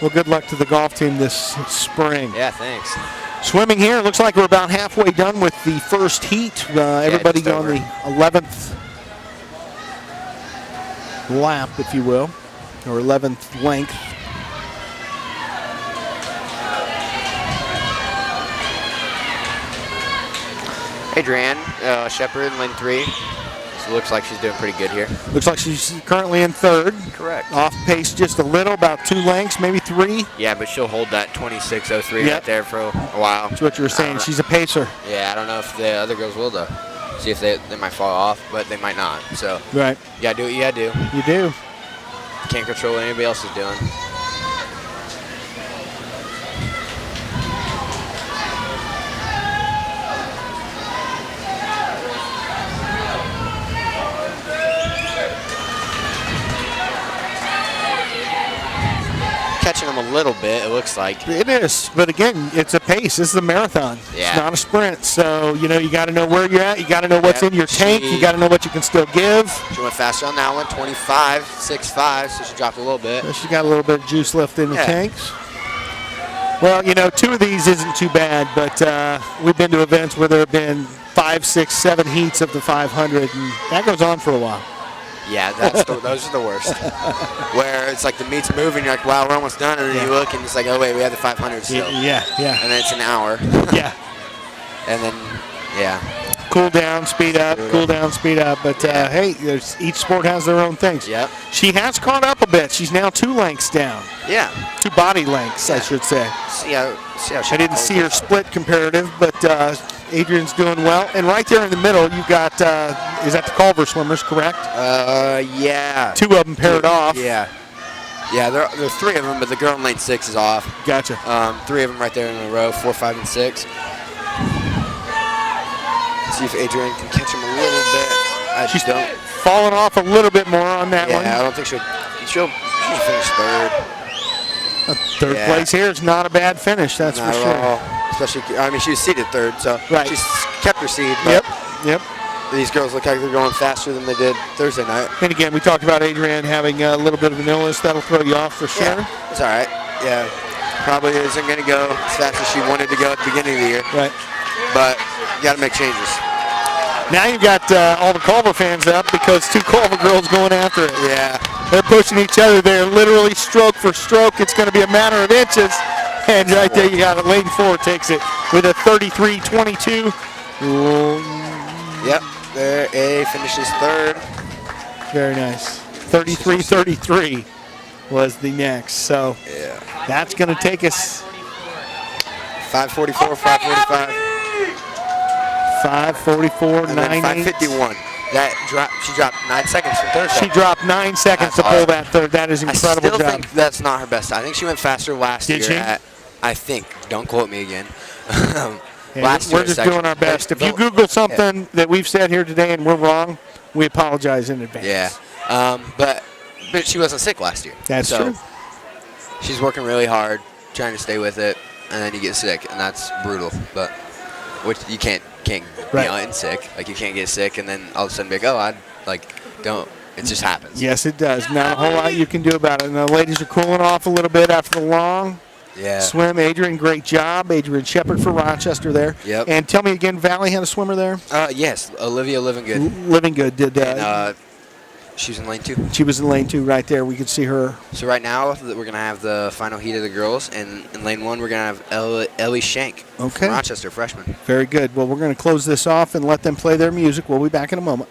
well, good luck to the golf team this spring.
Yeah, thanks.
Swimming here, looks like we're about halfway done with the first heat. Everybody on the 11th lap, if you will, or 11th length.
Adrienne Shepard, lane 3. So it looks like she's doing pretty good here.
Looks like she's currently in third.
Correct.
Off pace just a little, about 2 lengths, maybe 3.
Yeah, but she'll hold that 26.03 right there for a while.
That's what you were saying. She's a pacer.
Yeah, I don't know if the other girls will, though. See if they might fall off, but they might not. So
right.
You gotta do what you gotta do.
You do.
Can't control what anybody else is doing. Catching them a little bit, it looks like.
It is, but again, it's a pace. This is a marathon.
Yeah.
It's not a sprint. So, you got to know where you're at. You got to know what's in your tank. You got to know what you can still give.
She went faster on that one, 25.65, so she dropped a little bit.
So she's got a little bit of juice left in the tanks. Well, 2 of these isn't too bad, but we've been to events where there have been 5, 6, 7 heats of the 500, and that goes on for a while.
Yeah, those are the worst. Where it's like the meet's moving, you're like, wow, we're almost done, and then you look and it's like, oh wait, we have the 500 still.
Yeah.
And then it's an hour.
Yeah.
And then,
Cool down, speed up, cool down, speed up. But hey, each sport has their own things.
Yep.
She has caught up a bit. She's now 2 lengths down.
Yeah.
2 body lengths, I should say.
See how
I didn't see her split comparative, but Adrian's doing well. And right there in the middle, you've got, is that the Culver swimmers, correct?
Yeah.
2 of them paired off.
Yeah. Yeah, there are 3 of them, but the girl in lane 6 is off.
Gotcha.
3 of them right there in a row, 4, 5, and 6. See if Adrienne can catch him a little bit.
She's falling off a little bit more on that one.
Yeah, I don't think she'll finish third.
Third place here is not a bad finish, that's
Not
for
at
sure.
all. Especially, I mean, she was seeded third, so she's kept her seed.
Yep.
These girls look like they're going faster than they did Thursday night.
And again, we talked about Adrienne having a little bit of an illness. That'll throw you off for sure.
Yeah, it's all right. Yeah, probably isn't going to go as fast as she wanted to go at the beginning of the year.
Right.
But you got to make changes.
Now you've got all the Culver fans up because 2 Culver girls going after it.
Yeah.
They're pushing each other. They're literally stroke for stroke. It's going to be a matter of inches. And right there you got it. Lane 4 takes it with a 33-22.
Yep. There, A finishes third.
Very nice. 33-33 was the next. So that's going to take us
5:44, 5:45.
5:44,
5:51. She dropped 9 seconds from third.
She dropped 9 seconds to pull that third. That is incredible
I still
job.
think that's not her best. I think she went faster last year.
Did she?
I think. Don't quote me again.
Last we're just doing our best. If you Google something that we've said here today and we're wrong, we apologize in advance.
Yeah. But she wasn't sick last year.
That's true.
She's working really hard, trying to stay with it, and then you get sick, and that's brutal. But which you can't be sick. Like you can't get sick and then all of a sudden be like, oh, It just happens.
Yes, it does. Not a whole lot you can do about it. And the ladies are cooling off a little bit after the long swim. Adrian, great job. Adrian Shepard for Rochester there.
Yep.
And tell me again, Valley had a swimmer there?
Yes, Olivia Living Good.
Living Good did
she was in lane 2.
She was in lane 2 right there. We could see her.
So right now, we're going to have the final heat of the girls. And in lane 1, we're going to have Ellie Shank from Rochester, freshman.
Very good. Well, we're going to close this off and let them play their music. We'll be back in a moment.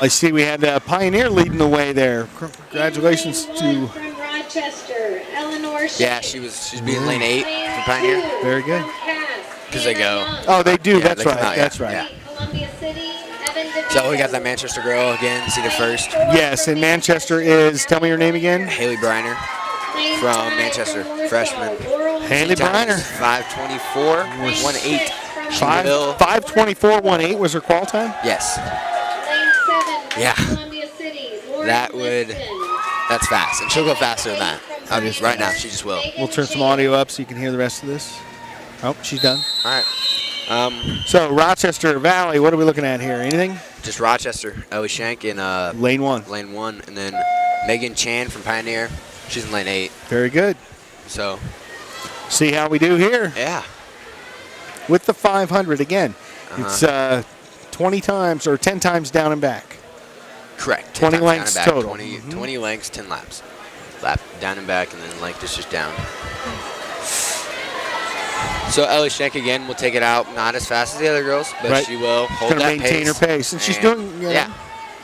I see we had Pioneer leading the way there. Congratulations to
from Rochester, Eleanor.
Yeah, she's being lane 8 for Pioneer.
Very good.
Because they go.
Oh, they do.
Yeah,
That's
they
right.
come out,
That's
yeah.
right.
Columbia City, Evan DeVito.
So we got that Manchester girl again, seated first.
Yes, and Manchester is, tell me your name again.
Haley Briner from Manchester, freshman.
Haley Briner.
5:24.18.
5:24.18 was her qual time?
Yes. Yeah. That's fast. And she'll go faster than that. Right now, she just will.
We'll turn some audio up so you can hear the rest of this. Oh, she's done.
All right.
So Rochester Valley, what are we looking at here? Anything?
Just Rochester. Ellie Shank in
lane 1.
Lane 1. And then Megan Chan from Pioneer. She's in lane 8.
Very good.
So.
See how we do here.
Yeah.
With the 500 again. It's 20 times or 10 times down and back.
Correct.
20 lengths total.
20 lengths, 10 laps. Lap down and back, and then length is just down. So Ellie Shank again will take it out, not as fast as the other girls, but she will hold that pace.
Going to maintain her pace, and she's doing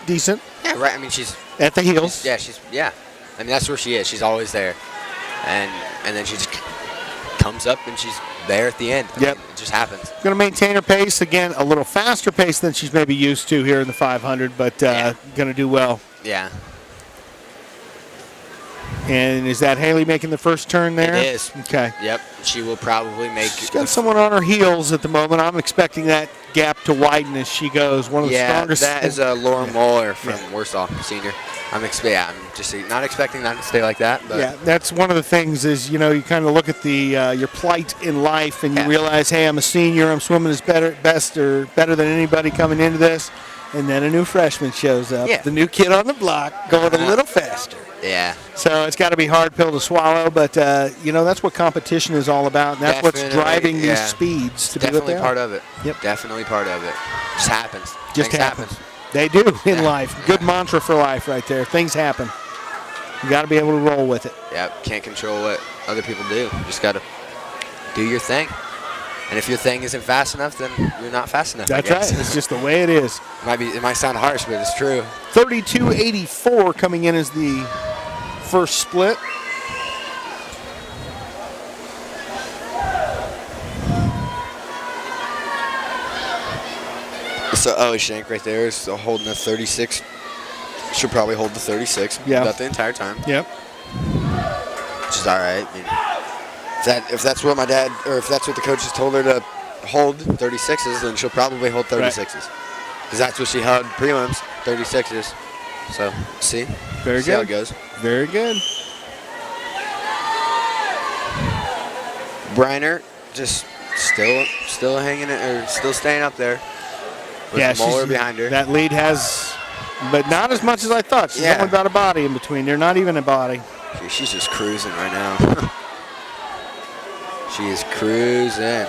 decent.
Yeah, right. I mean, she's
at the heels.
I mean, that's where she is. She's always there, and then she just comes up and she's there at the end. I mean, it just happens.
Going to maintain her pace again, a little faster pace than she's maybe used to here in the 500, but going to do well.
Yeah.
And is that Haley making the first turn there?
It is.
Okay.
Yep. She will probably make.
She's got someone on her heels at the moment. I'm expecting that gap to widen as she goes. One of the strongest.
That is Laura Moeller from Warsaw, senior. I'm just not expecting that to stay like that. But
yeah, that's one of the things is, you kind of look at the your plight in life and you realize, hey, I'm a senior. I'm swimming as better than anybody coming into this. And then a new freshman shows up.
Yeah.
The new kid on the block going a little faster.
Yeah.
So it's got to be a hard pill to swallow, but that's what competition is all about, and that's what's driving these speeds to be what they are.
Definitely part of it. Yep. Definitely part of it. Just happens.
Just
Things
happens. They do in life. Good mantra for life right there. Things happen. You got to be able to roll with it.
Yep. Can't control what other people do. You just got to do your thing. And if your thing isn't fast enough, then you're not fast enough.
That's right. It's just the way it is.
It might sound harsh, but it's true.
32.84 coming in as the first split.
So Ellie Shank right there is holding the 36. She'll probably hold the 36 about the entire time.
Yep.
Which is all right. I mean, if that's what if that's what the coaches told her to hold 36s, then she'll probably hold 36s. Because that's what she held prelims, 36s. So, see?
Very
see
good.
how it goes.
Very good.
Briner just still hanging it, or still staying up there. With Muller behind her.
That lead has, but not as much as I thought. She's only about a body in between. They're not even a body.
She's just cruising right now. She is cruising.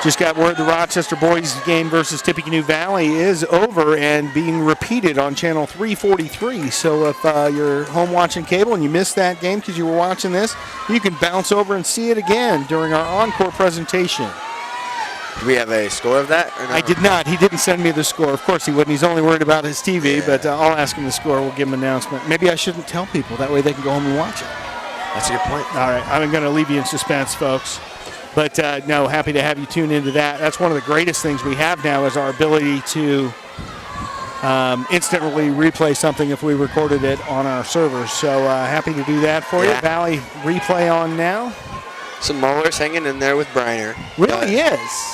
Just got word the Rochester boys game versus Tippecanoe Valley is over and being repeated on channel 343. So if you're home watching cable and you missed that game because you were watching this, you can bounce over and see it again during our encore presentation.
Do we have a score of that? Or no?
I did not. He didn't send me the score. Of course he wouldn't. He's only worried about his TV, but I'll ask him the score. We'll give him an announcement. Maybe I shouldn't tell people. That way they can go home and watch it.
That's a good point.
All right. I'm going to leave you in suspense, folks. But, no, happy to have you tune into that. That's one of the greatest things we have now is our ability to instantly replay something if we recorded it on our servers. So happy to do that for you. Valley replay on now.
Some Muller's hanging in there with Briner.
Really is.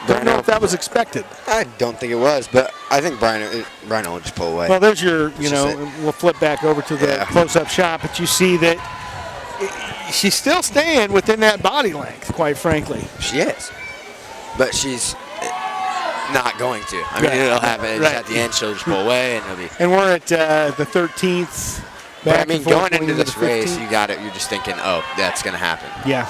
Don't know if that was expected.
I don't think it was, but I think Briner will just pull away.
Well, there's your, we'll flip back over to the close-up shot, but you see that she's still staying within that body length, quite frankly.
She is. But she's not going to. I mean, it'll happen. At the end, she'll just pull away, and it'll be.
And we're at the 13th.
But I mean, going into this race, you got it. You're just thinking, oh, that's going to happen.
Yeah.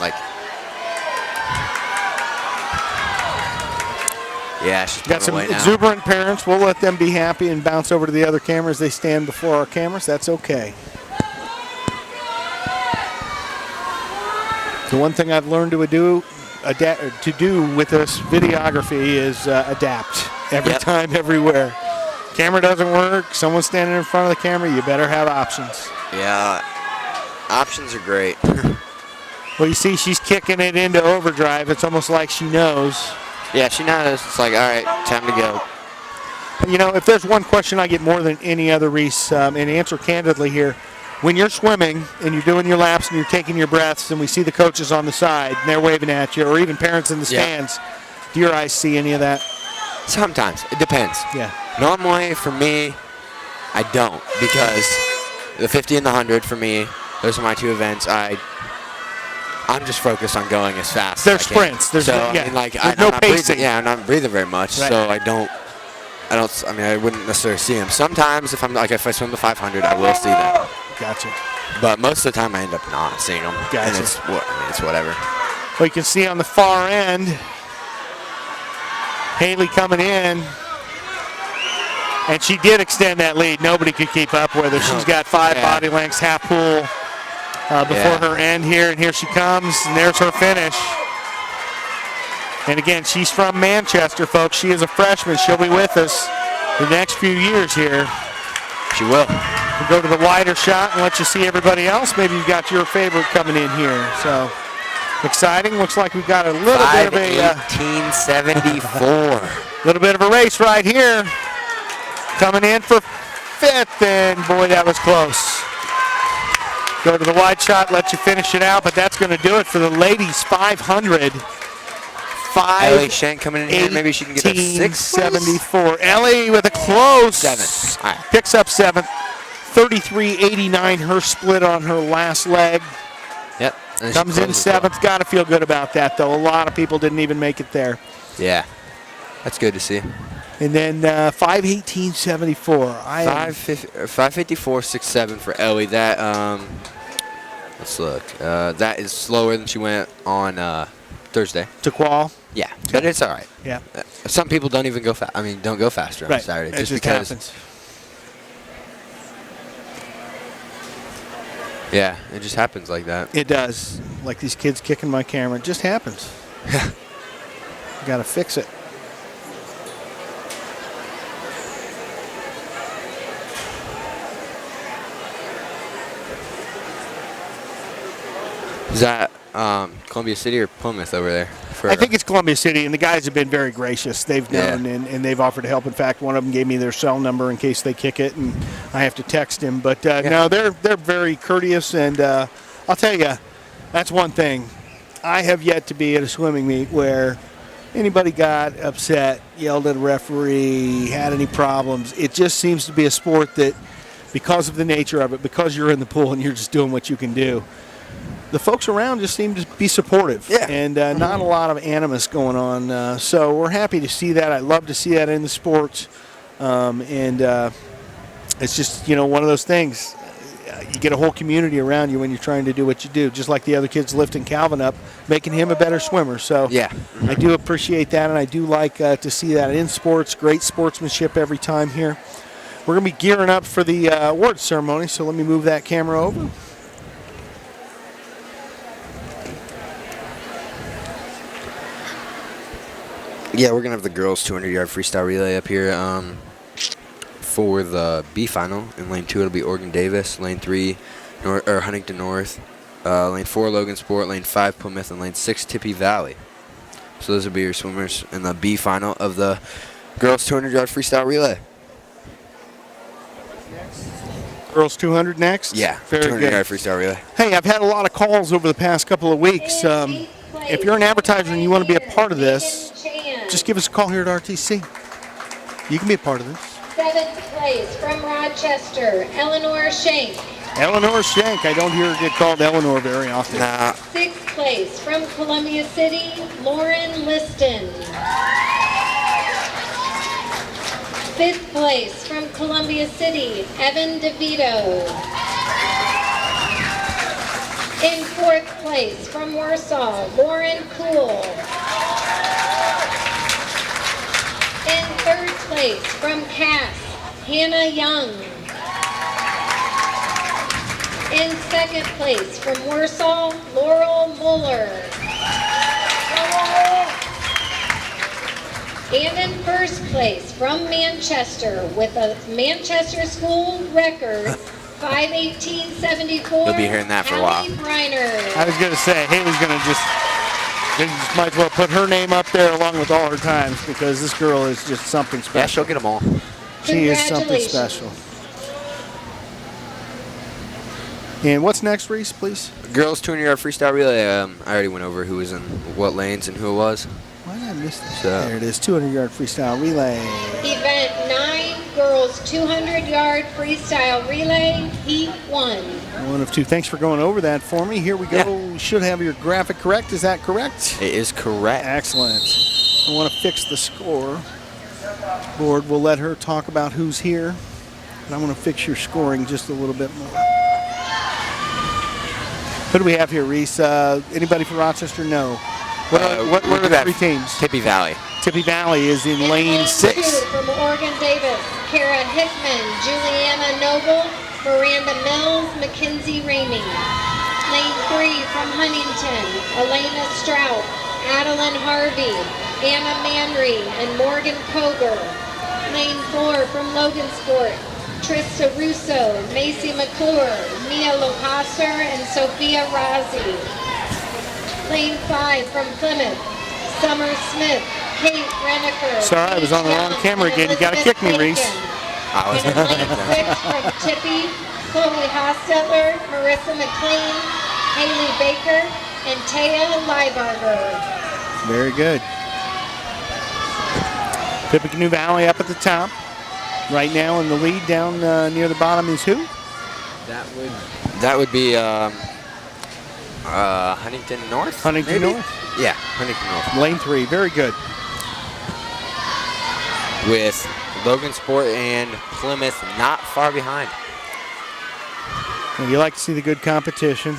She's
got some exuberant parents. We'll let them be happy and bounce over to the other cameras. They stand before our cameras. That's okay. The one thing I've learned to do with this videography is adapt every time, everywhere. Camera doesn't work. Someone's standing in front of the camera. You better have options.
Yeah, options are great.
Well, you see, she's kicking it into overdrive. It's almost like she knows.
Yeah, she knows. It's like, all right, time to go.
You know, if there's one question I get more than any other, Reese, and answer candidly here, when you're swimming and you're doing your laps and you're taking your breaths and we see the coaches on the side and they're waving at you, or even parents in the stands, do your eyes see any of that?
Sometimes. It depends.
Yeah.
Normally, for me, I don't, because the 50 and the 100 for me, those are my two events. I'm just focused on going as fast
They're
as I
sprints.
can.
There's no
not
pacing.
Breathing, I'm not breathing very much, so I wouldn't necessarily see them. Sometimes if I swim the 500, I will see them.
Gotcha.
But most of the time I end up not seeing them.
Gotcha.
And it's whatever.
Well, you can see on the far end, Haley coming in. And she did extend that lead. Nobody could keep up with her. She's got 5 body lengths, half pool before her end here. And here she comes, and there's her finish. And again, she's from Manchester, folks. She is a freshman. She'll be with us the next few years here.
She will.
We'll go to the wider shot and let you see everybody else. Maybe you've got your favorite coming in here. So exciting. Looks like we've got a little bit of a
1874.
Little bit of a race right here. Coming in for 5th, and boy, that was close. Go to the wide shot, let you finish it out, but that's going to do it for the ladies 500.
Ellie Shank coming in here. Maybe she can get that
674. Ellie with a close.
7th. All right.
Picks up 7th. 33.89, her split on her last leg.
Yep.
Comes in 7th. Got to feel good about that, though. A lot of people didn't even make it there.
Yeah. That's good to see.
And then 5:18.74.
5:54.67 for Ellie. That let's look. That is slower than she went on Thursday.
To qual?
Yeah, but it's all right.
Yeah.
Some people don't even go fast. I mean, don't go faster on Saturday
just
because.
Happens.
Yeah, it just happens like that.
It does. Like these kids kicking my camera. It just happens. Got to fix it.
Is that Columbia City or Plymouth over there?
I think it's Columbia City, and the guys have been very gracious. They've known, and they've offered to help. In fact, one of them gave me their cell number in case they kick it, and I have to text him. But no, they're very courteous, and I'll tell you, that's one thing. I have yet to be at a swimming meet where anybody got upset, yelled at a referee, had any problems. It just seems to be a sport that, because of the nature of it, because you're in the pool and you're just doing what you can do, the folks around just seem to be supportive.
Yeah.
And not a lot of animus going on. So we're happy to see that. I love to see that in the sports. It's just, one of those things. You get a whole community around you when you're trying to do what you do, just like the other kids lifting Calvin up, making him a better swimmer. So
yeah.
I do appreciate that, and I do like to see that in sports. Great sportsmanship every time here. We're going to be gearing up for the awards ceremony, so let me move that camera over.
Yeah, we're going to have the girls 200-yard freestyle relay up here. For the B final. In lane 2, it'll be Oregon Davis. Lane 3, Huntington North. Lane 4, Logan Sport. Lane 5, Plymouth. And lane 6, Tippy Valley. So those will be your swimmers in the B final of the girls 200-yard freestyle relay.
Girls 200 next?
Yeah,
very
200-yard
good.
freestyle relay.
Hey, I've had a lot of calls over the past couple of weeks. If you're an advertiser and you want to be a part of this, just give us a call here at RTC. You can be a part of this.
7th place from Rochester, Eleanor Shank.
Eleanor Shank. I don't hear her get called Eleanor very often.
Nah.
6th place from Columbia City, Lauren Liston. 5th place from Columbia City, Evan DeVito. In 4th place from Warsaw, Lauren Cool. In 3rd place from Cass, Hannah Young. In 2nd place from Warsaw, Laurel Muller. And in 1st place from Manchester with a Manchester school record, 5:18.74.
You'll be hearing that for a while.
Hallie Briner.
I was going to say, Haley's going to just might as well put her name up there along with all her times because this girl is just something special.
Yeah, she'll get them all.
She is something special. And what's next, Reese, please?
Girls 200-yard freestyle relay. I already went over who was in what lanes and who it was.
Why did I miss that?
So.
There it is, 200-yard freestyle relay.
Event 9, girls 200-yard freestyle relay, heat 1.
1
of 2. Thanks for going over that for me. Here we go. Yeah. We should have your graphic correct. Is that correct?
It is correct.
Excellent. I want to fix the score board. We'll let her talk about who's here. And I want to fix your scoring just a little bit more. Who do we have here, Reese? Anybody from Rochester? No. What are the 3 teams?
Tippy Valley.
Tippy Valley is in lane 6.
2 from Oregon Davis, Kara Hickman, Juliana Noble, Miranda Mills, Mackenzie Ramey. Lane 3 from Huntington, Elena Strout, Adeline Harvey, Anna Manry, and Morgan Koger. Lane 4 from Logansport, Trista Russo, Macy McClure, Mia Lohasser, and Sophia Razi. Lane 5 from Plymouth, Summer Smith, Kate Renneker.
Sorry, I was on the wrong camera again. You got to kick me, Reese.
I was.
And in lane 6 from Tippy, Chloe Hostetler, Marissa McLean, Haley Baker, and Taya Leibarger.
Very good. Tippecanoe Valley up at the top. Right now in the lead down near the bottom is who?
That would be Huntington North?
Huntington
maybe?
North?
Yeah, Huntington North.
Lane 3, very good.
With Logansport and Plymouth not far behind.
Well, you like to see the good competition.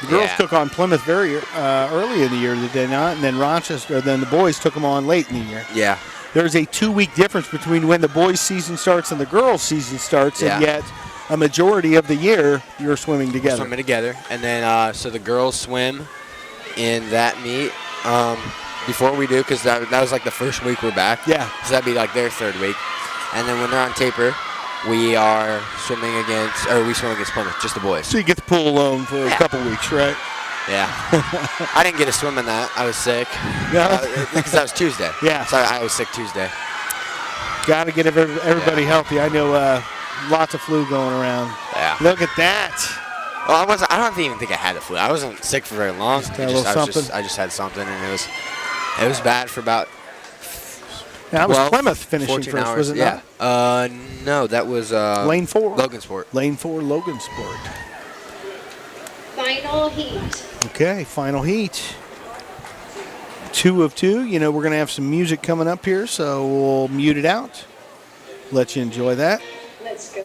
The girls took on Plymouth very early in the year, did they not? And then Rochester, then the boys took them on late in the year.
Yeah.
There's a 2-week difference between when the boys' season starts and the girls' season starts, and yet a majority of the year you're swimming together.
Swimming together, and then so the girls swim in that meet before we do, because that was like the first week we're back.
Yeah.
So that'd be like their 3rd week, and then when they're on taper, we are swimming against, or we swim against Plymouth, just the boys.
So you get the pool alone for a couple weeks, right?
Yeah. I didn't get to swim in that. I was sick.
Yeah.
Because that was Tuesday.
Yeah.
So I was sick Tuesday.
Got to get everybody healthy. I know lots of flu going around.
Yeah.
Look at that.
Well, I don't even think I had the flu. I wasn't sick for very long.
I
just had something, and it was bad for about.
That was Plymouth finishing first,
hours.
was it not?
No, that was
Lane 4.
Logansport.
Lane 4, Logansport.
final heat.
Okay, final heat. 2 of 2. You know, we're going to have some music coming up here, so we'll mute it out. Let you enjoy that.
Let's go.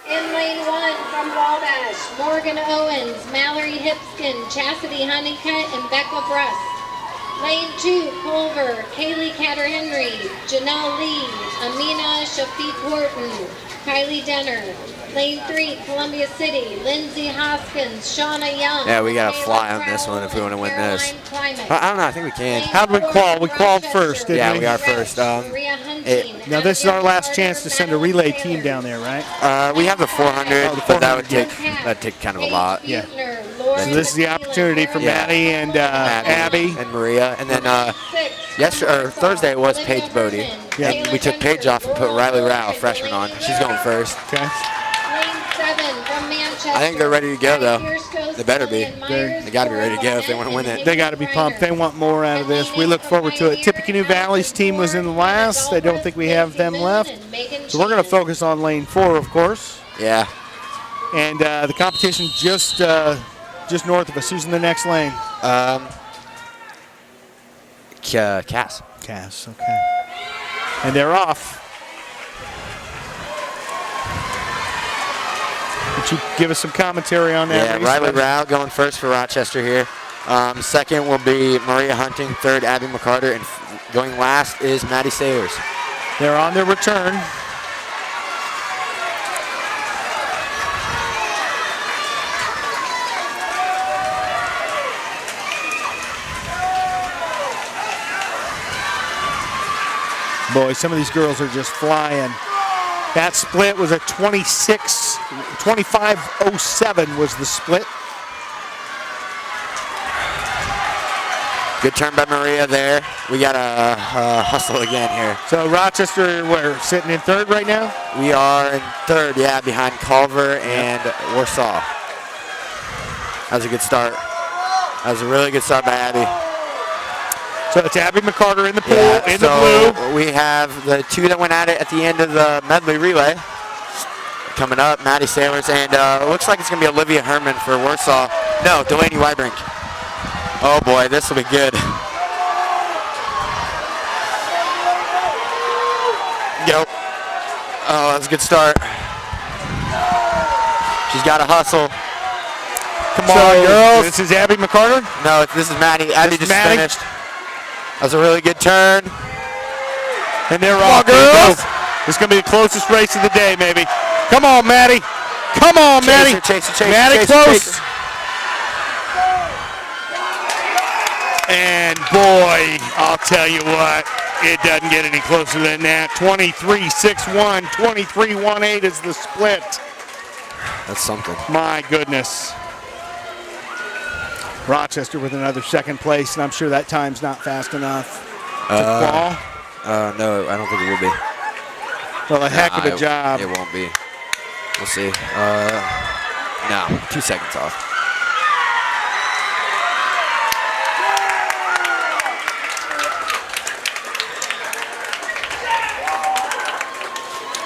In lane 1 from Wabash, Morgan Owens, Mallory Hipskin, Chastity Honeycutt, and Becca Bruss. Lane 2, Culver, Kaylee Catter-Henry, Janelle Lee, Amina Shafiq Horton, Kylie Denner. Lane 3, Columbia City, Lindsay Hoskins, Shauna Young.
Yeah, we got to fly on this one if we want to win this. I don't know. I think we can.
How'd we qual? We qualled first, didn't we?
Yeah, we are first.
Now, this is our last chance to send a relay team down there, right?
We have the 400, but that'd take kind of a lot.
Yeah. So this is the opportunity for Maddie and Abby.
And Maria. And then Thursday it was Paige Bode.
Yeah.
And we took Paige off and put Riley Rao, freshman, on. She's going first.
Okay.
I think they're ready to go, though. They better be. They got to be ready to go if they want to win it.
They got to be pumped. They want more out of this. We look forward to it. Tippecanoe Valley's team was in the last. I don't think we have them left. So we're going to focus on lane 4, of course.
Yeah.
And the competition just north of us. Who's in the next lane?
Cass.
Cass, okay. And they're off. Would you give us some commentary on that?
Yeah, Riley Rao going first for Rochester here. Second will be Maria Hunting. Third, Abby Mccarter. And going last is Maddie Sailors.
They're on their return. Boy, some of these girls are just flying. That split was a 25:07 was the split.
Good turn by Maria there. We got to hustle again here.
So Rochester, we're sitting in third right now?
We are in third, yeah, behind Culver and Warsaw. That was a good start. That was a really good start by Abby.
So it's Abby Mccarter in the pool, the blue.
We have the two that went at it at the end of the medley relay. Coming up, Maddie Sailors, and it looks like it's going to be Olivia Herman for Warsaw. No, Delaney Wybrink. Oh boy, this will be good. Yep. Oh, that's a good start. She's got to hustle. Come on, girls.
This is Abby Mccarter?
No, this is Maddie. Abby just finished. That was a really good turn.
And they're off.
Girls.
This is going to be the closest race of the day, maybe. Come on, Maddie. Come on, Maddie.
Chase her,
Maddie, close. And boy, I'll tell you what, it doesn't get any closer than that. 23-6-1, 23-1-8 is the split.
That's something.
My goodness. Rochester with another second place, and I'm sure that time's not fast enough to qual.
No, I don't think it will be.
Well, a heck of a job.
It won't be. We'll see. No, 2 seconds off.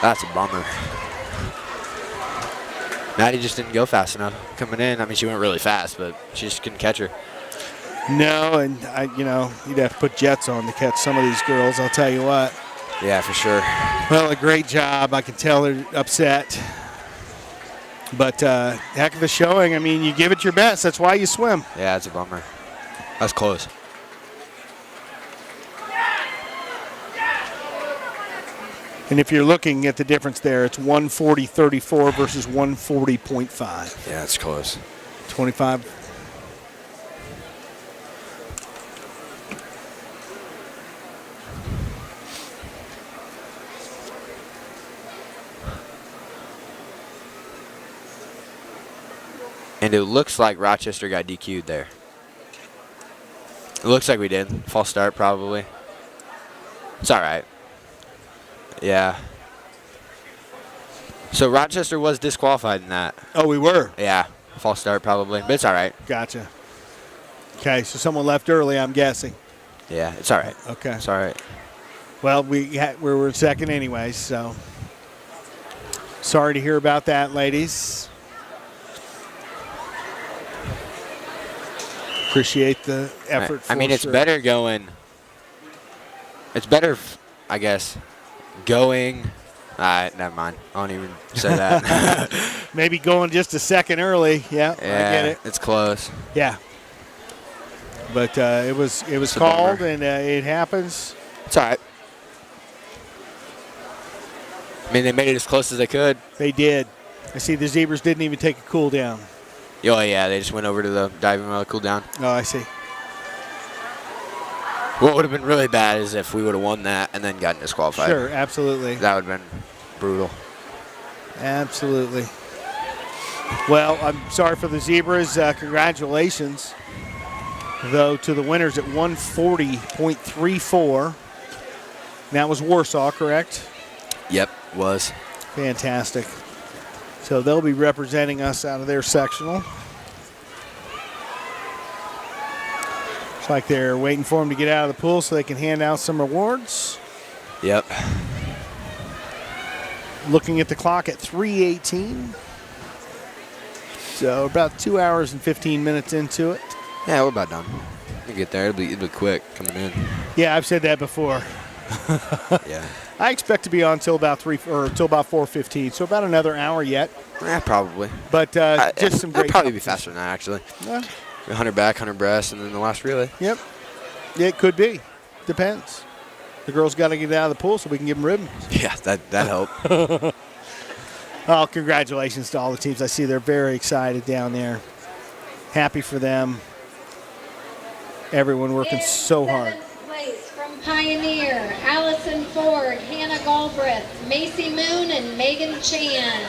That's a bummer. Maddie just didn't go fast enough coming in. I mean, she went really fast, but she just couldn't catch her.
No, and you'd have to put jets on to catch some of these girls, I'll tell you what.
Yeah, for sure.
Well, a great job. I can tell they're upset. But heck of a showing. I mean, you give it your best. That's why you swim.
Yeah, it's a bummer. That's close.
And if you're looking at the difference there, it's 140.34 versus 140.5.
Yeah, it's close.
25.
And it looks like Rochester got DQ'd there. It looks like we did. False start, probably. It's all right. Yeah. So Rochester was disqualified in that.
Oh, we were?
Yeah. False start, probably. But it's all right.
Gotcha. Okay, so someone left early, I'm guessing.
Yeah, it's all right.
Okay.
It's all right.
Well, we were second anyways, so sorry to hear about that, ladies. Appreciate the effort.
I mean, it's better going. It's better, I guess, going. Never mind. I won't even say that.
Maybe going just a second early. Yeah, I get it.
It's close.
Yeah. But it was called, and it happens.
It's all right. I mean, they made it as close as they could.
They did. I see the Zebras didn't even take a cool down.
Oh, yeah, they just went over to the diving well, cool down.
Oh, I see.
What would have been really bad is if we would have won that and then gotten disqualified.
Sure, absolutely.
That would have been brutal.
Absolutely. Well, I'm sorry for the Zebras. Congratulations, though, to the winners at 140.34. That was Warsaw, correct?
Yep, was.
Fantastic. So they'll be representing us out of their sectional. Looks like they're waiting for them to get out of the pool so they can hand out some rewards.
Yep.
Looking at the clock at 3:18. So about 2 hours and 15 minutes into it.
Yeah, we're about done. We'll get there. It'll be quick coming in.
Yeah, I've said that before.
Yeah.
I expect to be on till about 4:15, so about another hour yet.
Yeah, probably.
But just some great.
It'll probably be faster than that, actually.
Yeah.
100 back, 100 breast, and then the last relay.
Yep. It could be. Depends. The girls got to get out of the pool so we can give them ribbons.
Yeah, that help.
Oh, congratulations to all the teams. I see they're very excited down there. Happy for them. Everyone working so hard.
From Pioneer, Allison Ford, Hannah Galbraith, Macy Moon, and Megan Chan.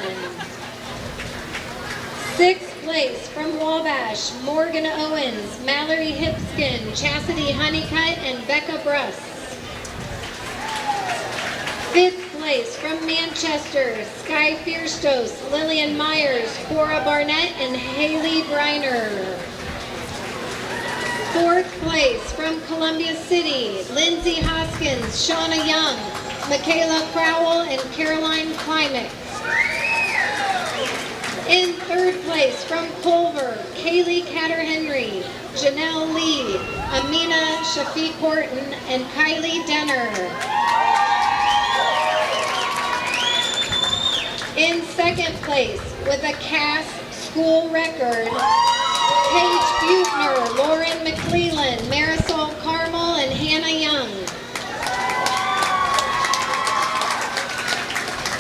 6th place from Wabash, Morgan Owens, Mallory Hipskin, Chastity Honeycutt, and Becca Bruss. 5th place from Manchester, Sky Fierstos, Lillian Myers, Cora Barnett, and Haley Briner. 4th place from Columbia City, Lindsay Hoskins, Shauna Young, Michaela Crowell, and Caroline Klimek. In 3rd place from Culver, Kaylee Catter-Henry, Janelle Lee, Amina Shafiq Horton, and Kylie Denner. In 2nd place with a CAS school record, Paige Bode, Lauren McClellan, Marisol Carmel, and Hannah Young.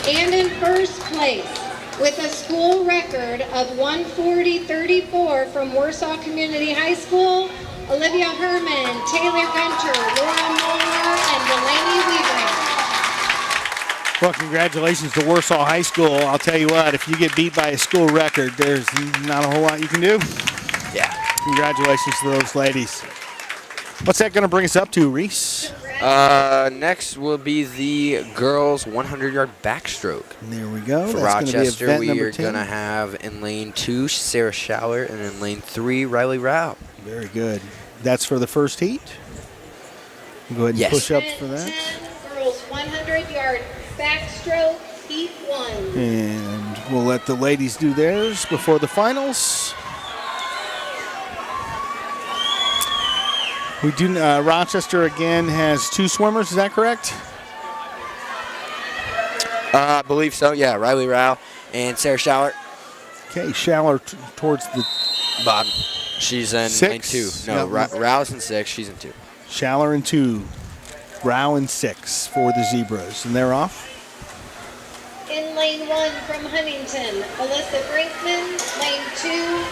And in 1st place, with a school record of 140.34 from Warsaw Community High School, Olivia Herman, Taylor Gunter, Laura Molnar, and Delaney Weaver.
Well, congratulations to Warsaw High School. I'll tell you what, if you get beat by a school record, there's not a whole lot you can do.
Yeah.
Congratulations to those ladies. What's that going to bring us up to, Reese?
Next will be the girls' 100-yard backstroke.
There we go.
For
That's
Rochester,
gonna be
we
event
are going to
number 10.
have in lane 2, Sarah Schaller, and in lane 3, Riley Rao.
Very good. That's for the first heat. Go ahead and
Yes.
push up for that.
Girls 100-yard backstroke, heat 1.
And we'll let the ladies do theirs before the finals. We do. Rochester again has 2 swimmers. Is that correct?
I believe so. Yeah, Riley Rao and Sarah Schauer.
Okay, Schaller towards the
bottom. She's in
6.
lane 2. No, Rao's in 6. She's in 2.
Schaller in 2. Rao in 6 for the Zebras, and they're off.
In lane 1 from Huntington, Alyssa Brinkman. Lane 2,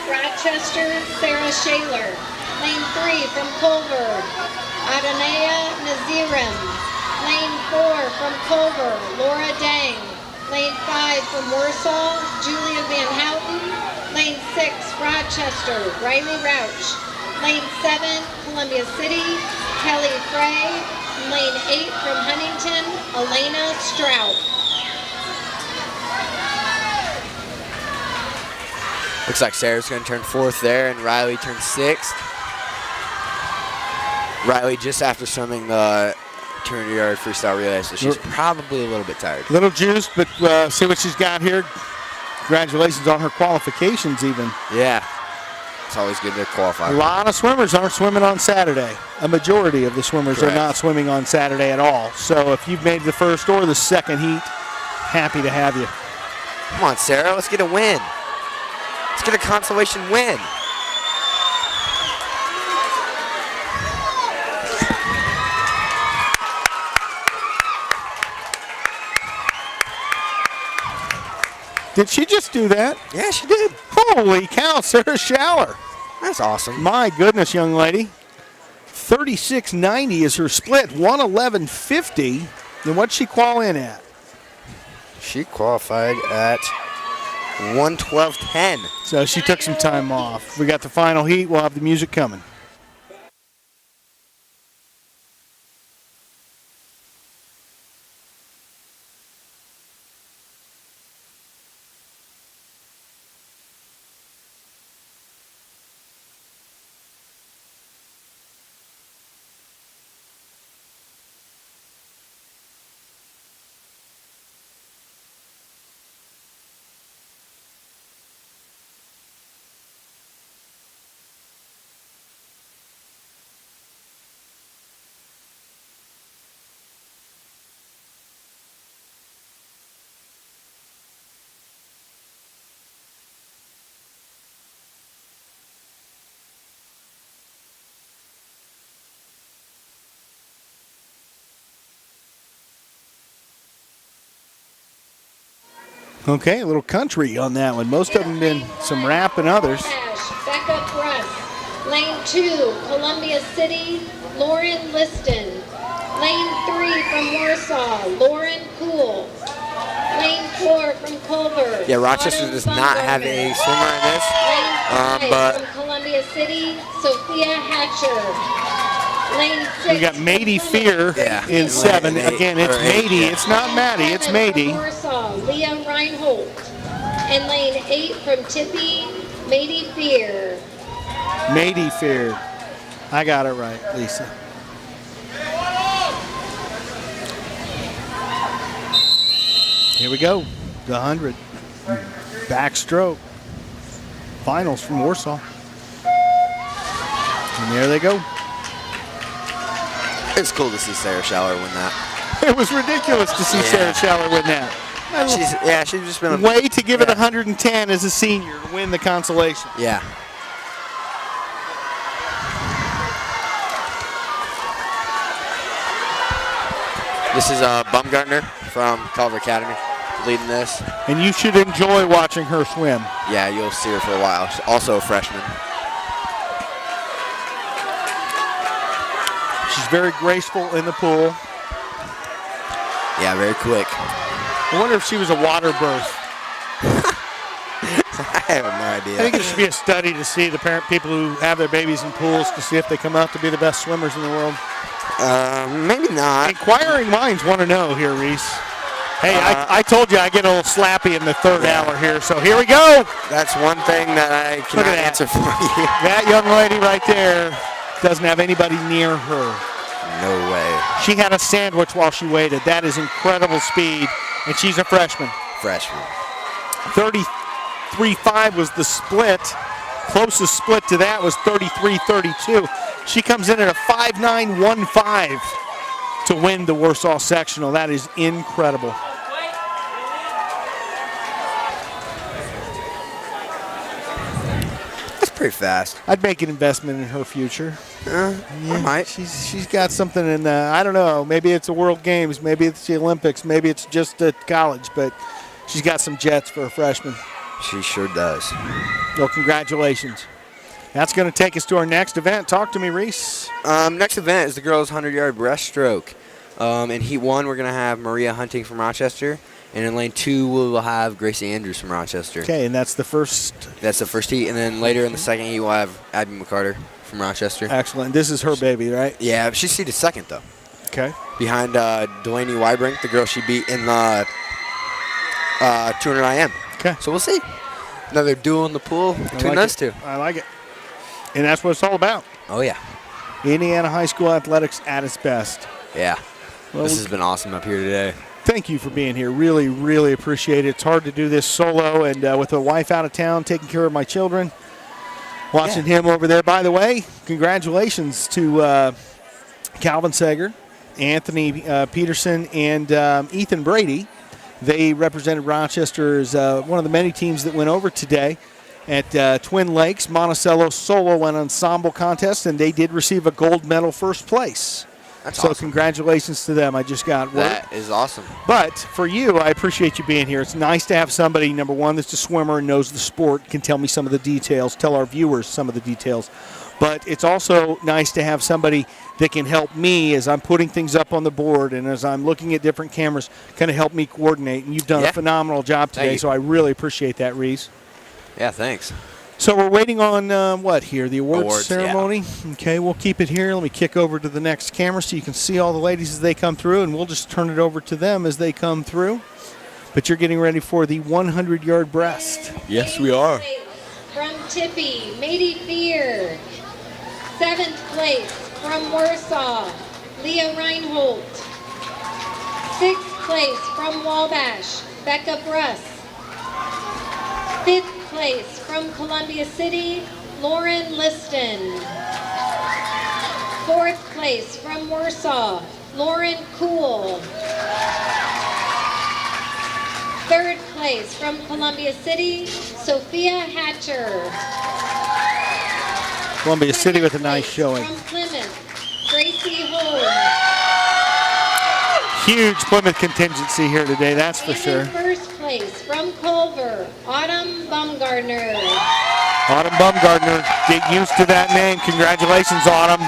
Rochester, Sarah Shaler. Lane 3 from Culver, Adanea Nazirim. Lane 4 from Culver, Laura Dang. Lane 5 from Warsaw, Julia Van Houten. Lane 6, Rochester, Riley Rauch. Lane 7, Columbia City, Kelly Frey. Lane 8 from Huntington, Elena Strout.
Looks like Sarah's going to turn 4th there, and Riley turns 6th. Riley just after swimming the 200-yard freestyle relay, so she's probably a little bit tired.
Little juiced, but see what she's got here. Congratulations on her qualifications even.
Yeah, it's always good to qualify.
A lot of swimmers aren't swimming on Saturday. A majority of the swimmers are not swimming on Saturday at all. So if you've made the first or the second heat, happy to have you.
Come on, Sarah, let's get a win. Let's get a consolation win.
Did she just do that?
Yeah, she did.
Holy cow, Sarah Schaller.
That's awesome.
My goodness, young lady. 36.90 is her split. 111.50. And what'd she qual in at?
She qualified at 112.10.
So she took some time off. We got the final heat. We'll have the music coming. Okay, a little country on that one. Most of them been some rap and others.
Becca Press. Lane 2, Columbia City, Lauren Liston. Lane 3 from Warsaw, Lauren Poole. Lane 4 from Culver.
Yeah, Rochester does not have a swimmer in this.
Lane 5
but
from Columbia City, Sophia Hatcher. Lane 6.
We got Mady Fear in 7. Again, it's Mady. It's not Maddie. It's Mady.
Warsaw, Leah Reinhold. And lane 8 from Tippy, Mady Fear.
Mady Fear. I got it right, Lisa. Here we go. The 100. Backstroke. Finals from Warsaw. And there they go.
It's cool to see Sarah Schaller win that.
It was ridiculous to see Sarah Schaller win that.
She's just been a
way to give it 110 as a senior to win the consolation.
Yeah. This is Baumgartner from Culver Academy leading this.
And you should enjoy watching her swim.
Yeah, you'll see her for a while. She's also a freshman.
She's very graceful in the pool.
Yeah, very quick.
I wonder if she was a water birth.
I have no idea.
I think it should be a study to see the people who have their babies in pools to see if they come out to be the best swimmers in the world.
Maybe not.
Inquiring minds want to know here, Reese. Hey, I told you I get a little slappy in the third hour here, so here we go.
That's one thing that I cannot answer for you.
That young lady right there doesn't have anybody near her.
No way.
She had a sandwich while she waited. That is incredible speed, and she's a freshman.
Freshman.
33.5 was the split. Closest split to that was 33.32. She comes in at a 5.915 to win the Warsaw Sectional. That is incredible.
That's pretty fast.
I'd make an investment in her future.
I might.
She's got something in, I don't know, maybe it's the World Games, maybe it's the Olympics, maybe it's just at college, but she's got some jets for a freshman.
She sure does.
Well, congratulations. That's going to take us to our next event. Talk to me, Reese.
Next event is the girls' 100-yard breaststroke. In Heat 1, we're going to have Maria Hunting from Rochester. And in Lane 2, we will have Gracie Andrews from Rochester.
Okay, and that's the first?
That's the first heat. And then later in the second heat, we'll have Abigail Mccarter from Rochester.
Excellent. This is her baby, right?
Yeah, she's seated second, though.
Okay.
Behind Delaney Wybrink, the girl she beat in the 200 IM.
Okay.
So we'll see. Another duel in the pool between those two.
I like it. And that's what it's all about.
Oh, yeah.
Indiana high school athletics at its best.
Yeah.
Well,
this has been awesome up here today.
Thank you for being here. Really, really appreciate it. It's hard to do this solo and with a wife out of town, taking care of my children, watching him over there. By the way, congratulations to Calvin Sager, Anthony Peterson, and Ethan Brady. They represented Rochester as one of the many teams that went over today at Twin Lakes Monticello solo and ensemble contest, and they did receive a gold medal first place.
That's
so
awesome.
Congratulations to them. I just got word.
That is awesome.
But for you, I appreciate you being here. It's nice to have somebody, number one, that's a swimmer and knows the sport, can tell me some of the details, tell our viewers some of the details. But it's also nice to have somebody that can help me as I'm putting things up on the board and as I'm looking at different cameras, kind of help me coordinate. And you've done a phenomenal job today, so I really appreciate that, Reese.
Yeah, thanks.
So we're waiting on what here? The awards ceremony?
Yeah.
Okay, we'll keep it here. Let me kick over to the next camera so you can see all the ladies as they come through, and we'll just turn it over to them as they come through. But you're getting ready for the 100-yard breast.
Yes, we are.
From Tippy, Mady Fear. 7th place from Warsaw, Leah Reinhold. 6th place from Wabash, Becca Bruss. 5th place from Columbia City, Lauren Liston. 4th place from Warsaw, Lauren Cool. 3rd place from Columbia City, Sophia Hatcher.
Columbia City with a nice showing.
From Plymouth, Gracie Holmes.
Huge Plymouth contingency here today, that's for sure.
First place from Culver, Autumn Bumgardner.
Autumn Bumgardner, get used to that name. Congratulations, Autumn.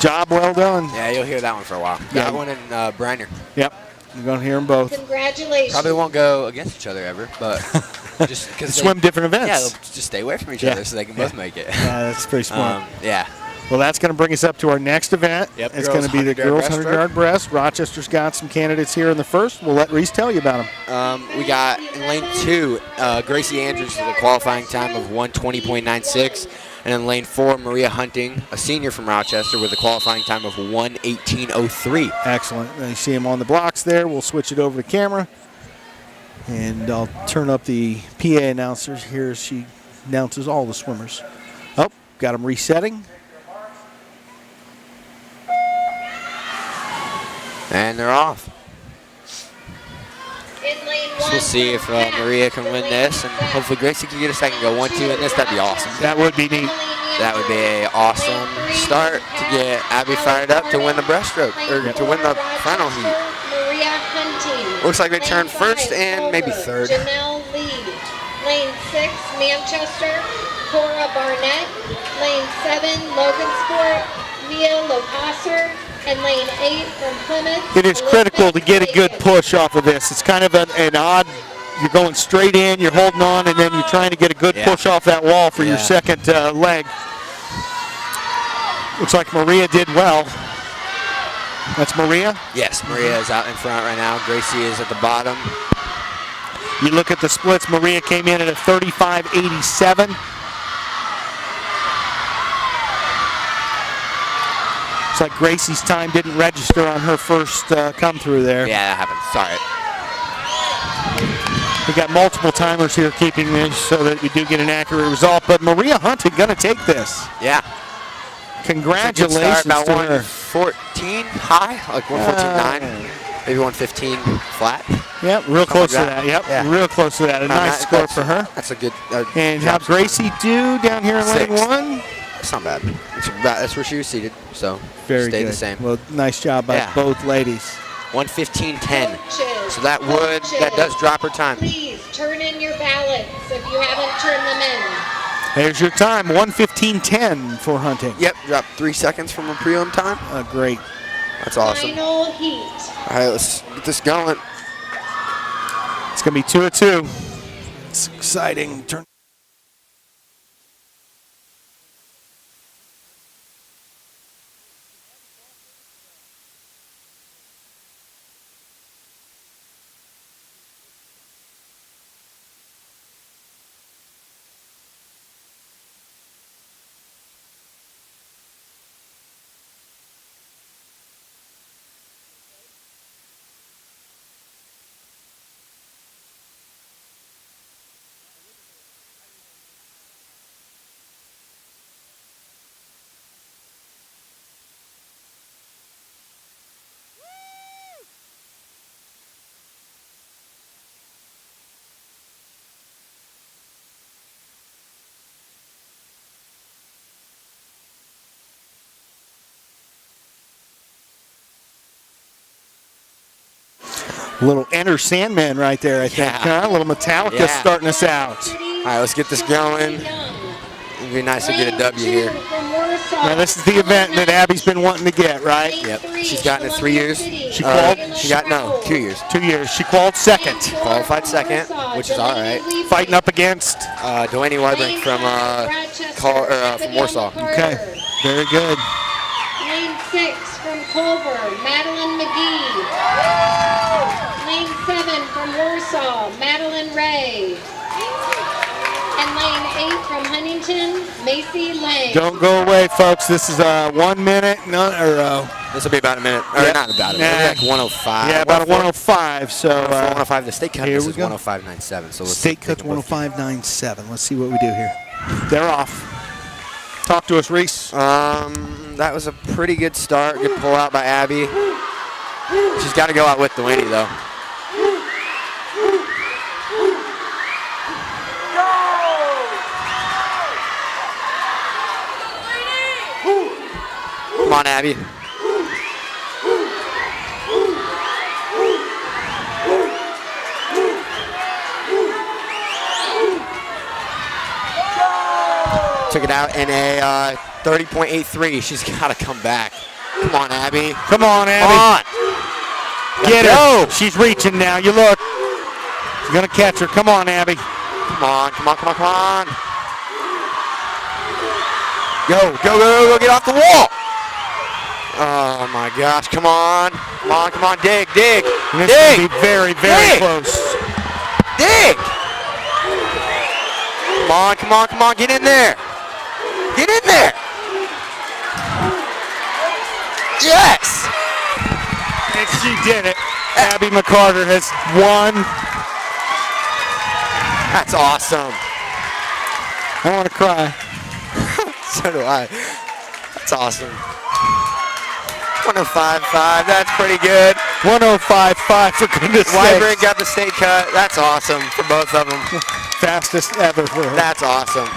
Job well done.
Yeah, you'll hear that one for a while. That one and Briner.
Yep, you're going to hear them both.
Congratulations.
Probably won't go against each other ever, but just because
they swim different events.
Yeah, they'll just stay away from each other so they can both make it.
Yeah, that's pretty smart.
Yeah.
Well, that's going to bring us up to our next event.
Yep,
it's going to be the girls 100-yard breast. Rochester's got some candidates here in the first. We'll let Reese tell you about them.
We got in lane 2, Gracie Andrews with a qualifying time of 1:20.96. And in lane 4, Maria Hunting, a senior from Rochester, with a qualifying time of 1:18.03.
Excellent. You see him on the blocks there. We'll switch it over to camera. And I'll turn up the PA announcers here as she announces all the swimmers. Oh, got them resetting.
And they're off. So we'll see if Maria can win this, and hopefully Gracie can get a second go 1-2 in this. That'd be awesome.
That would be neat.
That would be an awesome start to get Abby fired up to win the breaststroke, or to win the final heat.
Maria Hunting.
Looks like they turned first and maybe third.
Janelle Lee. Lane 6, Manchester, Cora Barnett. Lane 7, Logansport, Mia Lopasser. And lane 8 from Plymouth.
It is critical to get a good push off of this. It's kind of an odd, you're going straight in, you're holding on, and then you're trying to get a good push off that wall for your second leg. Looks like Maria did well. That's Maria?
Yes, Maria is out in front right now. Gracie is at the bottom.
You look at the splits, Maria came in at a 35.87. Looks like Gracie's time didn't register on her first come through there.
Yeah, that happened. Sorry.
We got multiple timers here keeping this so that we do get an accurate result. But Maria Hunting going to take this.
Yeah.
Congratulations
about
to her.
114 high, like 114.9, maybe 115 flat.
Yep, real close to that. Yep, real close to that. A nice score for her.
That's a good.
And how Gracie do down here in lane 1?
That's not bad. That's where she was seated, so
Very
stayed
good.
the same.
Well, nice job by both ladies.
115.10. So that does drop her time.
Please turn in your ballots if you haven't turned them in.
There's your time, 1:15.10 for Hunting.
Yep, dropped 3 seconds from a prelim time.
Great.
That's awesome.
Final heat.
All right, let's get this going.
It's going to be 2-2. It's exciting. Turn. Little Enter Sandman right there, I think. Huh? A little Metallica starting us out.
All right, let's get this going. It'd be nice to get a W here.
Now, this is the event that Abby's been wanting to get, right?
Yep. She's gotten it 3 years.
She qualified.
2 years.
2 years. She qualified second.
Qualified second, which is all right.
Fighting up against
Delaney Weibrink from Warsaw.
Okay. Very good.
Lane 6 from Culver, Madeline McGee. Lane 7 from Warsaw, Madeline Ray. And lane 8 from Huntington, Macy Lang.
Don't go away, folks. This is 1 minute.
This will be about a minute. Or not about a minute. Like 105.
Yeah, about a 105. So
105. The state cut
here
this
we
is
go.
105.97. So
state cut's 105.97. Let's see what we do here. They're off. Talk to us, Reese.
That was a pretty good start. Good pull out by Abby. She's got to go out with Delaney, though. Come on, Abby. Took it out in a 30.83. She's got to come back. Come on, Abby.
Come on, Abby.
Come on.
Get her. She's reaching now. You look. She's going to catch her. Come on, Abby.
Come on, come on, come on, come on. Go, go, go, go, get off the wall. Oh, my gosh. Come on. Come on, come on. Dig, dig.
This
dig.
will be very, very close.
Dig. Come on, come on, come on. Get in there. Get in there. Yes.
And she did it. Abby Mccarter has won.
That's awesome.
I want to cry.
So do I. That's awesome. 105.5. That's pretty good.
105.5 for goodness sake.
Weibrink got the state cut. That's awesome for both of them.
Fastest ever for her.
That's awesome.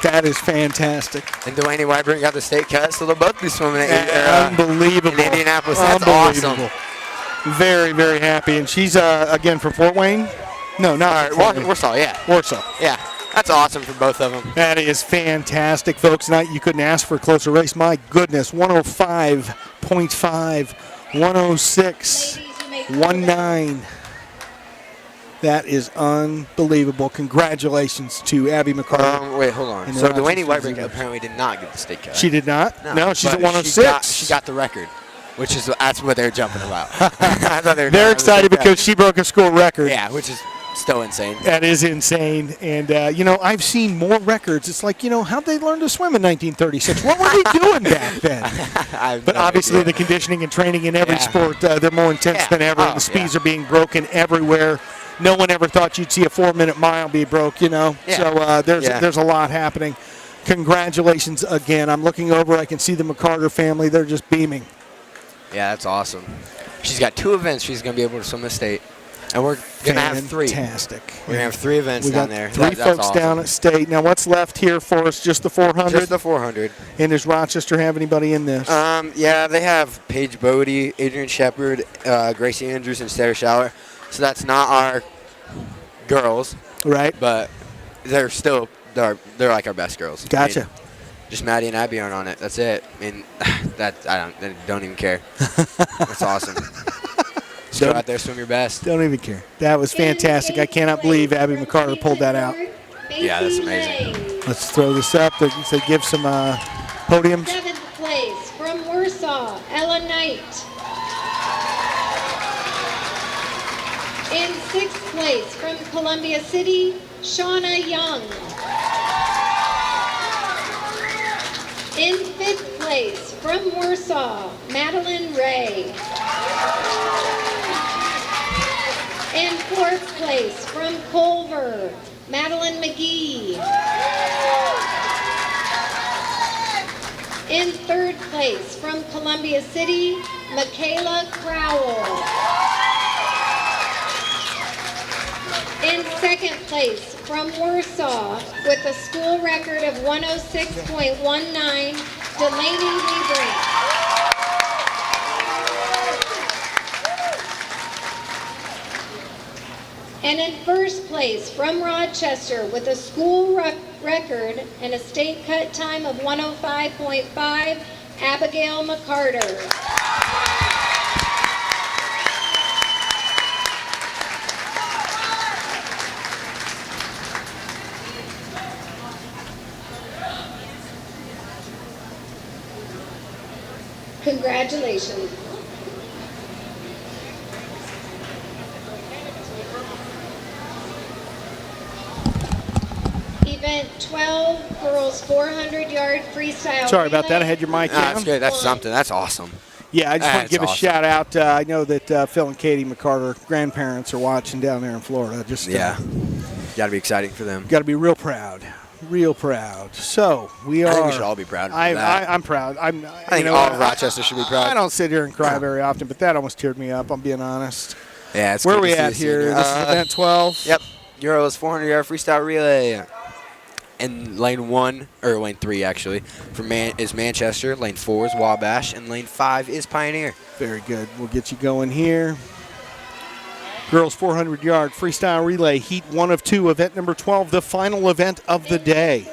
That is fantastic.
And Delaney Weibrink got the state cut, so they'll both be swimming
Unbelievable.
in Indianapolis. That's
Unbelievable.
awesome.
Very, very happy. And she's, again, from Fort Wayne? No, not Fort Wayne.
Warsaw, yeah.
Warsaw.
Yeah. That's awesome for both of them.
That is fantastic, folks. Now, you couldn't ask for a closer race. My goodness, 105.5, 106, 19. That is unbelievable. Congratulations to Abby Mccarter.
Wait, hold on. So Delaney Weibrink apparently did not get the state cut.
She did not? No, she's
but
at 106.
She got the record, which is that's what they're jumping about.
They're excited because she broke a school record.
Yeah, which is still insane.
That is insane. And, I've seen more records. It's like, how'd they learn to swim in 1936? What were they doing back then? But obviously the conditioning and training in every sport, they're more intense than ever. And the speeds are being broken everywhere. no one ever thought you'd see a 4-minute mile be broke, you know.
Yeah.
So there's a lot happening. Congratulations again. I'm looking over. I can see the Macarthur family. They're just beaming.
Yeah, that's awesome. She's got 2 events she's going to be able to swim the state. And we're going to have 3.
Fantastic.
We're going to have 3 events
We
down
got
there.
3
That's
folks
awesome.
down at state. Now, what's left here for us? Just the 400?
Just the 400.
And does Rochester have anybody in this?
Yeah, they have Paige Bode, Adrian Shepard, Gracie Andrews, and Sarah Schaller. So that's not our girls.
Right.
But they're still, they're like our best girls.
Gotcha.
I mean, just Maddie and Abby aren't on it. That's it. I mean, I don't even care. That's awesome. Just go out there, swim your best.
Don't even care. That was fantastic. I cannot believe Abby Mccarter pulled that out.
Yeah, that's amazing.
Let's throw this up. So give some podiums.
7th place from Warsaw, Ella Knight. In 6th place from Columbia City, Shauna Young. In 5th place from Warsaw, Madeline Ray. In 4th place from Culver, Madeline McGee. In 3rd place from Columbia City, Michaela Crowell. In 2nd place from Warsaw with a school record of 106.19, Delaney Webrink. And in 1st place from Rochester with a school record and a state cut time of 105.5, Abigail Mccarter. Congratulations. Event 12, girls 400-yard freestyle.
Sorry about that. I
relay.
had your mic down.
That's good. That's something. That's awesome.
Yeah, I just want to give
That's
a shout out. I know that Phil and Katie Macarthur, grandparents, are watching down there in Florida. Just
Yeah. Got to be exciting for them.
got to be real proud. Real proud. So we are.
I think we should all be proud of that.
I'm proud.
I think all of Rochester should be proud.
I don't sit here and cry very often, but that almost teared me up. I'm being honest.
Yeah, it's
Where are
good
we
to see
at
us
here? This is event 12.
Yep. Euros 400-yard freestyle relay. And lane 1, or lane 3 actually, is Manchester. Lane 4 is Wabash, and lane 5 is Pioneer.
Very good. We'll get you going here. Girls 400-yard freestyle relay, heat 1 of 2, event number 12, the final event of the day.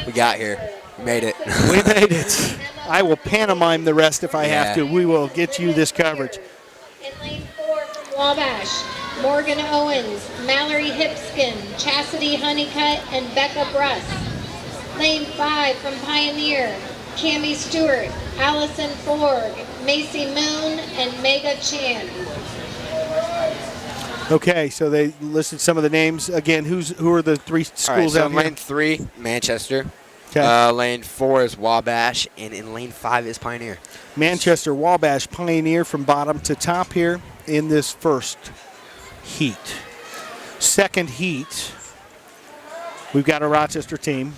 We got here. We made it.
We made it. I will pantomime the rest if I have to. We will get you this coverage.
In lane 4 from Wabash, Morgan Owens, Mallory Hipskin, Chastity Honeycutt, and Becca Bruss. Lane 5 from Pioneer, Cammie Stewart, Allison Ford, Macy Moon, and Mega Chan.
Okay, so they listed some of the names. Again, who are the 3 schools
All right, so
out here?
lane 3, Manchester.
Okay.
Lane 4 is Wabash, and in lane 5 is Pioneer.
Manchester, Wabash, Pioneer from bottom to top here in this first heat. Second heat, we've got a Rochester team,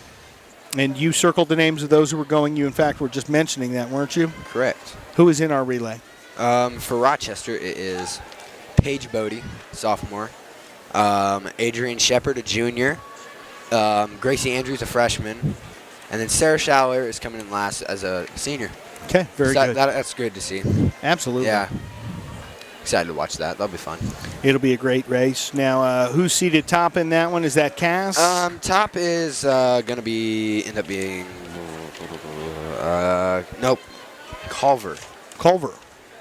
and you circled the names of those who were going. You, in fact, were just mentioning that, weren't you?
Correct.
Who is in our relay?
For Rochester, it is Paige Bode, sophomore, Adrian Shepard, a junior, Gracie Andrews, a freshman, and then Sarah Schaller is coming in last as a senior.
Okay, very good.
That's good to see.
Absolutely.
Yeah. Excited to watch that. That'll be fun.
It'll be a great race. Now, who's seated top in that one? Is that Cass?
Top is going to end up being, nope, Culver.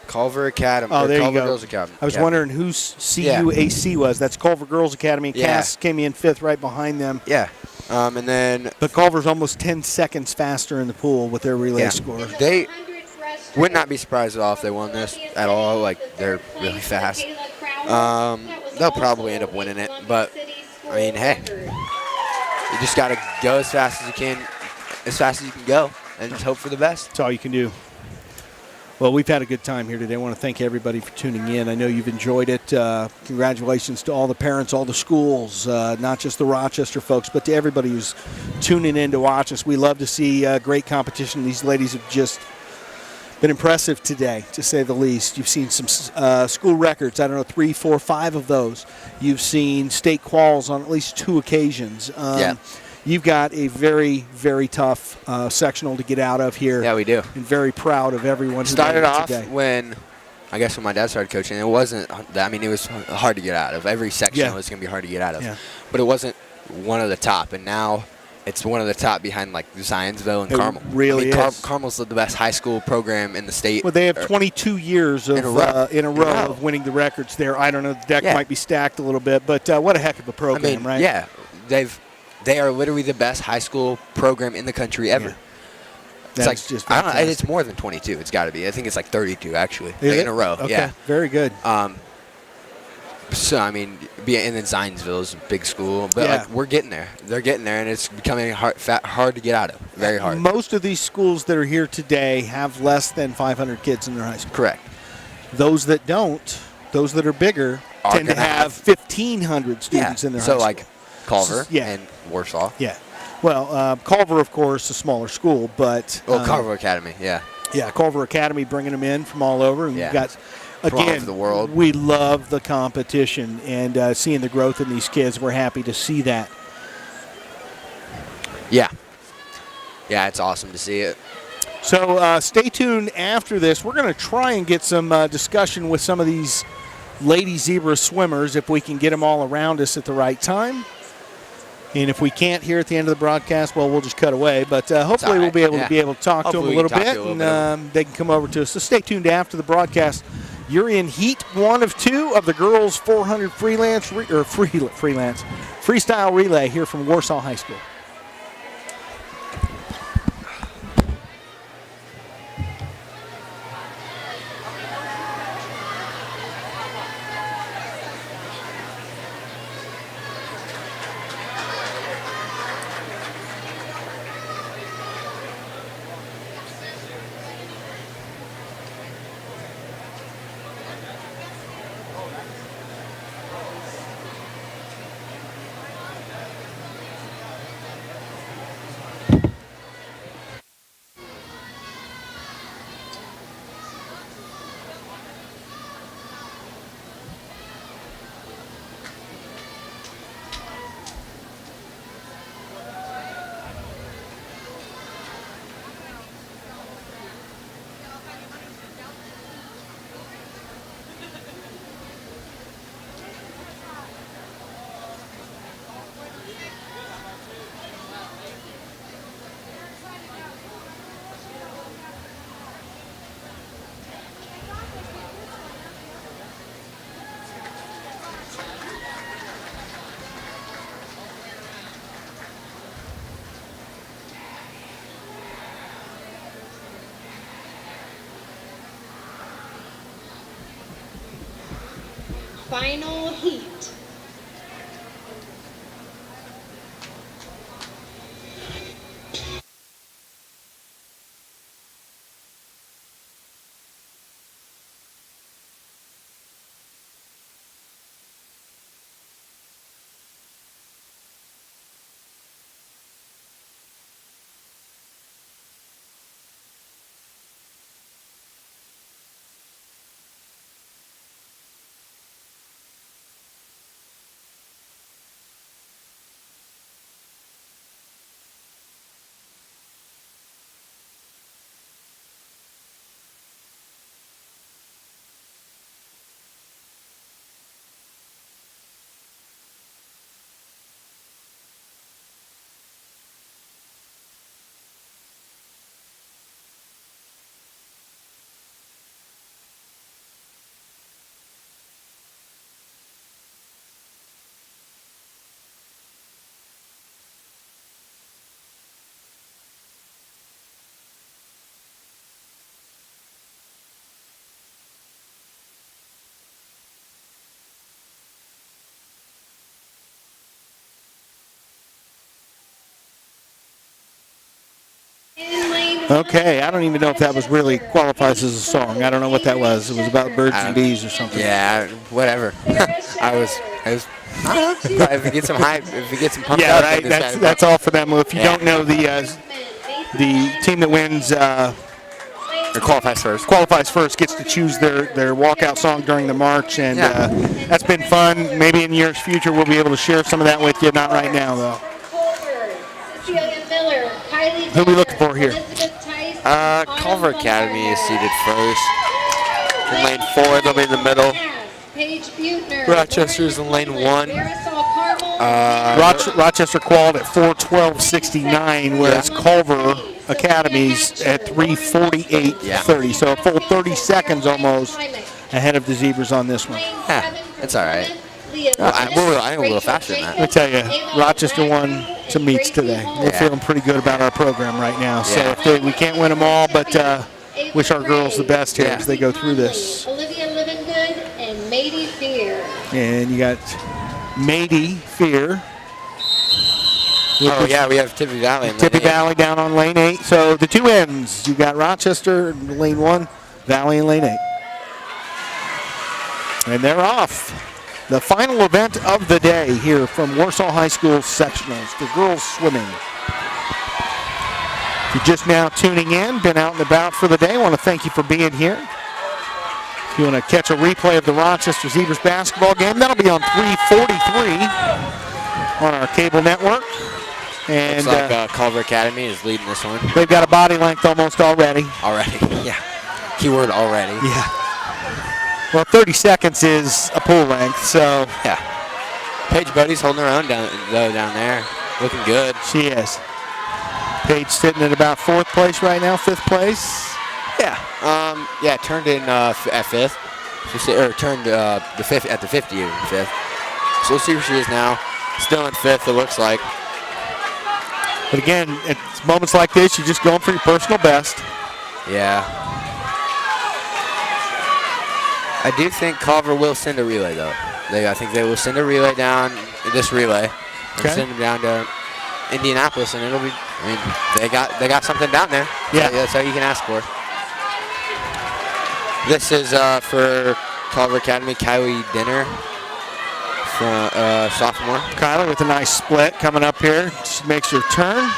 Culver Academy.
Oh, there
Culver
you go.
Girls Academy.
I was wondering whose CUAC was. That's Culver Girls Academy.
Yeah.
Cass came in 5th right behind them.
Yeah. And then.
But Culver's almost 10 seconds faster in the pool with their relay score.
They would not be surprised at all if they won this at all. Like, they're really fast. They'll probably end up winning it. But, I mean, hey. You just got to go as fast as you can go, and just hope for the best.
That's all you can do. Well, we've had a good time here today. I want to thank everybody for tuning in. I know you've enjoyed it. Congratulations to all the parents, all the schools, not just the Rochester folks, but to everybody who's tuning in to watch us. We love to see great competition. These ladies have just been impressive today, to say the least. You've seen some school records, 3, 4, 5 of those. You've seen state quals on at least 2 occasions. You've got a very, very tough sectional to get out of here.
Yeah, we do.
And very proud of everyone who
started
made it
off
today.
when my dad started coaching, it wasn't, it was hard to get out of. Every sectional was going to be hard to get out of.
Yeah.
But it wasn't one of the top, and now it's one of the top behind like Zionsville and Carmel.
Really is.
Carmel's the best high school program in the state.
Well, they have 22 years of, in a row of winning the records there. I don't know, the deck might be stacked a little bit, but what a heck of a program, right?
Yeah, they are literally the best high school program in the country ever.
Yeah.
It's just it's more than 22. It's got to be. I think it's like 32 actually in a row.
Okay.
Yeah,
very good.
So and then Zionsville is a big school, but we're getting there. They're getting there, and it's becoming hard to get out of. Very hard.
Most of these schools that are here today have less than 500 kids in their high school.
Correct.
Those that don't, those that are bigger, tend to have 1,500 students in their high school.
So like Culver and Warsaw.
Yeah. Well, Culver, of course, a smaller school, but
Culver Academy. Yeah.
Yeah, Culver Academy bringing them in from all over, and we've got. Again,
the world.
We love the competition and seeing the growth in these kids. We're happy to see that.
Yeah. Yeah, it's awesome to see it.
So stay tuned after this. We're going to try and get some discussion with some of these Lady Zebra swimmers if we can get them all around us at the right time. And if we can't here at the end of the broadcast, well, we'll just cut away. But hopefully we'll be able to talk to them a little bit, and they can come over to us. So stay tuned after the broadcast. You're in Heat 1 of 2 of the girls 400 freestyle relay here from Warsaw High School.
Final heat.
Okay, I don't even know if that was really qualifies as a song. I don't know what that was. It was about birds and bees or something.
Yeah, whatever. I was I don't know. If we get some hype, if we get some pumped
Yeah,
up.
right. That's all for them. Well, if you don't know, the team that wins
or
qualifies first gets to choose their walkout song during the march, and that's been fun. Maybe in years future we'll be able to share some of that with you. Not right now though. Who are we looking for here?
Culver Academy is seated first. In lane 4, they'll be in the middle. Rochester's in lane 1.
Rochester qualified at 4:12.69, whereas Culver Academy's at 3:48.30. So a full 30 seconds almost ahead of the Zebras on this one.
Yeah, that's all right. I think we're a little faster than that.
Let me tell you, Rochester won some meets today. We're feeling pretty good about our program right now. So if we can't win them all, but wish our girls the best here as they go through this.
Olivia Livingood and Mady Fear.
And you got Mady Fear.
Oh, yeah, we have Tippy Valley.
Tippy Valley down on lane 8. So the two ends, you got Rochester in lane 1, Valley in lane 8. And they're off. The final event of the day here from Warsaw High School Sectionals, the girls swimming. If you're just now tuning in, been out and about for the day, I want to thank you for being here. If you want to catch a replay of the Rochester Zebras basketball game, that'll be on 343 on our cable network. And
looks like Culver Academy is leading this one.
They've got a body length almost already.
Yeah. Keyword already.
Yeah. Well, 30 seconds is a pool length, so.
Yeah. Paige Bode's holding her own down there. Looking good.
She is. Paige sitting at about 4th place right now, 5th place.
Yeah. Turned in at 5th. Or turned the 5th at the 50 in 5th. So we'll see where she is now. Still in 5th, it looks like.
But again, at moments like this, you're just going for your personal best.
Yeah. I do think Culver will send a relay, though. I think they will send a relay down, this relay, and send them down to Indianapolis, and it'll be, they got something down there.
Yeah.
So that's all you can ask for. This is for Culver Academy, Kylie Dinner, from sophomore.
Kylie with a nice split coming up here. She makes her turn.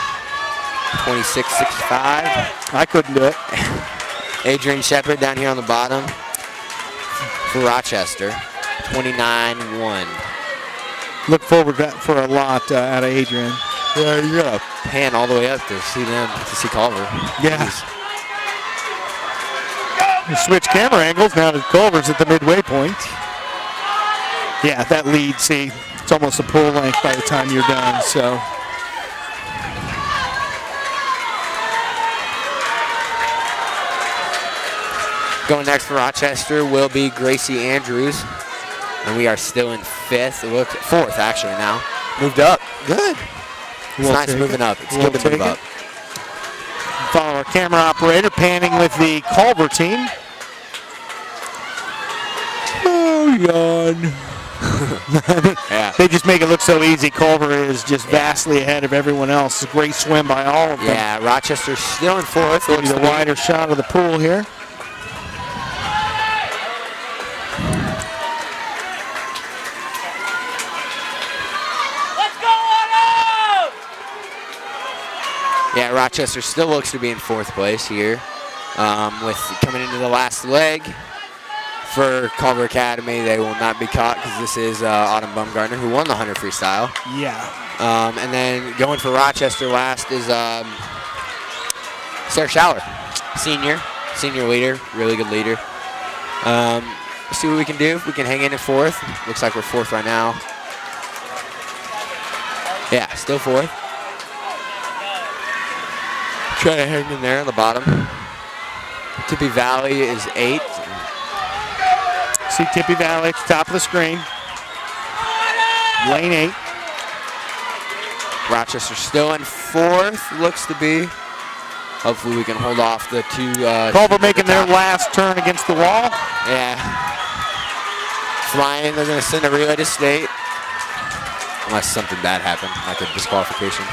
26.65.
I couldn't do it.
Adrian Shepard down here on the bottom for Rochester, 29.1.
Look forward for a lot out of Adrian.
Yeah, you gotta pan all the way up to see them, to see Culver.
Yeah. You switch camera angles now to Culver's at the midway point. Yeah, that lead, see, it's almost a pull length by the time you're done, so.
Going next for Rochester will be Gracie Andrews. And we are still in 5th. Look, 4th actually now. Moved up. Good. It's nice moving up. It's good to move up.
Follow our camera operator panning with the Culver team. Oh, yawn.
Yeah.
They just make it look so easy. Culver is just vastly ahead of everyone else. It's a great swim by all of them.
Yeah, Rochester's still in 4th.
Looks the wider shot of the pool here.
Yeah, Rochester still looks to be in 4th place here. With coming into the last leg for Culver Academy, they will not be caught because this is Autumn Bumgarner, who won the 100 freestyle.
Yeah.
And then going for Rochester last is Sarah Schaller, senior leader, really good leader. Let's see what we can do. If we can hang in at 4th. Looks like we're 4th right now. Yeah, still 4th. Try to hang in there on the bottom. Tippy Valley is 8th.
See Tippy Valley at the top of the screen. Lane 8.
Rochester still in 4th, looks to be. Hopefully we can hold off the two.
Culver making their last turn against the wall.
Yeah. Flying, they're going to send a relay to state. Unless something bad happened, like a disqualification.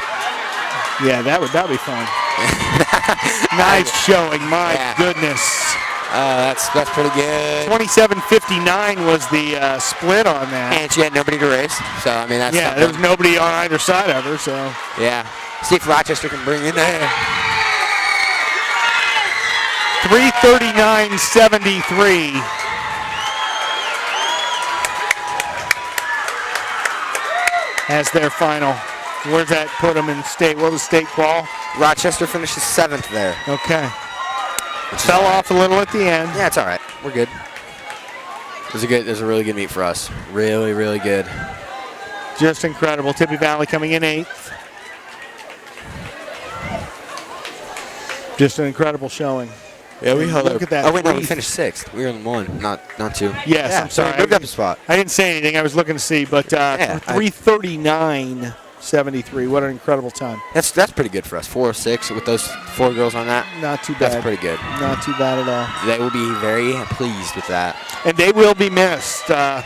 Yeah, that'd be fun. Nice showing, my goodness.
That's pretty good.
27:59 was the split on that.
And she had nobody to race, so I mean that's something.
There was nobody on either side of her, so.
Yeah. See if Rochester can bring in there.
3:39.73. As their final. Where's that put them in state? What was state qual?
Rochester finishes 7th there.
Okay. Fell off a little at the end.
Yeah, it's all right. We're good. It was a really good meet for us. Really, really good.
Just incredible. Tippy Valley coming in 8th. Just an incredible showing.
Yeah, we held
Look at that.
Oh, wait, no, we finished 6th. We were in 1, not 2.
Yes,
yeah,
I'm sorry.
So moved up a spot.
I didn't say anything. I was looking to see, but 3:39.73. What an incredible time.
That's pretty good for us. 4:06 with those 4 girls on that.
Not too bad.
That's pretty good.
Not too bad at all.
They will be very pleased with that.
And they will be missed. Want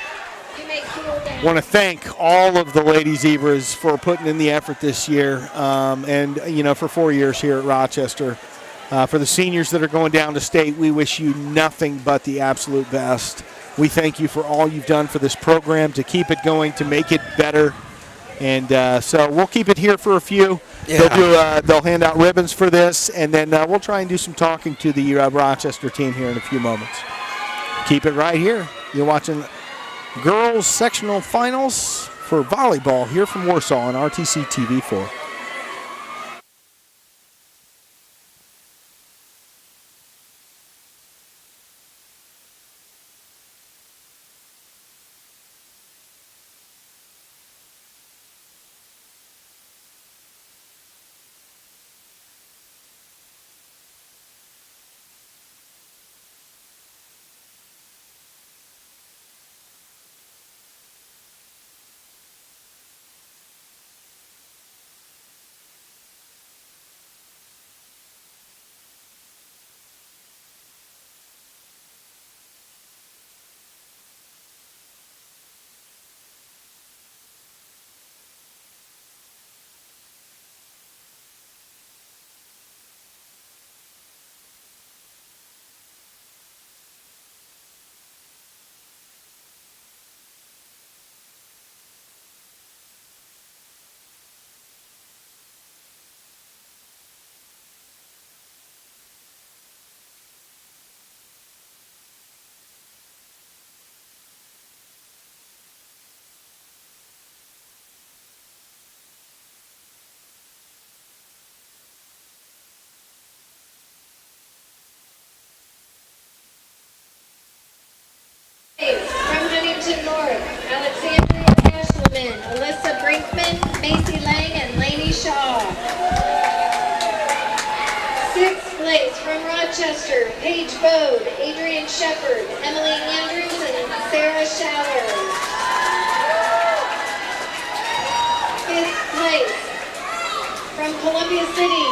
to thank all of the Lady Zebras for putting in the effort this year, and for 4 years here at Rochester. For the seniors that are going down to state, we wish you nothing but the absolute best. We thank you for all you've done for this program, to keep it going, to make it better. And so we'll keep it here for a few. Yeah. They'll hand out ribbons for this, and then we'll try and do some talking to the Rochester team here in a few moments. Keep it right here. You're watching girls sectional finals for volleyball here from Warsaw on RTC TV4.
From Huntington North, Alexandria Cashleman, Alyssa Brinkman, Macy Lang, and Lainey Shaw. 6th place from Rochester, Paige Bode, Adrian Shepard, Emily Andrews, and Sarah Schaller. 5th place from Columbia City,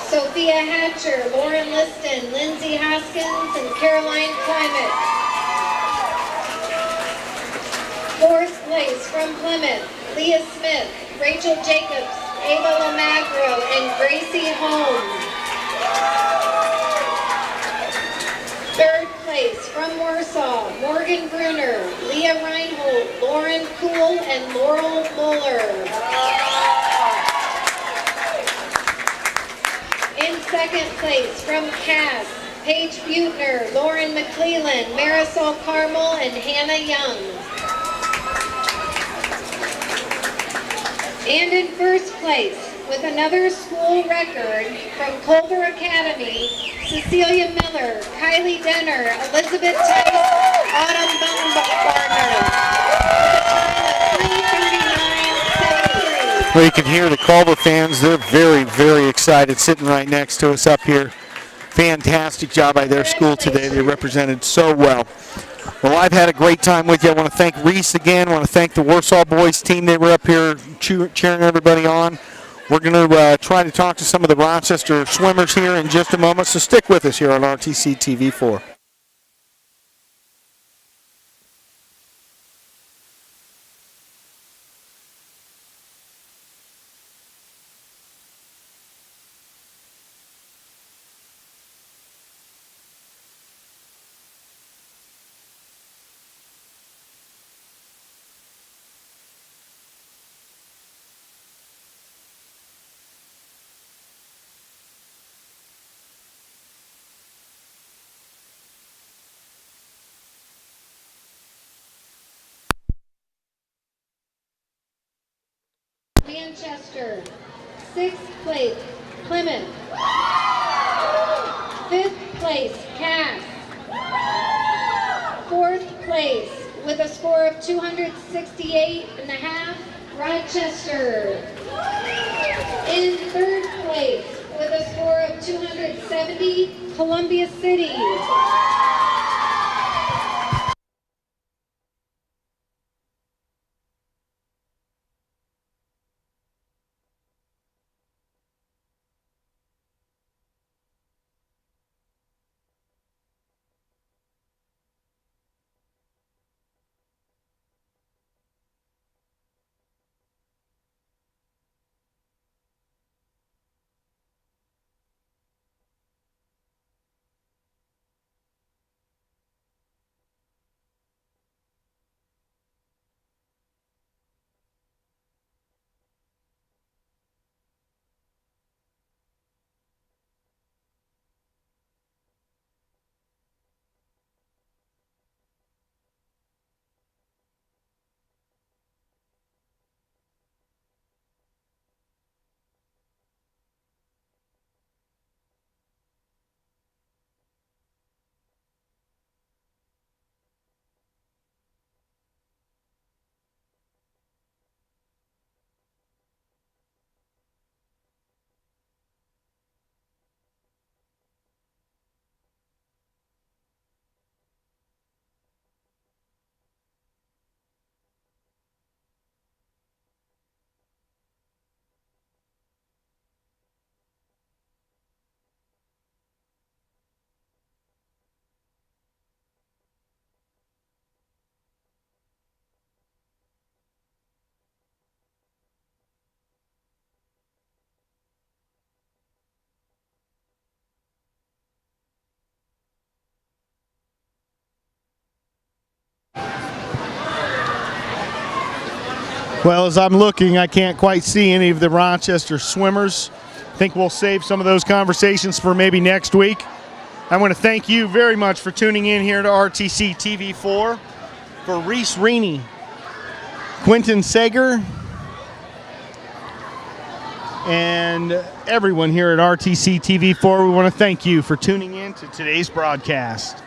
Sophia Hatcher, Lauren Liston, Lindsay Hoskins, and Caroline Climate. 4th place from Plymouth, Leah Smith, Rachel Jacobs, Ava Lamagro, and Gracie Holmes. 3rd place from Warsaw, Morgan Bruner, Leah Reinhold, Lauren Kuhl, and Laurel Muller. In 2nd place from Cass, Paige Butner, Lauren McClellan, Marisol Carmel, and Hannah Young. And in 1st place, with another school record from Culver Academy, Cecilia Miller, Kylie Denner, Elizabeth Tice, Autumn Baumgartner, with a time of 3:39.73.
Well, you can hear the Culver fans. They're very, very excited, sitting right next to us up here. Fantastic job by their school today. They represented so well. Well, I've had a great time with you. I want to thank Reese again. I want to thank the Warsaw boys team. They were up here cheering everybody on. We're going to try to talk to some of the Rochester swimmers here in just a moment, so stick with us here on RTC TV4.
Manchester. 6th place, Plymouth. 5th place, Cass. 4th place, with a score of 268.5, Rochester. In 3rd place, with a score of 270, Columbia City.
Well, as I'm looking, I can't quite see any of the Rochester swimmers. I think we'll save some of those conversations for maybe next week. I want to thank you very much for tuning in here to RTC TV4. For Reese Reaney, Quentin Sager, and everyone here at RTC TV4, we want to thank you for tuning in to today's broadcast.